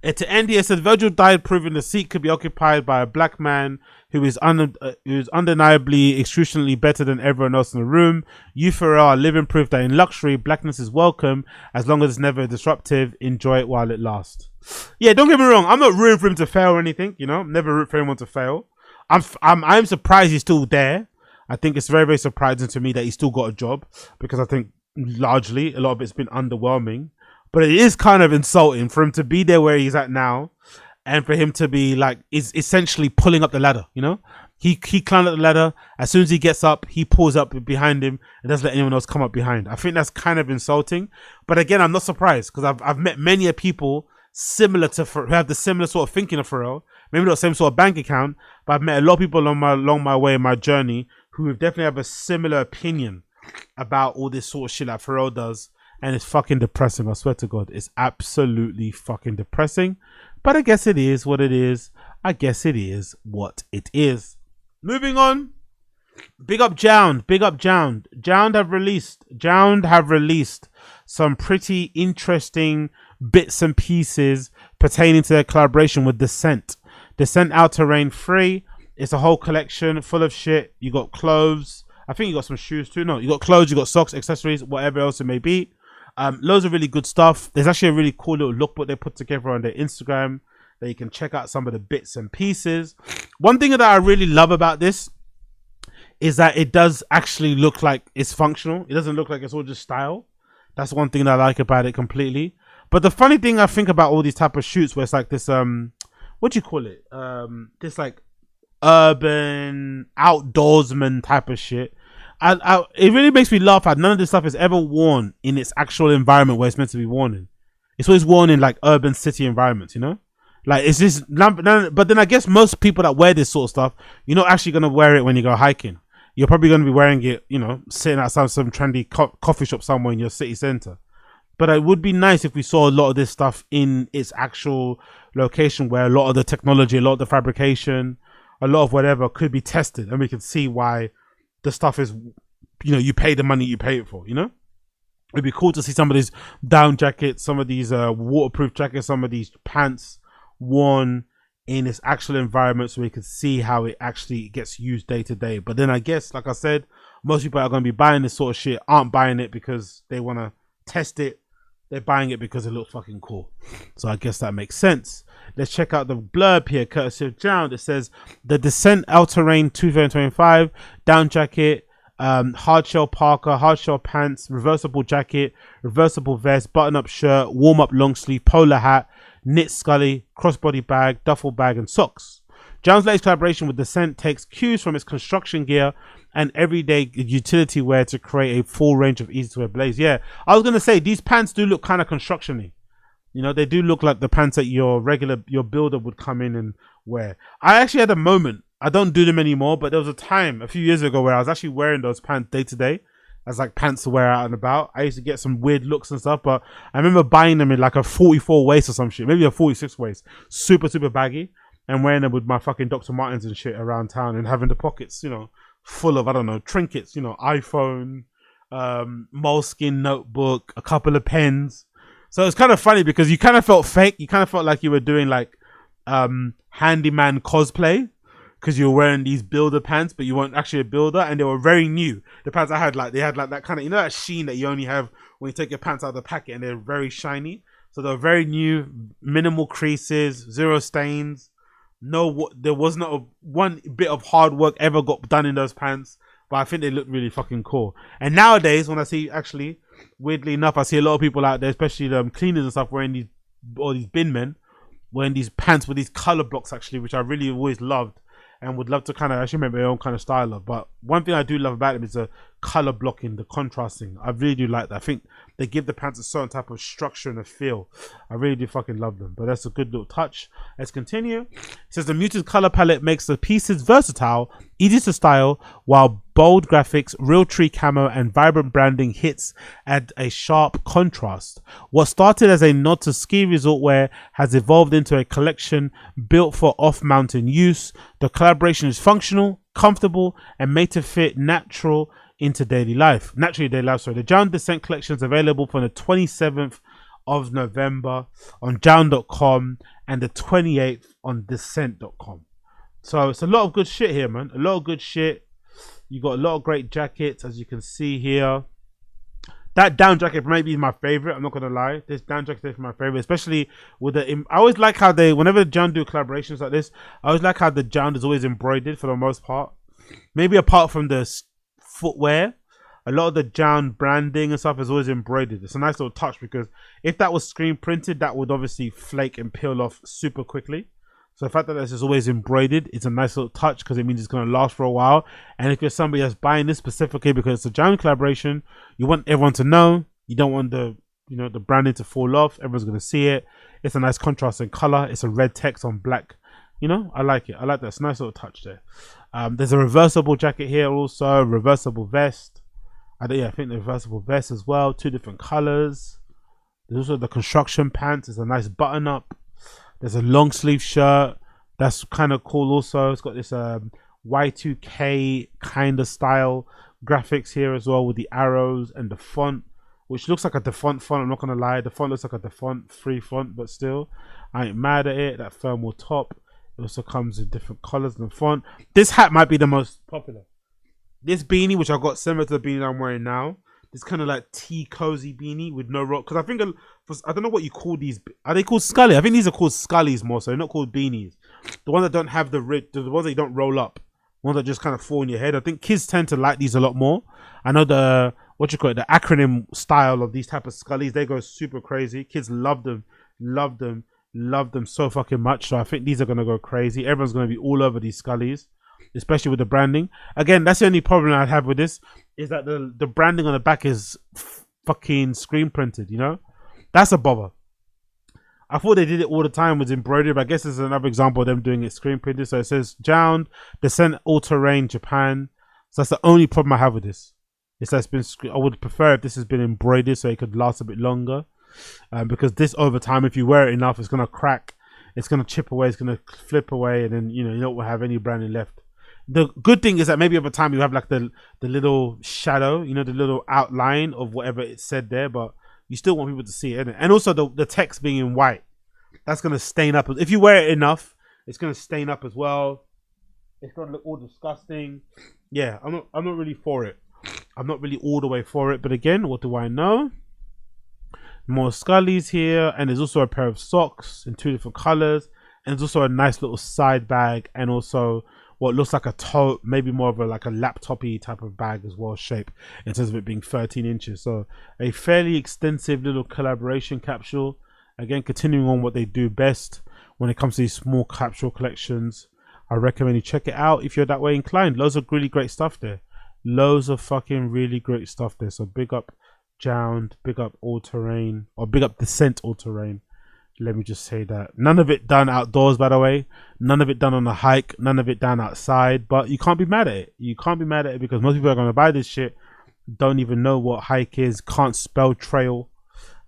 And to end here, said Virgil died proving the seat could be occupied by a black man who is undeniably excruciatingly better than everyone else in the room. You, Pharrell, are living proof that in luxury, blackness is welcome as long as it's never disruptive. Enjoy it while it lasts. Yeah, don't get me wrong. I'm not rooting for him to fail or anything. You know, never root for anyone to fail. I'm surprised he's still there. I think it's very, very surprising to me that he's still got a job because I think largely a lot of it's been underwhelming. But it is kind of insulting for him to be there where he's at now, and for him to be like is essentially pulling up the ladder. You know, he climbed up the ladder. As soon as he gets up, he pulls up behind him and doesn't let anyone else come up behind. I think that's kind of insulting. But again, I'm not surprised because I've met many people similar to who have the similar sort of thinking of Pharrell. Maybe not the same sort of bank account, but I've met a lot of people along my way in my journey who definitely have a similar opinion about all this sort of shit that Pharrell does. And it's fucking depressing. I swear to God, it's absolutely fucking depressing. But I guess it is what it is. I guess it is what it is. Moving on. Big up JJJJound. Big up JJJJound. JJJJound have released some pretty interesting bits and pieces pertaining to their collaboration with Descente. Descente Allterrain 3. It's a whole collection full of shit. You got clothes. I think you got some shoes too. No, you got clothes, you got socks, accessories, whatever else it may be. Loads of really good stuff. There's actually a really cool little lookbook they put together on their Instagram that you can check out some of the bits and pieces. One thing that I really love about this is that it does actually look like it's functional. It doesn't look like it's all just style. That's one thing that I like about it completely. But the funny thing I think about all these type of shoots where it's like this, what do you call it? This like urban outdoorsman type of shit. It really makes me laugh that none of this stuff is ever worn in its actual environment where it's meant to be worn in. It's always worn in like urban city environments, you know? Like it's just, but then I guess most people that wear this sort of stuff, you're not actually going to wear it when you go hiking. You're probably going to be wearing it, you know, sitting outside some trendy coffee shop somewhere in your city center. But it would be nice if we saw a lot of this stuff in its actual location where a lot of the technology, a lot of the fabrication, a lot of whatever could be tested, and we can see why the stuff is, you know, you pay the money you pay it for, you know? It'd be cool to see some of these down jackets, some of these waterproof jackets, some of these pants worn in its actual environment so we can see how it actually gets used day to day. But then I guess, like I said, most people are going to be buying this sort of shit aren't buying it because they want to test it. They're buying it because it looks fucking cool. So I guess that makes sense. Let's check out the blurb here, courtesy of JJJJound. It says, the Descente Allterrain 2025 down jacket, hard shell parka, hard shell pants, reversible jacket, reversible vest, button-up shirt, warm-up long sleeve, polo hat, knit scully, crossbody bag, duffel bag, and socks. JJJJound's latest collaboration with Descente takes cues from its construction gear and everyday utility wear to create a full range of easy to wear blazers. Yeah, I was gonna say these pants do look kind of construction-y. You know, they do look like the pants that your builder would come in and wear. I actually had a moment. I don't do them anymore, but there was a time a few years ago where I was actually wearing those pants day to day. as like pants to wear out and about. I used to get some weird looks and stuff, but I remember buying them in like a 44 waist or some shit, maybe a 46 waist, super baggy, and wearing them with my fucking Dr. Martens and shit around town, and having the pockets, you know, full of, I don't know, trinkets, you know, iPhone, moleskin notebook, a couple of pens. So it's kind of funny because you kind of felt fake. You kind of felt like you were doing like handyman cosplay, because you were wearing these builder pants, but you weren't actually a builder, and they were very new. The pants I had, like, they had like that kind of, you know, that sheen that you only have when you take your pants out of the packet, and they're very shiny. So they were very new, minimal creases, zero stains. There was not one bit of hard work ever got done in those pants, but I think they look really fucking cool. And nowadays, when I see, actually, weirdly enough, I see a lot of people out there, especially cleaners and stuff, wearing these bin men, wearing these pants with these color blocks, actually, which I really always loved. And would love to kind of actually make my own kind of style of. But one thing I do love about them is the color blocking, the contrasting. I really do like that. I think they give the pants a certain type of structure and a feel. I really do fucking love them. But that's a good little touch. Let's continue. It says the muted color palette makes the pieces versatile, easy to style, while bold graphics, real tree camo, and vibrant branding hits add a sharp contrast. What started as a nod to ski resort wear has evolved into a collection built for off-mountain use. The collaboration is functional, comfortable, and made to fit naturally daily life. The JJJJound Descente collection is available from the 27th of November on JJJJound.com and the 28th on Descente.com. So it's a lot of good shit here, man. A lot of good shit. You got a lot of great jackets, as you can see here. That down jacket maybe is my favorite. I'm not gonna lie. This down jacket is my favorite, especially with the. I always like how they, whenever the JJJJound do collaborations like this, I always like how the JJJJound is always embroidered for the most part. Maybe apart from the footwear, a lot of the JJJJound branding and stuff is always embroidered. It's a nice little touch, because if that was screen printed, that would obviously flake and peel off super quickly. So the fact that this is always embroidered, it's a nice little touch, because it means it's going to last for a while. And if you're somebody that's buying this specifically because it's a JJJJound collaboration, you want everyone to know. You don't want the branding to fall off. Everyone's going to see it. It's a nice contrast in color. It's a red text on black. You know, I like it. I like that. It's a nice little touch there. There's a reversible jacket here also, reversible vest. I think the reversible vest as well. 2 different colors. There's also the construction pants. It's a nice button up. There's a long sleeve shirt that's kind of cool also. It's got this Y2K kind of style graphics here as well, with the arrows and the font, which looks like a default font. I'm not gonna lie, the font looks like a default free font, but still, I ain't mad at it. That thermal top. It also comes in different colors and the font. This hat might be the most popular. This beanie, which I got similar to the beanie I'm wearing now. This kind of like tea cozy beanie with no rock. Because I think, I don't know what you call these. Are they called Scully? I think these are called Scullies more so. They're not called beanies. The ones that don't have the ones that you don't roll up. Ones that just kind of fall on your head. I think kids tend to like these a lot more. I know the acronym style of these type of Scullies, they go super crazy. Kids love them so fucking much. So I think these are going to go crazy. Everyone's going to be all over these Scullies, especially with the branding. Again, that's the only problem I'd have with this, is that the branding on the back is fucking screen printed, you know? That's a bother. I thought they did it all the time with embroidery, but I guess this is another example of them doing it screen printed. So it says JJJJound, Descente, Allterrain, Japan. So that's the only problem I have with this. It's that it's been, I would prefer if this has been embroidered so it could last a bit longer. Because this over time, if you wear it enough, it's going to crack. It's going to chip away. It's going to flip away. And then, you don't have any branding left. The good thing is that maybe over time you have like the little shadow, the little outline of whatever it said there, but you still want people to see it, innit? And also the text being in white, that's going to stain up. If you wear it enough, it's going to stain up as well. It's going to look all disgusting. Yeah, I'm not really for it. I'm not really all the way for it. But again, what do I know? More Scullies here, and there's also a pair of socks in 2 different colors, and there's also a nice little side bag, and also what looks like a tote, maybe more of a laptop-y type of bag as well, shape, in terms of it being 13 inches. So a fairly extensive little collaboration capsule. Again, continuing on what they do best when it comes to these small capsule collections. I recommend you check it out if you're that way inclined. Loads of really great stuff there. Loads of fucking really great stuff there. So big up JJJJound, big up Allterrain, or big up Descente Allterrain. Let me just say that. None of it done outdoors, by the way. None of it done on a hike. None of it done outside. But you can't be mad at it. You can't be mad at it because most people are going to buy this shit don't even know what hike is, can't spell trail,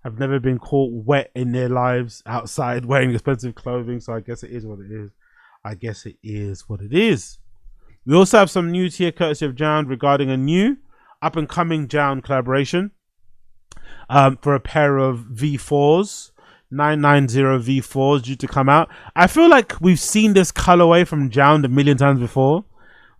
have never been caught wet in their lives outside wearing expensive clothing. So I guess it is what it is. I guess it is what it is. We also have some news here courtesy of JJJJound regarding a new up and coming JJJJound collaboration for a pair of V4s, 990 V4s due to come out. I feel like we've seen this colorway from JJJJound a million times before,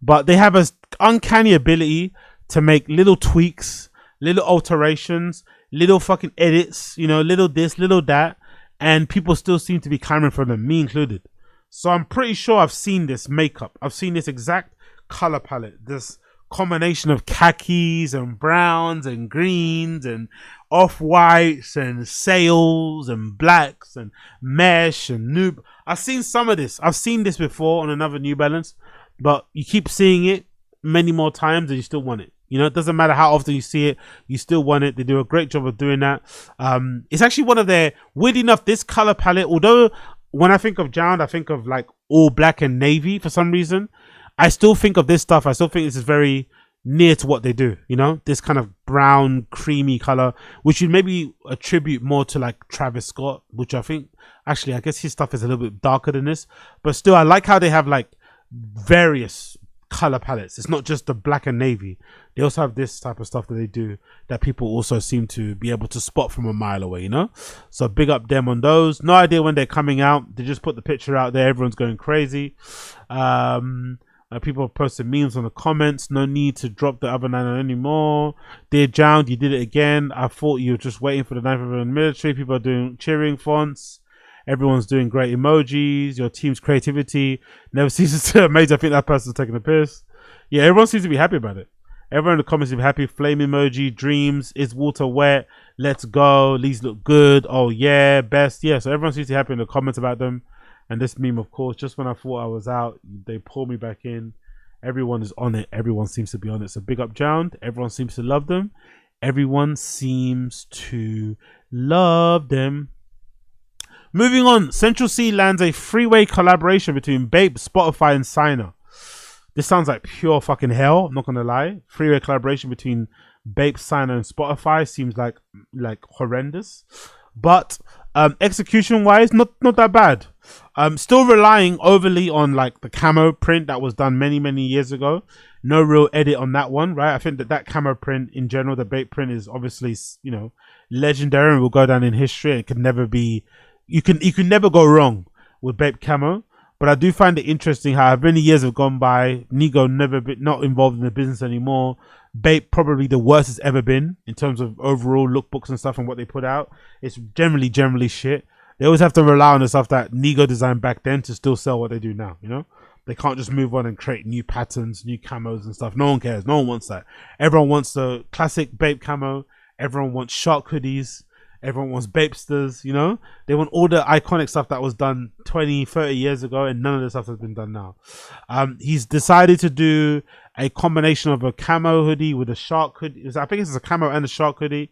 but they have an uncanny ability to make little tweaks, little alterations, little fucking edits, you know, little this, little that, and people still seem to be clamoring for them, me included. So I'm pretty sure I've seen this makeup. I've seen this exact color palette, this combination of khakis and browns and greens and off-whites and sails and blacks and mesh and noob. I've seen some of this. I've seen this before on another New Balance, but you keep seeing it many more times and you still want it. You know, it doesn't matter how often you see it, you still want it. They do a great job of doing that. It's actually one of their, weird enough, this color palette, although when I think of JJJJound, I think of like all black and navy for some reason. I still think of this stuff. I still think this is very near to what they do. You know, this kind of brown, creamy color, which you'd maybe attribute more to like Travis Scott, which I think, actually, I guess his stuff is a little bit darker than this. But still, I like how they have like various color palettes. It's not just the black and navy. They also have this type of stuff that they do that people also seem to be able to spot from a mile away, you know? So big up them on those. No idea when they're coming out. They just put the picture out there. Everyone's going crazy. People have posted memes on the comments. No need to drop the other 9 anymore. Dear JJJJound, you did it again. I thought you were just waiting for the 9th of the military. People are doing cheering fonts. Everyone's doing great emojis. Your team's creativity never ceases to amaze. I think that person's taking a piss. Yeah, everyone seems to be happy about it. Everyone in the comments seems to be happy. Flame emoji, dreams, is water wet? Let's go. These look good. Oh yeah, best. Yeah, so everyone seems to be happy in the comments about them. And this meme, of course, just when I thought I was out, they pulled me back in. Everyone is on it. Everyone seems to be on it. So big up JJJJound. Everyone seems to love them. Everyone seems to love them. Moving on, Central C lands a freeway collaboration between BAPE, Spotify, and SYNA. This sounds like pure fucking hell, I'm not gonna lie. Freeway collaboration between BAPE, SYNA, and Spotify seems like horrendous. But execution-wise, not that bad. Still relying overly on like the camo print that was done many years ago. No real edit on that one, right? I think that camo print in general, the BAPE print is obviously, you know, legendary and will go down in history. It could never be. You can never go wrong with BAPE camo, but I do find it interesting how many years have gone by. Nigo not involved in the business anymore. BAPE probably the worst it's ever been in terms of overall lookbooks and stuff and what they put out. It's generally shit. They always have to rely on the stuff that Nigo designed back then to still sell what they do now. You know, they can't just move on and create new patterns, new camos and stuff. No one cares. No one wants that. Everyone wants the classic BAPE camo. Everyone wants shark hoodies. Everyone wants Bapesters, you know? They want all the iconic stuff that was done 20, 30 years ago, and none of the stuff has been done now. He's decided to do a combination of a camo hoodie with a shark hoodie. I think it's a camo and a shark hoodie.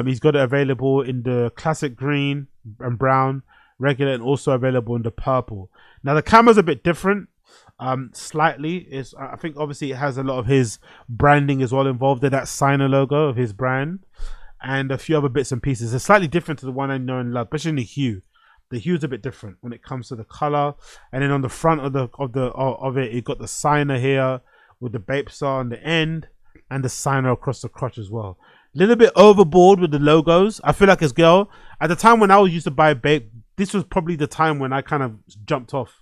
He's got it available in the classic green and brown, regular, and also available in the purple. Now, the camo's a bit different. Slightly. I think obviously it has a lot of his branding as well involved in that SYNA logo of his brand. And a few other bits and pieces. It's slightly different to the one I know and love, especially in the hue. The hue's a bit different when it comes to the color. And then on the front of it, you got the SYNA here with the BAPE on the end and the SYNA across the crotch as well. A little bit overboard with the logos. I feel like as girl, at the time when I was used to buy BAPE, this was probably the time when I kind of jumped off.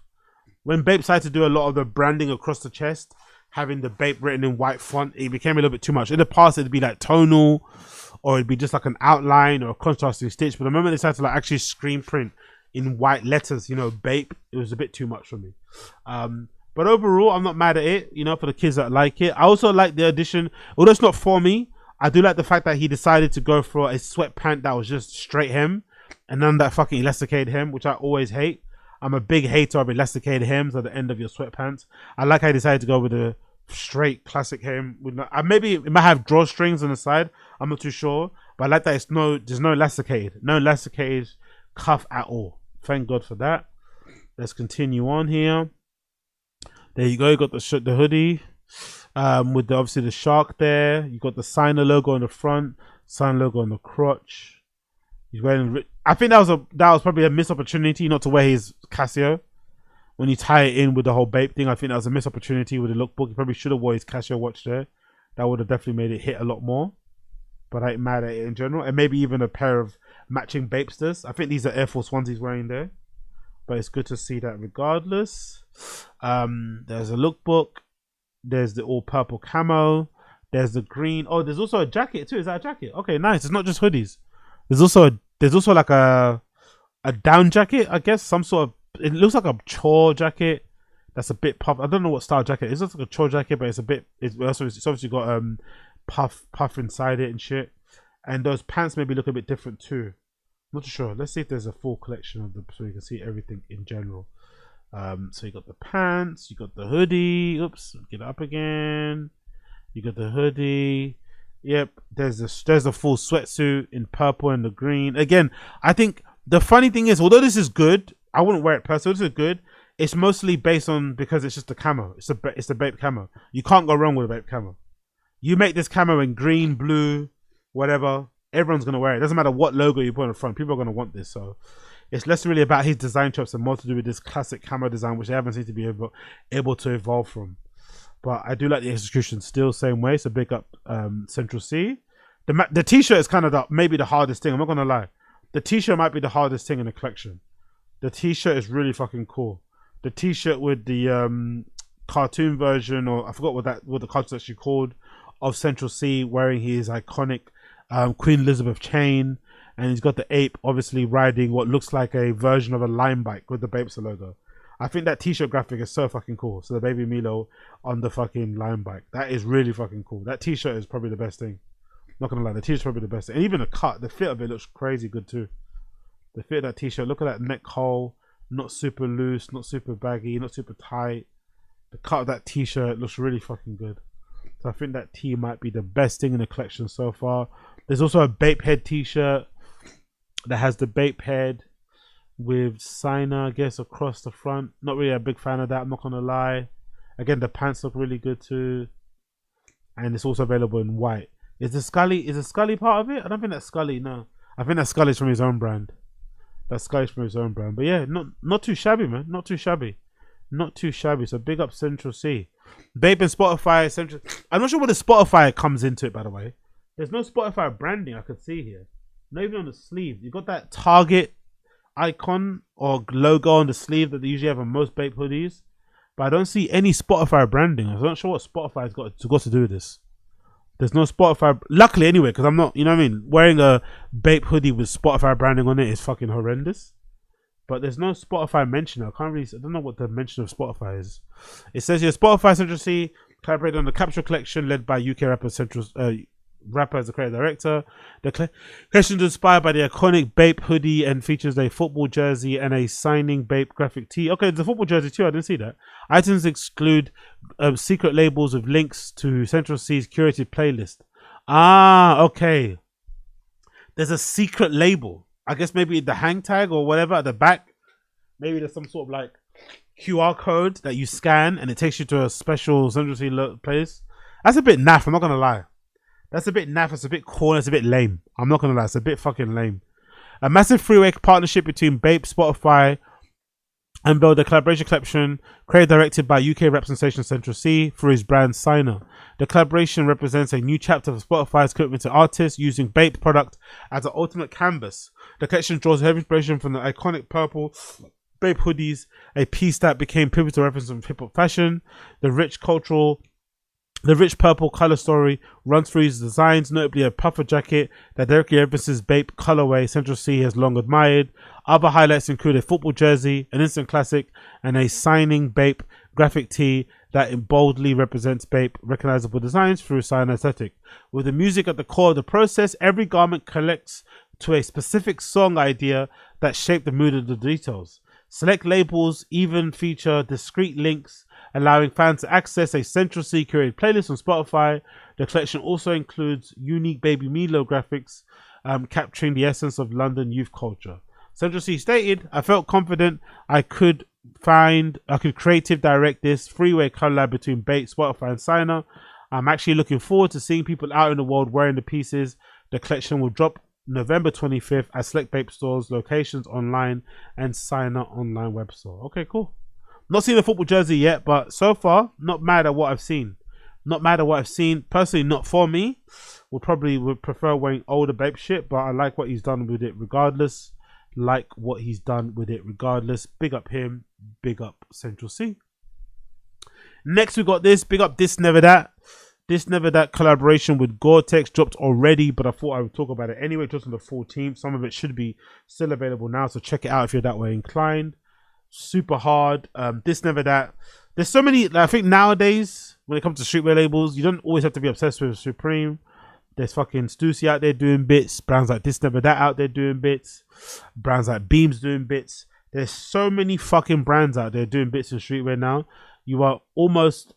When BAPE started to do a lot of the branding across the chest, having the BAPE written in white font, it became a little bit too much. In the past, it'd be like tonal, or it'd be just like an outline or a contrasting stitch. But the moment they started to like actually screen print in white letters, you know, BAPE, it was a bit too much for me. But overall, I'm not mad at it, you know, for the kids that like it. I also like the addition, although it's not for me, I do like the fact that he decided to go for a sweatpant that was just straight hem and none of that fucking elasticated hem, which I always hate. I'm a big hater of elasticated hems at the end of your sweatpants. I like how he decided to go with a straight classic hem. With no, maybe it might have drawstrings on the side. I'm not too sure, but I like that there's no elasticated cuff at all. Thank God for that. Let's continue on here. There you go. You got the hoodie. with obviously the shark there. You got the SYNA logo on the front, SYNA logo on the crotch. He's wearing. I think that was probably a missed opportunity not to wear his Casio. When you tie it in with the whole BAPE thing, I think that was a missed opportunity with the lookbook. He probably should have worn his Casio watch there. That would have definitely made it hit a lot more. But I ain't mad at it in general. And maybe even a pair of matching BAPEsters. I think these are Air Force Ones he's wearing there. But it's good to see that regardless. There's a lookbook. There's the all purple camo. There's the green. Oh, there's also a jacket too. Is that a jacket? Okay, nice. It's not just hoodies. There's also like a down jacket, I guess. Some sort of, it looks like a chore jacket. That's a bit puff. I don't know what style jacket. It looks like a chore jacket, but it's obviously got puff inside it and shit. And those pants maybe look a bit different too. Not too sure. Let's see if there's a full collection of them so you can see everything in general. So you got the pants, you got the hoodie. Oops, get it up again. You got the hoodie. Yep, there's the full sweatsuit in purple and the green. Again, I think the funny thing is, although this is good, I wouldn't wear it personally. This is good. It's mostly based on because it's just a camo. It's a BAPE camo. You can't go wrong with a BAPE camo. You make this camo in green, blue, whatever. Everyone's gonna wear it. Doesn't matter what logo you put on the front. People are gonna want this. So it's less really about his design chops and more to do with this classic camo design, which they haven't seemed to be able to evolve from. But I do like the execution still same way. So big up Central C. The t-shirt is kind of maybe the hardest thing. I'm not gonna lie. The t-shirt might be the hardest thing in the collection. The t-shirt is really fucking cool. The t-shirt with the cartoon version, or I forgot what the cartoon's actually called, of Central C wearing his iconic Queen Elizabeth chain, and he's got the ape obviously riding what looks like a version of a Lime bike with the BAPE logo. I think that t-shirt graphic is so fucking cool. So the baby Milo on the fucking Lime bike, that is really fucking cool. That t-shirt is probably the best thing. Not gonna lie, the t-shirt's probably the best thing. And even the fit of it looks crazy good too. The fit of that t-shirt, look at that neck hole, not super loose, not super baggy, not super tight. The cut of that t-shirt looks really fucking good. So I think that tee might be the best thing in the collection so far. There's also a BAPE head t-shirt that has the BAPE head with SYNA, I guess, across the front. Not really a big fan of that, I'm not gonna lie. Again, the pants look really good too. And it's also available in white. Is the Scully part of it? I don't think that's Scully, no. I think that Scully's from his own brand. That's Scully's from his own brand. But yeah, not too shabby, man. Not too shabby. Not too shabby. So big up Central C. BAPE and Spotify. Central. I'm not sure what the Spotify comes into it, by the way. There's no Spotify branding I could see here. Not even on the sleeve. You got that Target icon or logo on the sleeve that they usually have on most BAPE hoodies. But I don't see any Spotify branding. I'm not sure what Spotify's got to do with this. There's no Spotify. Luckily, anyway, because I'm not, you know what I mean? Wearing a BAPE hoodie with Spotify branding on it is fucking horrendous. But there's no Spotify mention. I don't know what the mention of Spotify is. It says here, Spotify Central C collaborated on the Capsule collection led by UK rapper as the creative director. The collection is inspired by the iconic BAPE hoodie and features a football jersey and a signing BAPE graphic tee. Okay, the football jersey too. I didn't see that. Items exclude secret labels with links to Central C's curated playlist. Ah, okay. There's a secret label. I guess maybe the hang tag or whatever at the back. Maybe there's some sort of like QR code that you scan and it takes you to a special Central C place. That's a bit naff. I'm not gonna lie. That's a bit naff. It's a bit corny. It's a bit lame. I'm not gonna lie. It's a bit fucking lame. A massive three-way partnership between BAPE, Spotify, and build a collaboration collection created directed by UK representation Central C through his brand SYNA. The collaboration represents a new chapter of Spotify's commitment to artists using BAPE product as an ultimate canvas. The collection draws heavy inspiration from the iconic purple BAPE hoodies, a piece that became pivotal reference of hip-hop fashion. The rich purple color story runs through his designs, notably a puffer jacket that directly references BAPE colorway Central C has long admired. Other highlights include a football jersey, an instant classic, and a signing BAPE graphic tee that boldly represents BAPE recognizable designs through SYNA aesthetic. With the music at the core of the process, every garment collects to a specific song idea that shape the mood of the details. Select labels even feature discrete links allowing fans to access a Central C curated playlist on Spotify. The collection also includes unique Baby Milo graphics capturing the essence of London youth culture. Central C stated, I felt confident I could creative direct this freeway collab between BAPE, Spotify, and SYNA. I'm actually looking forward to seeing people out in the world wearing the pieces. The collection will drop November 25th at select BAPE stores, locations online, and SYNA online web store. Okay, cool. Not seen the football jersey yet, but so far, not mad at what I've seen. Not mad at what I've seen. Personally, not for me. Would prefer wearing older BAPE shit, but I like what he's done with it regardless. Big up him. Big up Central C. Next, we got this. Big up This Never That. This Never That collaboration with GORE-TEX dropped already, but I thought I would talk about it anyway. Just on the 14th. Some of it should be still available now, so check it out if you're that way inclined. Super hard. This Never That. There's so many. I think nowadays, when it comes to streetwear labels, you don't always have to be obsessed with Supreme. There's fucking Stussy out there doing bits. Brands like This Never That out there doing bits. Brands like Beams doing bits. There's so many fucking brands out there doing bits in streetwear now. You are almost,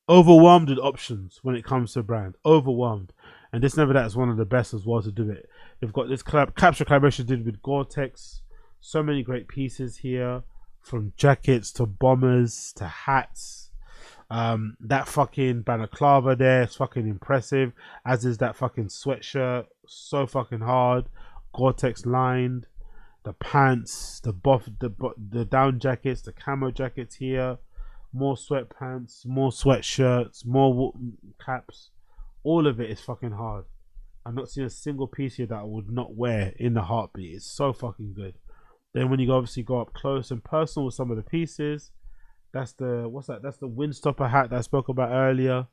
overwhelmed with options when it comes to brand. Overwhelmed. And This Never That is one of the best as well to do it. They've got this capture collaboration did with GORE-TEX. So many great pieces here. From jackets to bombers to hats. That fucking balaclava there is fucking impressive, as is that fucking sweatshirt. So fucking hard. GORE-TEX lined. The pants, the down jackets, the camo jackets here. More sweatpants, more sweatshirts, more caps. All of it is fucking hard. I've not seen a single piece here that I would not wear in the heartbeat. It's so fucking good. Then when you obviously go up close and personal with some of the pieces, that's the That's the windstopper hat that I spoke about earlier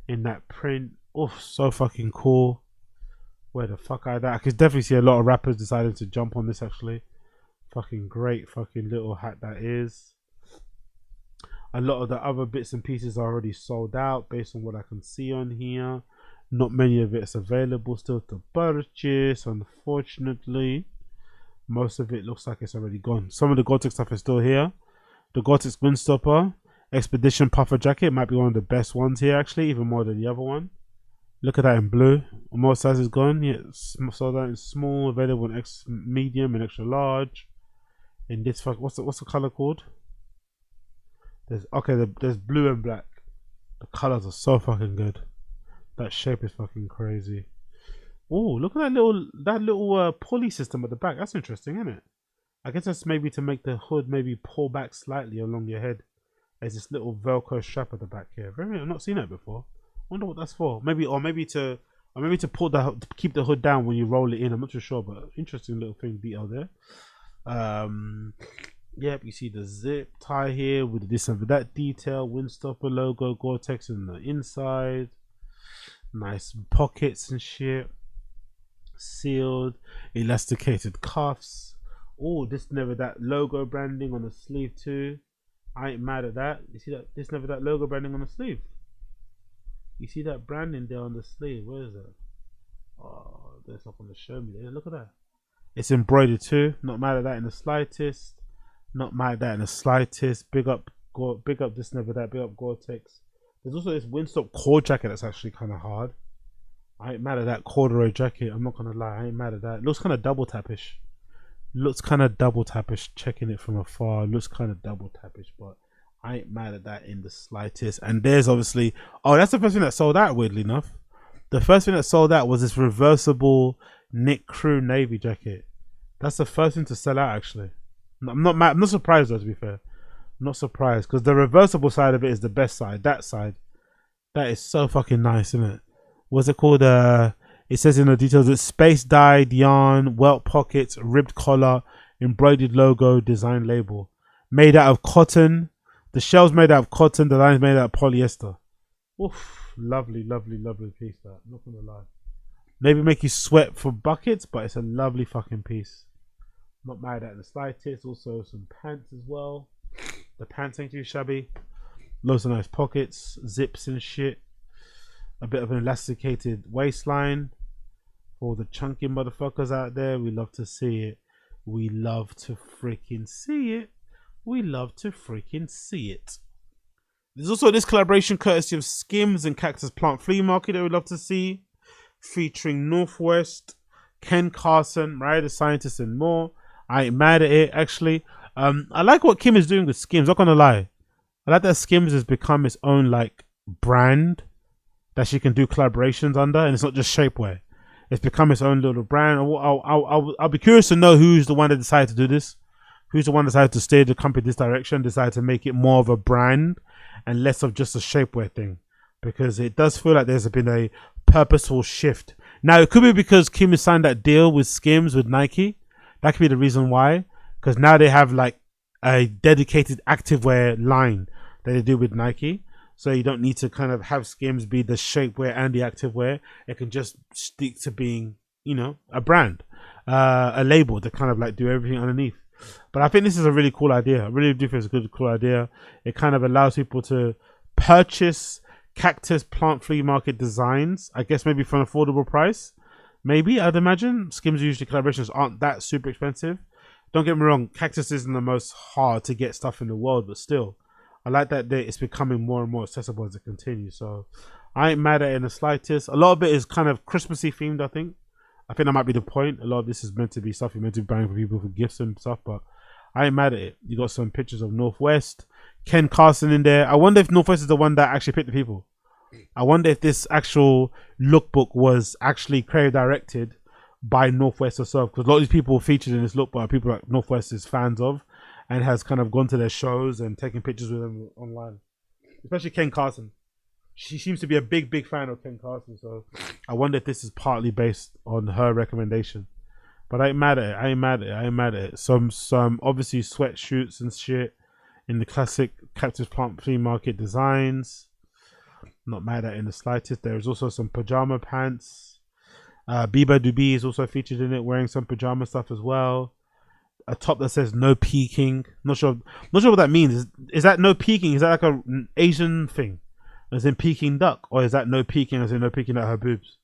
in that print. Oh, so fucking cool. Where the fuck are that? I could definitely see a lot of rappers deciding to jump on this actually. Fucking great fucking little hat that is. A lot of the other bits and pieces are already sold out based on what I can see on here. Not many of it's available still to purchase, unfortunately. Most of it looks like it's already gone. Some of the GORE-TEX stuff is still here. The GORE-TEX Windstopper Expedition Puffer Jacket might be one of the best ones here actually, even more than the other one. Look at that in blue. More size is gone. Yeah, so that is small, available in medium and extra large. In this what's the color called? There's blue and black. The colors are so fucking good. That shape is fucking crazy. Oh, look at that little pulley system at the back. That's interesting, isn't it? I guess that's maybe to make the hood maybe pull back slightly along your head. There's this little Velcro strap at the back here. I've not seen that before. Wonder what that's for. Maybe to pull to keep the hood down when you roll it in. I'm not too sure, but interesting little thing detail there. Yep, you see the zip tie here with this and that detail. Windstopper logo, GORE-TEX in the inside. Nice pockets and shit. Sealed, elasticated cuffs. Oh, This Never That logo branding on the sleeve too. I ain't mad at that. You see that This Never That logo branding on the sleeve? You see that branding there on the sleeve? Where is it? Oh, there's not gonna show me there. Look at that. It's embroidered too. Not mad at that in the slightest. Not mad at that in the slightest. Big up This Never That. Big up GORE-TEX. There's also this Windstop core jacket that's actually kind of hard. I ain't mad at that corduroy jacket. I'm not gonna lie. I ain't mad at that. It looks kind of double tappish. Checking it from afar. Looks kind of double tappish, but I ain't mad at that in the slightest. And there's obviously, that's the first thing that sold out. Weirdly enough, the first thing that sold out was this reversible Nick Crew navy jacket. That's the first thing to sell out actually. I'm not mad. I'm not surprised though. To be fair, I'm not surprised because the reversible side of it is the best side. That side, that is so fucking nice, isn't it? What's it called? It says in the details it's space dyed yarn, welt pockets, ribbed collar, embroidered logo, design label, made out of cotton. The shell's made out of cotton. The line's made out of polyester. Oof, lovely piece. That, I'm not gonna lie. Maybe make you sweat for buckets, but it's a lovely fucking piece. Not mad at the slightest. Also some pants as well. The pants ain't too shabby. Loads of nice pockets, zips and shit. A bit of an elasticated waistline for the chunky motherfuckers out there. We love to see it. We love to freaking see it. There's also this collaboration courtesy of SKIMS and Cactus Plant Flea Market that we love to see, featuring Northwest, Ken Carson, right, the scientist, and more. I ain't mad at it actually. I like what Kim is doing with Skims. Not gonna lie, I like that Skims has become its own like brand that she can do collaborations under, and it's not just shapewear. It's become its own little brand. I'll be curious to know who's the one that decided to do this. Who's the one that decided to steer the company this direction, decided to make it more of a brand and less of just a shapewear thing. Because it does feel like there's been a purposeful shift. Now, it could be because Kim has signed that deal with Skims with Nike. That could be the reason why. Because now they have like a dedicated activewear line that they do with Nike. So you don't need to kind of have Skims be the shapewear and the activewear. It can just stick to being, you know, a brand, a label to kind of like do everything underneath. But I think this is a really cool idea. I really do think it's a good, cool idea. It kind of allows people to purchase Cactus Plant Flea Market designs, I guess maybe for an affordable price. Maybe, I'd imagine. Skims usually collaborations aren't that super expensive. Don't get me wrong, Cactus isn't the most hard to get stuff in the world, but still, I like that it's becoming more and more accessible as it continues. So I ain't mad at it in the slightest. A lot of it is kind of Christmassy themed, I think. I think that might be the point. A lot of this is meant to be stuff you're meant to be buying for people for gifts and stuff, but I ain't mad at it. You got some pictures of Northwest, Ken Carson in there. I wonder if Northwest is the one that actually picked the people. I wonder if this actual lookbook was actually creative directed by Northwest herself, because a lot of these people featured in this lookbook are people that Northwest is fans of and has kind of gone to their shows and taken pictures with them online. Especially Ken Carson. She seems to be a big fan of Ken Carson, so I wonder if this is partly based on her recommendation. But I ain't mad at it. Some obviously sweatshirts and shit in the classic Cactus Plant Flea Market designs. Not mad at it in the slightest. There's also some pajama pants. Biba Dubi is also featured in it, wearing some pajama stuff as well. A top that says no peeking. Not sure what that means. Is that no peeking? Is that like an Asian thing? As in Peking duck? Or is that no peeking as in no peeking at her boobs?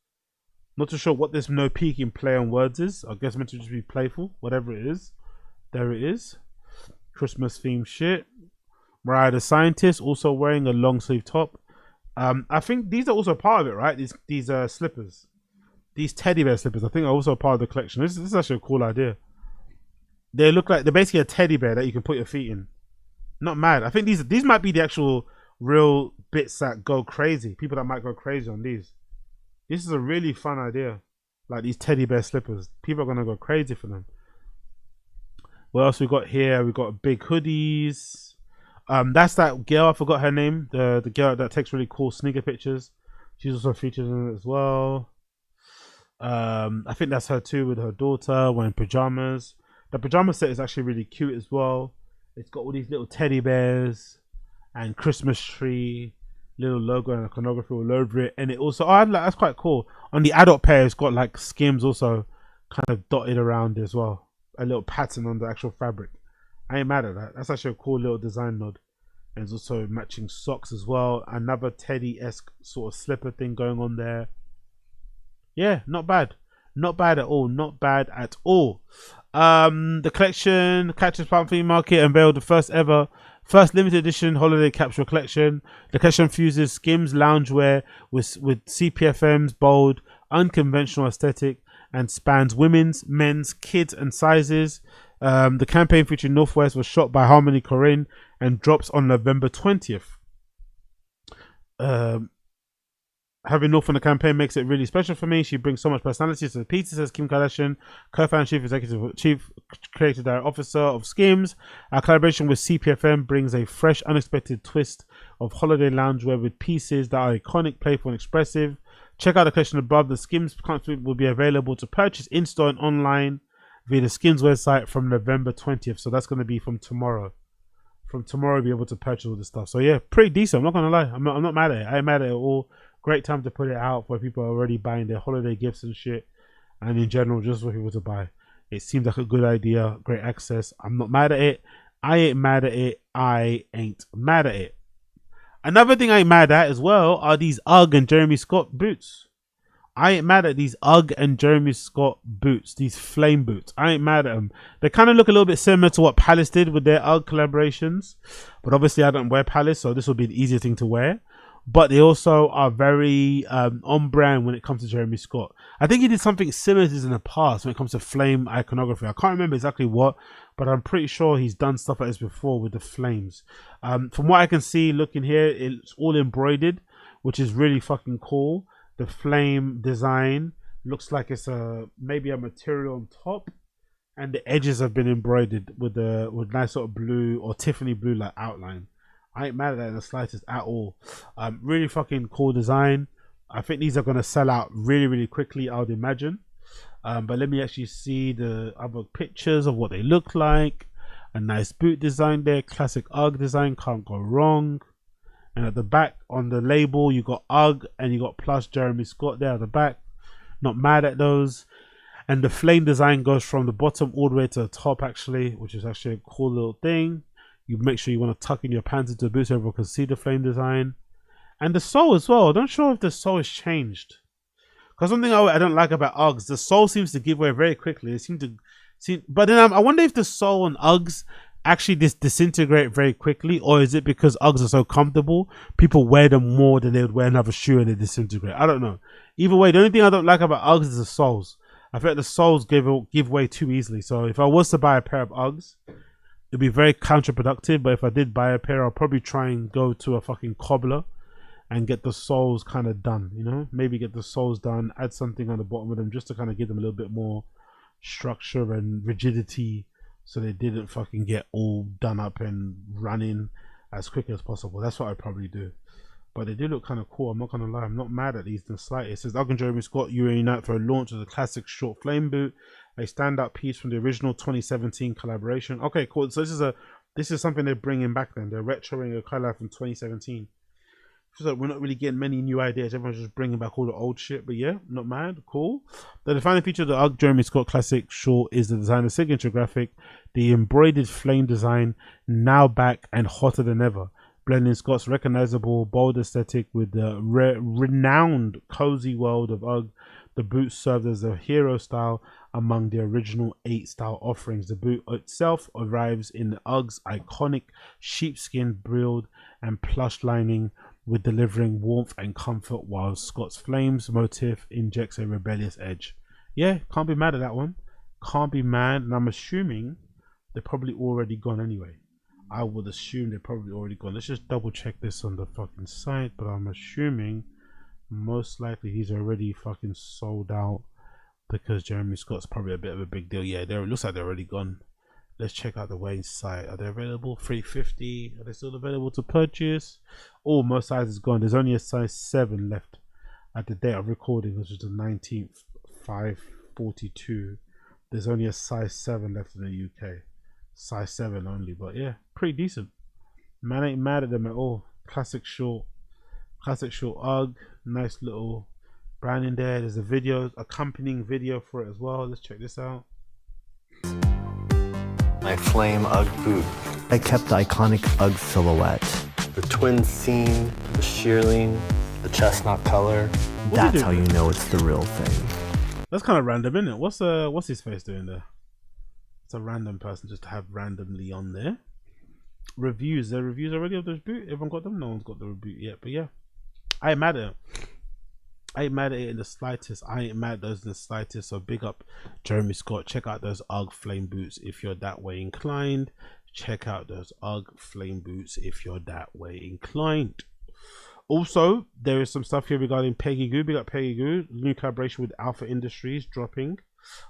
Not too sure what this no peeking play on words is. I guess meant to just be playful. Whatever it is. There it is. Christmas themed shit. Mariah the Scientist also wearing a long sleeve top. I think these are also part of it, right? These slippers. These teddy bear slippers I think are also part of the collection. This is actually a cool idea. They look like they're basically a teddy bear that you can put your feet in. Not mad. I think these might be the actual real bits that go crazy. People that might go crazy on these. This is a really fun idea. Like these teddy bear slippers. People are gonna go crazy for them. What else we got here? We got big hoodies. That's that girl, I forgot her name. The girl that takes really cool sneaker pictures. She's also featured in it as well. I think that's her too, with her daughter wearing pajamas. The pajama set is actually really cute as well. It's got all these little teddy bears and Christmas tree, little logo and iconography all over it. And it also, that's quite cool. On the adult pair, it's got like Skims also kind of dotted around as well. A little pattern on the actual fabric. I ain't mad at that. That's actually a cool little design nod. And there's also matching socks as well. Another teddy-esque sort of slipper thing going on there. Yeah, not bad. Not bad at all. Not bad at all. The collection, Cactus Plant Flea Market, unveiled the first limited edition holiday capsule collection. The collection fuses Skims loungewear with CPFM's bold, unconventional aesthetic and spans women's, men's, kids and sizes. The campaign featuring Northwest was shot by Harmony Korine and drops on November 20th. Having North on the campaign makes it really special for me. She brings so much personality to the piece, says Kim Kardashian, co-founder and chief creative director officer of Skims. Our collaboration with CPFM brings a fresh, unexpected twist of holiday loungewear with pieces that are iconic, playful and expressive. Check out the collection above. The Skims content will be available to purchase in-store and online via the Skims website from November 20th. So that's going to be from tomorrow. From tomorrow, you'll be able to purchase all this stuff. So yeah, pretty decent. I'm not going to lie. I'm not mad at it. I ain't mad at it at all. Great time to put it out for people already buying their holiday gifts and shit. And in general, just for people to buy. It seems like a good idea. Great access. I'm not mad at it. I ain't mad at it. I ain't mad at it. Another thing I ain't mad at as well are these UGG and Jeremy Scott boots. I ain't mad at these UGG and Jeremy Scott boots. These flame boots. I ain't mad at them. They kind of look a little bit similar to what Palace did with their UGG collaborations. But obviously I don't wear Palace, so this will be the easier thing to wear. but they also are very on brand when it comes to Jeremy Scott. I think he did something similar to this in the past when it comes to flame iconography. I can't remember exactly what, but I'm pretty sure he's done stuff like this before with the flames. From what I can see, looking here, it's all embroidered, which is really fucking cool. The flame design looks like it's maybe a material on top, and the edges have been embroidered with nice sort of blue or Tiffany blue like outline. I ain't mad at that in the slightest at all. Really fucking cool design. I think these are gonna sell out really, really quickly, I would imagine. But let me actually see the other pictures of what they look like. A nice boot design there, classic UGG design, can't go wrong. And at the back on the label, you got UGG and you got plus Jeremy Scott there at the back. Not mad at those. And the flame design goes from the bottom all the way to the top, actually, which is actually a cool little thing. You make sure you want to tuck in your pants into the boot so everyone can see the flame design. And the sole as well. I'm not sure if the sole has changed. Because something I don't like about Uggs, the sole seems to give way very quickly. But then I wonder if the sole on Uggs actually disintegrate very quickly, or is it because Uggs are so comfortable, people wear them more than they would wear another shoe and they disintegrate? I don't know. Either way, the only thing I don't like about Uggs is the soles. I feel like the soles give way too easily. So if I was to buy a pair of Uggs, it'd be very counterproductive. But if I did buy a pair, I'll probably try and go to a fucking cobbler and get the soles kind of done, you know? Maybe get the soles done, add something on the bottom of them just to kind of give them a little bit more structure and rigidity, so they didn't fucking get all done up and running as quick as possible. That's what I'd probably do. But they do look kind of cool. I'm not gonna lie, I'm not mad at these in the slightest. It says Ugg and Jeremy Scott reunite for a launch of the classic short flame boot, a standout piece from the original 2017 collaboration. Okay, cool. So this is something they're bringing back then. They're retroing a collab from 2017. So we're not really getting many new ideas. Everyone's just bringing back all the old shit. But yeah, not mad. Cool. The defining feature of the Ugg Jeremy Scott Classic Short is the designer's signature graphic, the embroidered flame design, now back and hotter than ever, blending Scott's recognizable bold aesthetic with the renowned cozy world of Ugg. The boot served as a hero style among the original 8 style offerings. The boot itself arrives in Ugg's iconic sheepskin build and plush lining, with delivering warmth and comfort, while Scott's flames motif injects a rebellious edge. Yeah, can't be mad at that one. Can't be mad. And I'm assuming they're probably already gone anyway. I would assume they're probably already gone. Let's just double check this on the fucking site, but I'm assuming most likely he's already fucking sold out, because Jeremy Scott's probably a bit of a big deal. Yeah, it looks like they're already gone. Let's check out the Wayne site. Are they available? 350. Are they still available to purchase? Oh, most sizes gone. There's only a size 7 left at the date of recording, which is the 19th, 5/42. There's only a size 7 left in the UK. Size 7 only, but yeah, pretty decent. Man ain't mad at them at all. Classic short Ugg. Nice little brand in there. There's a video, accompanying video for it as well. Let's check this out. My flame Ugg boot. I kept the iconic Ugg silhouette. The twin seam, the shearling, the chestnut color. That's how you know it's the real thing. That's kind of random, isn't it? What's his face doing there? It's a random person just to have randomly on there. Reviews. There are reviews already of this boot? Everyone got them? No one's got the review yet, but yeah. I ain't mad at it. I ain't mad at it in the slightest. I ain't mad at those in the slightest. So big up Jeremy Scott. Check out those Ugg flame boots if you're that way inclined. Check out those Ugg flame boots if you're that way inclined. Also, there is some stuff here regarding Peggy Gou. Big up Peggy Gou. New collaboration with Alpha Industries dropping,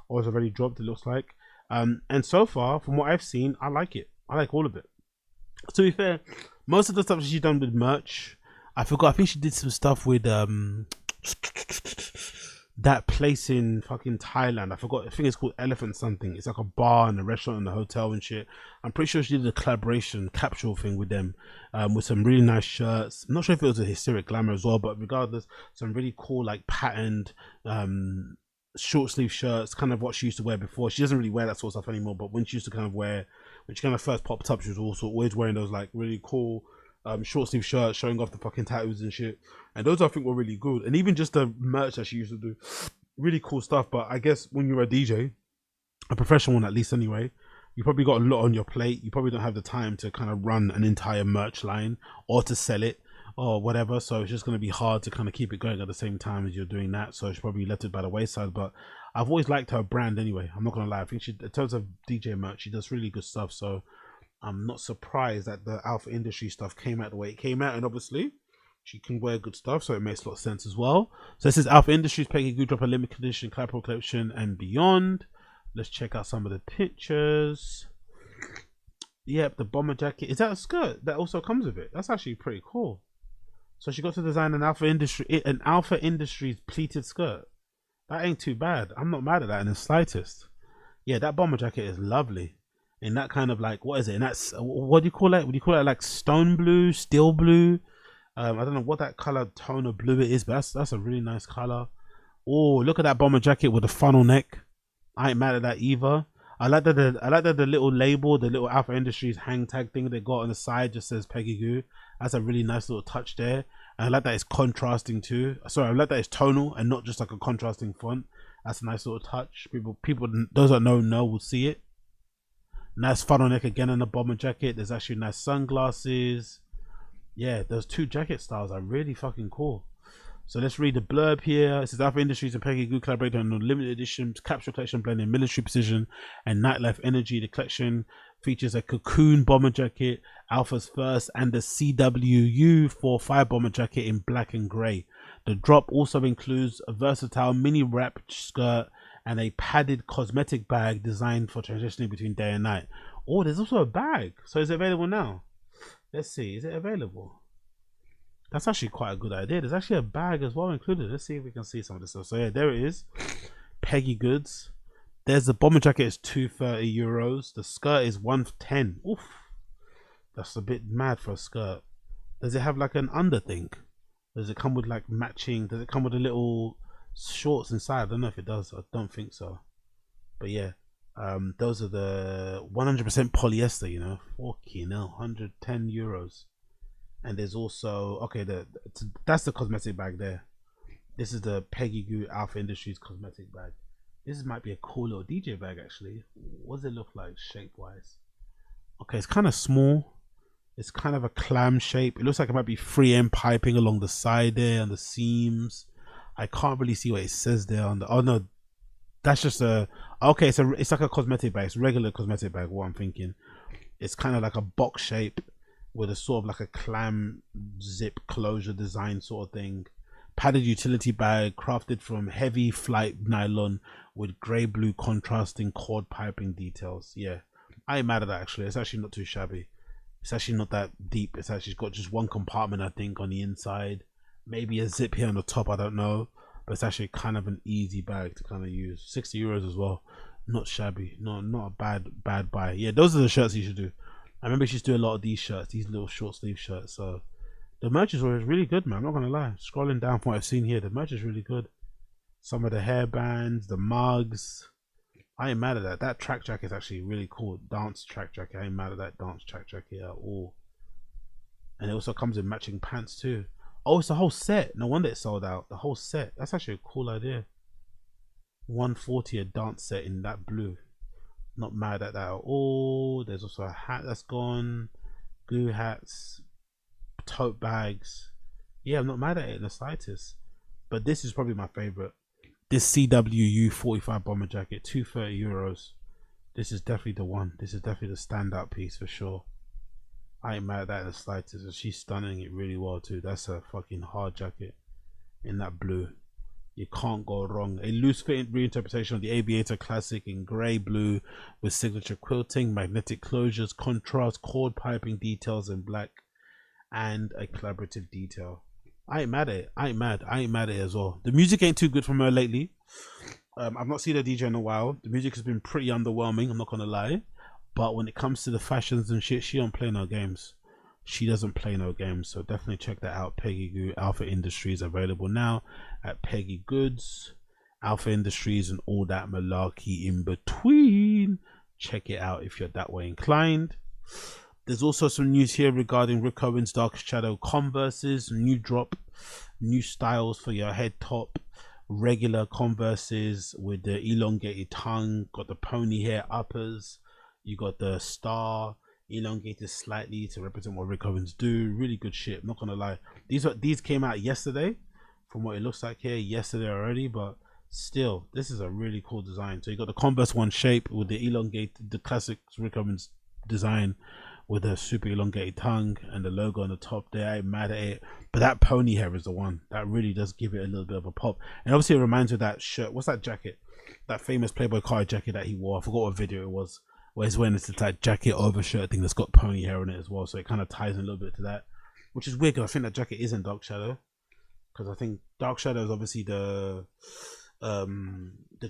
or it's already dropped, it looks like. And so far, from what I've seen, I like it. I like all of it. To be fair, most of the stuff she's done with merch, I think she did some stuff with that place in fucking Thailand. I think it's called Elephant something. It's like a bar and a restaurant and a hotel and shit. I'm pretty sure she did a collaboration capsule thing with them, with some really nice shirts. I'm not sure if it was a Hysteric Glamour as well, but regardless, some really cool like patterned short sleeve shirts, kind of what she used to wear before. She doesn't really wear that sort of stuff anymore, but when she used to kind of wear, when she kind of first popped up, she was also always wearing those like really cool short sleeve shirts showing off the fucking tattoos and shit, and those I think were really good. And even just the merch that she used to do, really cool stuff. But I guess when you're a DJ, a professional one at least anyway, you probably got a lot on your plate. You probably don't have the time to kind of run an entire merch line or to sell it or whatever. So it's just going to be hard to kind of keep it going at the same time as you're doing that. So she probably left it by the wayside. But I've always liked her brand anyway. I'm not going to lie. I think she, in terms of DJ merch, she does really good stuff. So I'm not surprised that the Alpha Industry stuff came out the way it came out. And obviously, she can wear good stuff, so it makes a lot of sense as well. So this is Alpha Industries. Peggy Gou drop a limited edition collateral collection and beyond. Let's check out some of the pictures. Yep, the bomber jacket. Is that a skirt that also comes with it? That's actually pretty cool. So she got to design an Alpha Industries pleated skirt. That ain't too bad. I'm not mad at that in the slightest. Yeah, that bomber jacket is lovely. In that kind of like, what is it? And that's, what do you call it? Would you call it like stone blue, steel blue? I don't know what that color tone of blue it is, but that's a really nice color. Oh, look at that bomber jacket with the funnel neck. I ain't mad at that either. I like that the little label, the little Alpha Industries hang tag thing they got on the side just says Peggy Gou. That's a really nice little touch there. And I like that it's contrasting too. Sorry, I like that it's tonal and not just like a contrasting font. That's a nice little touch. People those that know will see it. Nice funnel neck again on the bomber jacket. There's actually nice sunglasses. Yeah, those two jacket styles are really fucking cool. So let's read the blurb here. It says Alpha Industries and Peggy Gou collaborated on a limited edition capsule collection blending military precision and nightlife energy. The collection features a cocoon bomber jacket, Alpha's first, and the CWU 45 bomber jacket in black and grey. The drop also includes a versatile mini wrap skirt and a padded cosmetic bag designed for transitioning between day and night. Oh, there's also a bag. So is it available now? Let's see. Is it available? That's actually quite a good idea. There's actually a bag as well included. Let's see if we can see some of this stuff. So yeah, there it is. Peggy Goods. There's the bomber jacket is €230. The skirt is $110. Oof. That's a bit mad for a skirt. Does it have like an under thing? Does it come with like matching? Does it come with a little shorts inside? I don't know if it does. I don't think so. But yeah. Those are the 100% polyester, you know. Fucking hell, €110. And there's also, okay, that's the cosmetic bag there. This is the Peggy Gou Alpha Industries cosmetic bag. This might be a cool little DJ bag actually. What does it look like shape wise? Okay, it's kind of small. It's kind of a clam shape. It looks like it might be 3M piping along the side there and the seams. I can't really see what it says there on the, oh no, that's just a, okay, it's like a cosmetic bag. It's a regular cosmetic bag, what I'm thinking. It's kind of like a box shape with a sort of like a clam zip closure design sort of thing. Padded utility bag crafted from heavy flight nylon with grey blue contrasting cord piping details. Yeah, I ain't mad at that actually. It's actually not too shabby. It's actually not that deep. It's actually got just one compartment I think on the inside. Maybe a zip here on the top, I don't know. But it's actually kind of an easy bag to kind of use. €60 as well. Not shabby. No, not a bad buy. Yeah, those are the shirts you should do. I remember she used to do a lot of these shirts, these little short sleeve shirts. So the merch is really good, man. I'm not gonna lie. Scrolling down from what I've seen here, the merch is really good. Some of the hairbands, the mugs. I ain't mad at that. That track jacket is actually really cool. Dance track jacket. I ain't mad at that dance track jacket at all. And it also comes in matching pants too. Oh, it's a whole set. No wonder it sold out. The whole set. That's actually a cool idea. $140 a dance set in that blue. Not mad at that at all. There's also a hat that's gone. Glue hats. Tote bags. Yeah, I'm not mad at it in the slightest. But this is probably my favorite. This CWU 45 bomber jacket. €230. This is definitely the one. This is definitely the standout piece for sure. I ain't mad at that in the slightest. And she's stunning it really well too. That's a fucking hard jacket in that blue. You can't go wrong. A loose fitting reinterpretation of the Aviator classic in grey blue with signature quilting, magnetic closures, contrast, cord piping details in black, and a collaborative detail. I ain't mad at it. I ain't mad at it as well. The music ain't too good from her lately. I've not seen her DJ in a while. The music has been pretty underwhelming, I'm not gonna lie. But when it comes to the fashions and shit, she don't play no games. She doesn't play no games, so definitely check that out. Peggy Gou Alpha Industries, available now at Peggy Goods, Alpha Industries, and all that malarkey in between. Check it out if you're that way inclined. There's also some news here regarding Rick Owens' Dark Shadow Converses, new drop, new styles for your head top, regular Converses with the elongated tongue, got the pony hair uppers, you got the star elongated slightly to represent what Rick Owens do. Really good shit. Not gonna lie. These came out yesterday, from what it looks like here. Yesterday already, but still, this is a really cool design. So you got the Converse one shape with the elongated, the classic Rick Owens design with a super elongated tongue and the logo on the top there. I ain't mad at it, but that pony hair is the one that really does give it a little bit of a pop. And obviously it reminds me of that shirt. What's that jacket? That famous Playboy Cardi jacket that he wore. I forgot what video it was, where he's wearing this like jacket over shirt thing that's got pony hair on it as well. So it kind of ties in a little bit to that, which is weird because I think that jacket is in Dark Shadow, because I think Dark Shadow is obviously the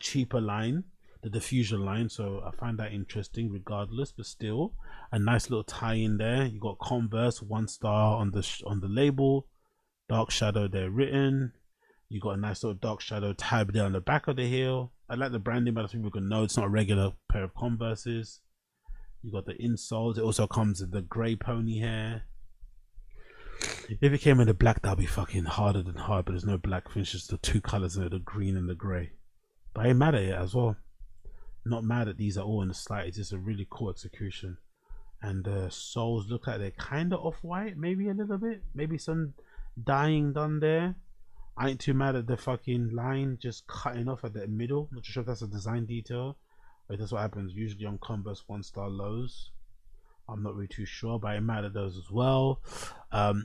cheaper line, the diffusion line, so I find that interesting regardless. But still, a nice little tie in there. You got Converse 1 star on the label, Dark Shadow there written. You got a nice little Dark Shadow tab there on the back of the heel. I like the branding, but I think people can know it's not a regular pair of Converses. You got the insoles. It also comes with the grey pony hair. If it came in the black, that'd be fucking harder than hard, but there's no black finish, just the two colors in it, the green and the grey. But I ain't mad at it as well. Not mad at these at all in the slightest. It's just a really cool execution. And the soles look like they're kind of off-white, maybe a little bit. Maybe some dyeing done there. I ain't too mad at the fucking line just cutting off at the middle. Not too sure if that's a design detail, but that's what happens usually on Converse 1 star lows. I'm not really too sure, but I'm mad at those as well.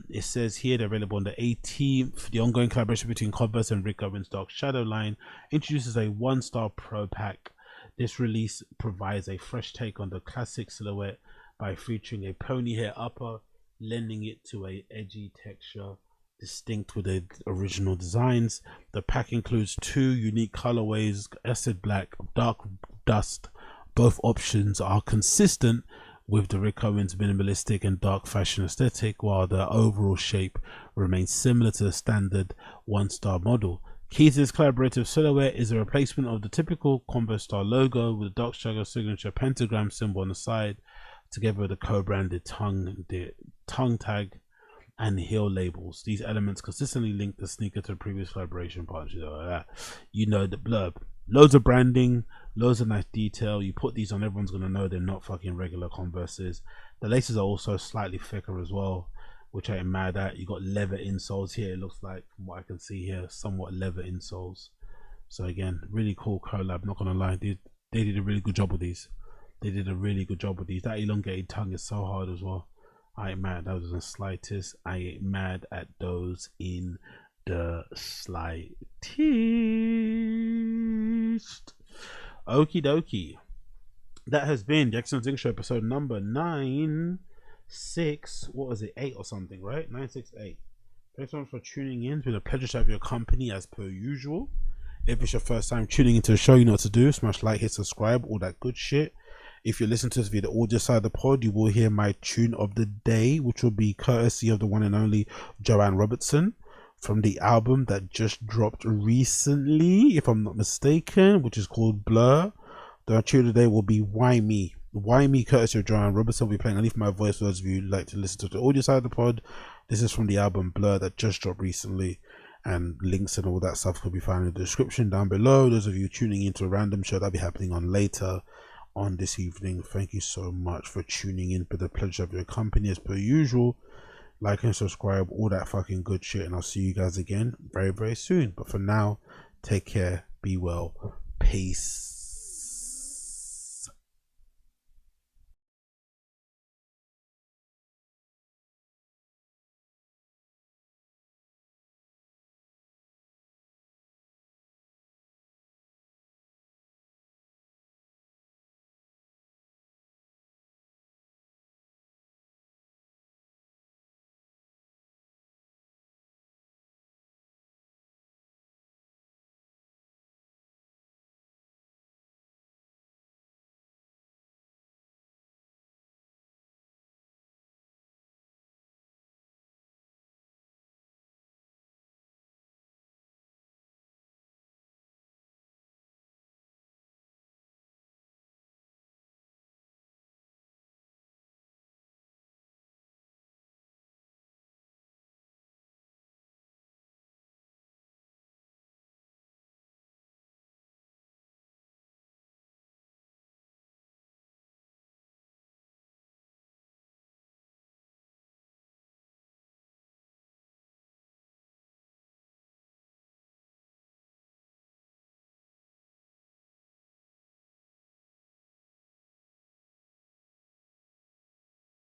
It says here they're available on the 18th. The ongoing collaboration between Converse and Rick Owens' Dark Shadow line introduces a 1-star pro pack. This release provides a fresh take on the classic silhouette by featuring a pony hair upper, lending it to a edgy texture distinct with the original designs. The pack includes 2 unique colorways, acid black, dark dust. Both options are consistent with the Rick Owens minimalistic and dark fashion aesthetic, while the overall shape remains similar to the standard 1-star model. Key to this collaborative silhouette is a replacement of the typical Converse star logo with a Dark Shadow signature pentagram symbol on the side, together with the co-branded tongue tag and heel labels. These elements consistently link the sneaker to the previous collaboration partnership. You know the blurb. Loads of branding, loads of nice detail. You put these on, everyone's gonna know they're not fucking regular Converses. The laces are also slightly thicker as well, which I ain't mad at. You got leather insoles here. It looks like, from what I can see here, somewhat leather insoles. So again, really cool collab. Not gonna lie, they did a really good job with these. They did a really good job with these. That elongated tongue is so hard as well. I ain't mad at those in the slightest. I ain't mad at those in the slightest. Okie dokie. That has been the Jasleen Singh Show episode number 968 what was it, 8 or something, right? 968. Thanks so much for tuning in. It's been a pleasure to have your company as per usual. If it's your first time tuning into the show, you know what to do. Smash like, hit subscribe, all that good shit. If you're listening to this via the audio side of the pod, you will hear my tune of the day, which will be courtesy of the one and only Joanne Robertson from the album that just dropped recently, if I'm not mistaken, which is called Blur. The tune of the day will be Why Me. Why Me, courtesy of Joanne Robertson. We'll be playing underneath my voice for those of you who like to listen to the audio side of the pod. This is from the album Blur that just dropped recently, and links and all that stuff could be found in the description down below. Those of you tuning into a random show that'll be happening on later on this evening, thank you so much for tuning in. For the pleasure of your company as per usual. Like and subscribe, all that fucking good shit, and I'll see you guys again very, very soon. But for now, take care, be well, peace.